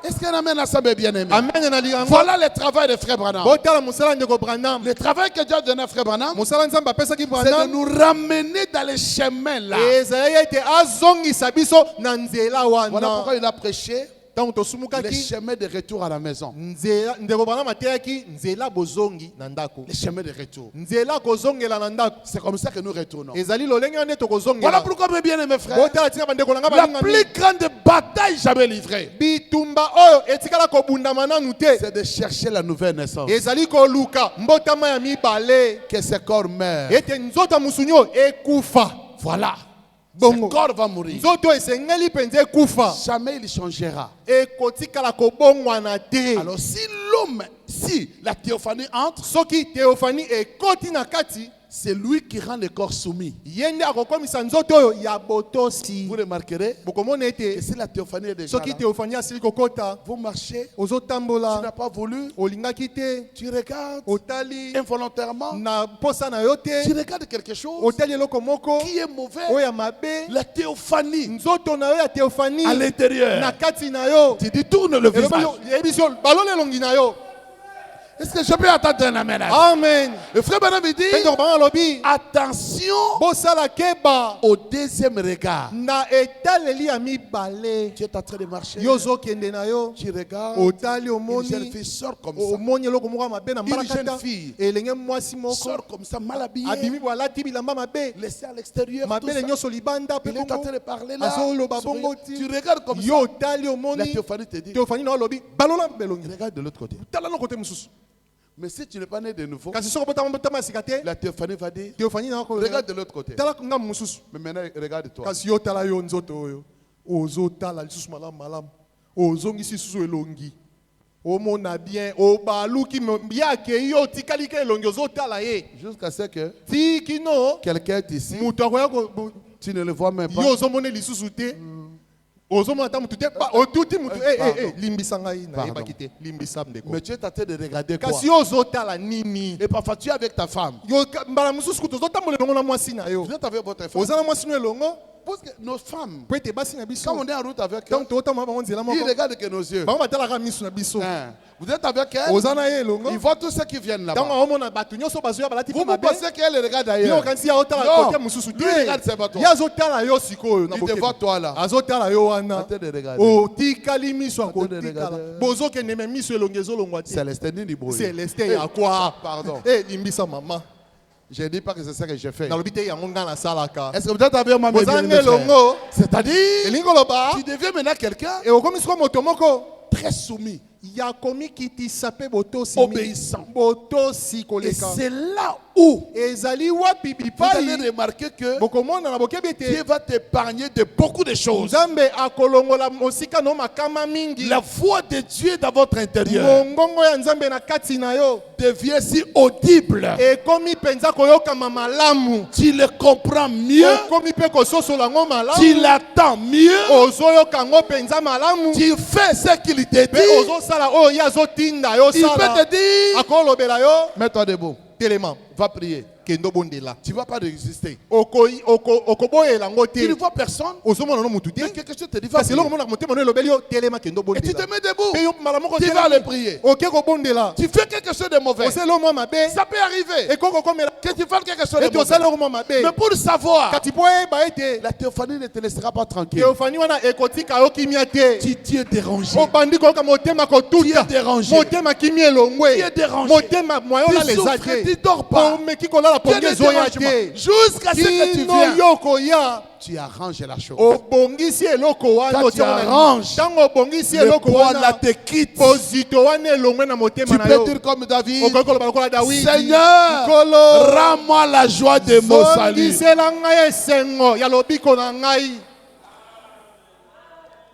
Est-ce qu'un amen à ça, mes bien-aimés? Amen na liango. Voilà le travail de Frère Branham. Botala musala ndeko Branham. Le travail que Dieu a donné à Frère Branham, Musala nzambe apesaki c'est de Branham. nous ramener dans les chemins là. Ezali ete azongisa biso na nzela Voilà wana. pourquoi il a prêché Ntango les tosumukaki chemins de retour à la maison. nzela ndeko Branham ateyaki nzela bozongi na ndako. Les chemins de retour. Nzela kozongela na ndako. C'est comme ça que nous retournons. Ezali lolenge wana Voilà tokozongela. pourquoi, mes bien-aimés frères, Botala tina bandeko na nga la balingami. plus grande bataille jamais livrée, Bitumba oyo etikala kobundama nanu te. c'est de chercher la nouvelle naissance. Ezali koluka mbotama ya mibale. Que ce corps meurt. Ete nzoto ya musuni oyo ekufa. Voilà. Bongo. Ce corps va mourir. Nzoto esengeli mpenza ekufa. Jamais il changera. Ekotikala kobongwana te. Alors si l'homme, si la théophanie entre, Soki teofani ekoti na kati, c'est lui qui rend le corps soumis. yende akokomisa nzoto oyo ya botosi. Vous remarquerez Bokomona que ete si la théophanie est déjà soki là, teofani asili kokota, vous marchez, tu ozotambola, n'as pas voulu, olingaki te, tu regardes otali involontairement, na posa na yo tu te, regardes quelque chose otali eloko moko qui est mauvais, oyo ya mabe, la théophanie nzoto na yo ya teofani à l'intérieur. na kati na yo. Tu détournes le Elobi visage. yo, yebiso balole elongi na yo. Est-ce que je peux attendre un amen? À Amen. le frère Branham dit, Pendo bana lobi attention bosala keba au deuxième regard. na etaleli ya mibale. Tu es en train de marcher, Yo ozokende na yo, tu regardes, otali une jeune omoni fille sort comme ça, omoni eloko moko ya mabe na Une jeune mbalakata, fille. elenge mwasi moko sort comme ça, mal habillée, abimi bo alati bilamba mabe, laissé à l'extérieur, tout mabele ça. nyonso libanda mpe Il est en train bongo de parler là. azoloba sourire. bongo Tu ti regardes comme yo ça. otali La omoni théophanie te dit, teofani na olobi balola belongi regarde de l'autre côté. tala no kote mosusu. Mais si tu n'es pas né de nouveau, Kasi soko botama botama ya sika te la théophanie va dire, teofani na ko regarde de l'autre côté. tala nga mosusu. Mais maintenant, regarde-toi. Kasi yo tala yo nzoto oyo ozotala lisusu malamu malamu ozongisi lisusu elongi omona bien obaluki yake yo otikali ke elongi ozotala ye Jusqu'à ce que tiki no quelqu'un est ici, moto akoya ko tu ne le vois même pas. yo ozomona lisusu te ozomona ta motu te otuti motu limbisa ngai nayebaki te limbisa ndeko Mais tu es en train de regarder quoi? kasi yo ozotala nini Et parfois tu es avec ta femme. yo mbala mosusu kutu ozotambola elongo na mwasi na yo Vous êtes avec votre femme. oza na mwasi no elongo Parce que nos femmes, po ete basi na biso quand on est en route avec eux, ntango tootama bango nzela ils moko regardent que nos yeux. bango batalaka miso na biso Hein. Vous êtes avec elle, oza na ye elongo ils voient tous ceux qui viennent ntango là-bas. aomona bato nyonso bazoya balati Vous mpe mabe pensez qu'elle regarde yo ailleurs. okanisi ya otala Non. kote mosusu Lui, regarde te seulement toi. ye azotala yo sikoyo na Il te voit toi là. azotala yo wana Attends de regarder. otikali miso Attends de akotikala regarder. bozokende me miso elongi ezolongwa te Célestin Nini Boye. celestin ya kwa Pardon. limbisa mama Je ne dis pas que c'est ça que j'ai fait. nalobi te yango nga nasalaka. Est-ce que peut-être avec moi, mes Bozange bien-aimés frères? longo C'est-à-dire, elingi koloba tu deviens maintenant quelqu'un okomi sikoyo moto moko très soumis, yakomi kitisa mpe botosi obéissant. botosi Et koleka. c'est là où ezali wapi vous allez bipai remarquer que bokomona na bokebi Dieu ete va t'épargner de beaucoup de choses. nzambe akolongola mosika no makama mingi. La voix de Dieu dans votre intérieur mongongo ya nzambe na kati na yo devient si audible. ekomi mpenza koyokama malamu. Tu le comprends mieux, okomi mpe kososola yango tu malamu. l'attends mieux, ozoyoka yango mpenza malamu. tu fais ce qu'il te mpe dit. ozosala oyo ye azotinda yo Il peut sala. te dire, akolobela yo mets-toi debout, telema va prier. kendo bondela. Tu ne vas pas résister. okoboyela yango Tu ne te. vois personne, ozomona no mutu te. mais quelque chose te dit, va kasi eloko prier. monaka motema no elobeli yo telema kendo Et tu te bondela. mets debout. mpe yo mbala moko Tu vas le prier. oke kobondela. Tu fais quelque chose de mauvais. osala omwa mabe Ça peut arriver ekoki kokomela que tu fasses quelque chose de ete mauvais. osala omwa mabe. Mais pour savoir, kati po oyeba ete la théophanie ne te laissera pas tranquille. teofani wana ekotika yo kimia te. Tu es dérangé. obandi koyoka motema Tu es kotuta. dérangé. motema kimi elongwe. Tu es dérangé. motema moyo Tu olala eza souffres, tu te. dors pas. omeki kolala Tu es pongi le ezoya dérangement. te. Jusqu'à ce que tu kino viens, yo koya tu arranges la chose. obongisi eloko wana. Quand tu arranges, ntango obongisi le eloko poids là wana te quitte. pozito wana elongwe na motema Tu na peux yo. dire comme David, okoki koloba lokola dawidi. Seigneur, nkolo rends-moi la joie de mon salut. songisela ngai esengo ya lobiko na ngai.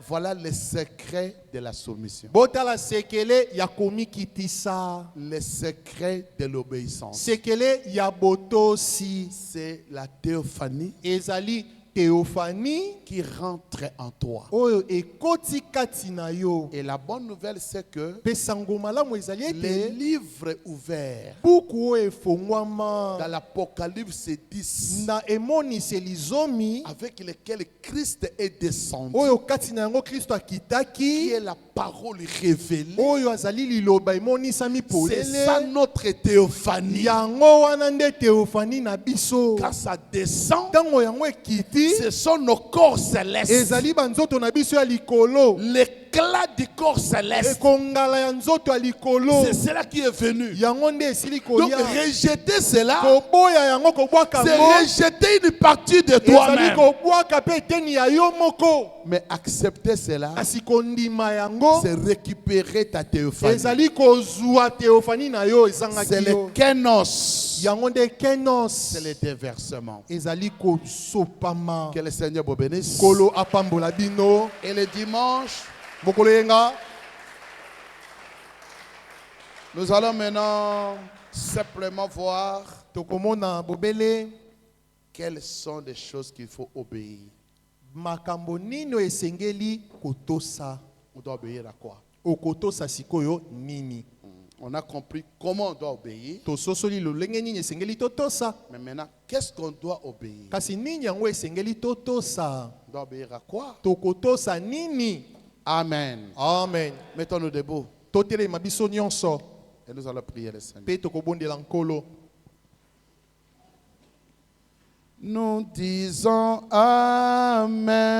Voilà le secret de la soumission. botala sekele ya komikitisa. Le secret de l'obéissance. sekele ya botosi C'est la théophanie ezali teofani qui rentre en toi. oyo ekoti kati na yo. Et la bonne nouvelle, c'est que mpe sango malamu ezali les ete livres ouverts buku oyo dans efongwama l'Apocalypse 10, na emoniseli zomi avec lesquels Christ est descendu, oyo kati na yango kristo qui akitaki est la parole révélée, oyo azali liloba emonisami c'est ça polele. notre théophanie. yango wana nde teofani na biso. Quand ça descend, ntango yango ekiti ce sont nos corps célestes. ezali banzoto na biso ya likolo. L'éclat du corps céleste, ekongala ya nzoto ya likolo. c'est cela qui est venu. yango nde esili Donc koya. rejeter cela, koboya yango kobwaka c'est yango rejeter une partie de ezali toi-même. kobwaka mpe eteni ya yo moko. Mais accepter cela, kasi kondima yango c'est récupérer ta théophanie. ezali kozwa teofani na yo C'est ezangaki le yo. kénos. yango nde kenos C'est le déversement. ezali kosopama. Que le Seigneur vous bénisse. kolo apambola bino. Et le dimanche, mokolo yenga nous allons maintenant simplement voir tokomona bobele quelles sont les choses qu'il faut obéir. makambo nino esengeli kotosa. On doit obéir à quoi? okotosa sikoyo nini. On a compris comment on doit obéir. tososoli lolenge nini esengeli totosa. Mais maintenant, qu'est-ce qu'on doit obéir? kasi nini yango esengeli totosa. On doit obéir à quoi? tokotosa nini. Amen. amen. Mettons-nous debout totelema biso nyonso et nous allons prier le Seigneur. mpe tokobondela nkolo. Nous disons Amen.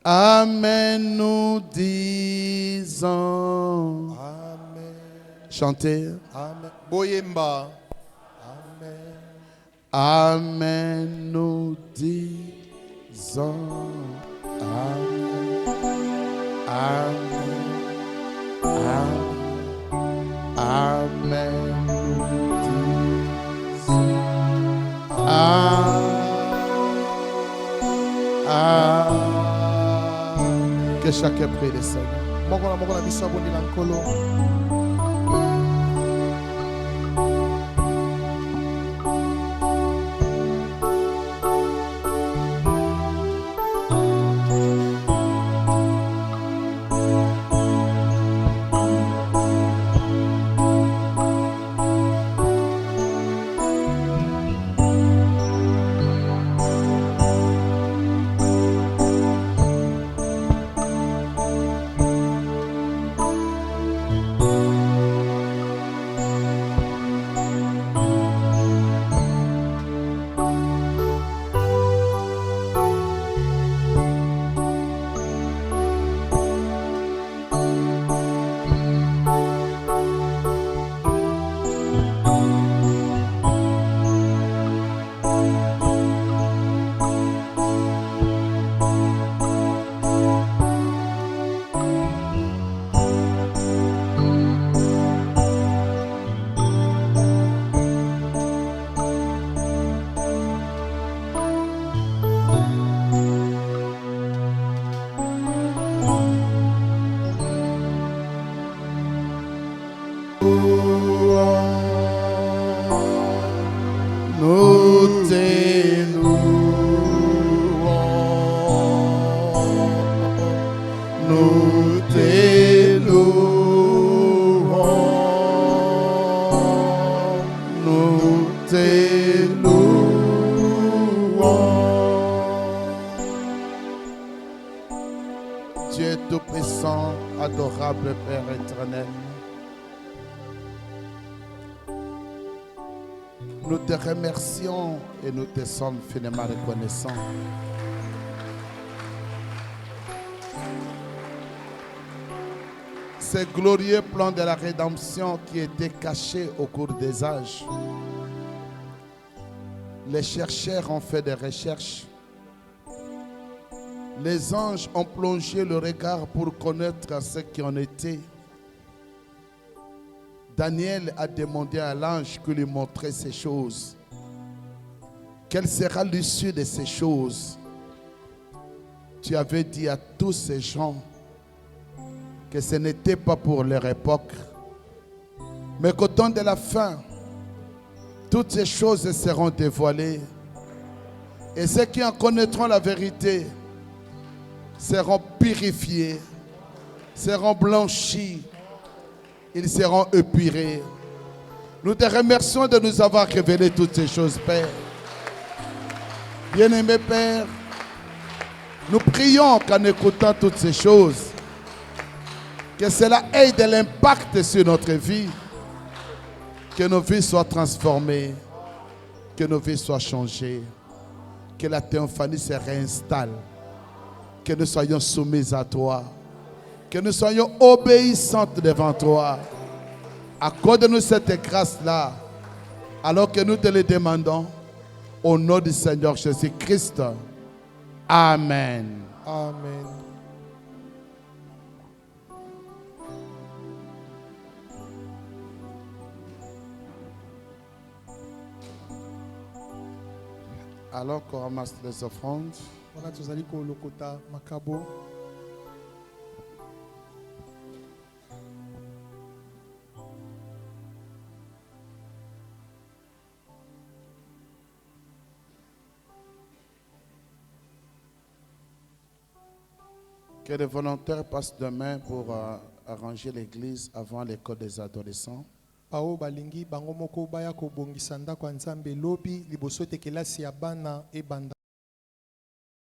Amen, nous disons. amen. Chantez. amen. boyemba. Amen, nous disons. Amen. Amen. Amen. Amen, nous disons. Amen. Amen. Que chacun prie le Seigneur. moko na biso abondela nkolo. Dieu Tout-Puissant, adorable Père éternel, nous te remercions et nous te sommes finalement reconnaissants. Ce glorieux plan de la rédemption qui était caché au cours des âges. Les chercheurs ont fait des recherches. Les anges ont plongé le regard pour connaître ce qui en était. Daniel a demandé à l'ange qui lui montrait ces choses. Quelle sera l'issue de ces choses? Tu avais dit à tous ces gens que ce n'était pas pour leur époque, mais qu'au temps de la fin, toutes ces choses seront dévoilées. Et ceux qui en connaîtront la vérité seront purifiés, seront blanchis, ils seront épurés. Nous te remercions de nous avoir révélé toutes ces choses, Père. Bien-aimé Père, nous prions qu'en écoutant toutes ces choses, que cela ait de l'impact sur notre vie, que nos vies soient transformées, que nos vies soient changées, que la théophanie se réinstalle, que nous soyons soumis à toi, que nous soyons obéissantes devant toi. Accorde-nous cette grâce-là, alors que nous te le demandons, au nom du Seigneur Jésus-Christ. Amen. Amen. Alors qu'on ramasse les offrandes, Wana tozali kolokota makabo. que les volontaires passent demain pour arranger l'église avant l'école des adolescents. Bao balingi bango moko baya kobongisa ndako ya Nzambe lobi liboso ete kelasi ya bana ebanda.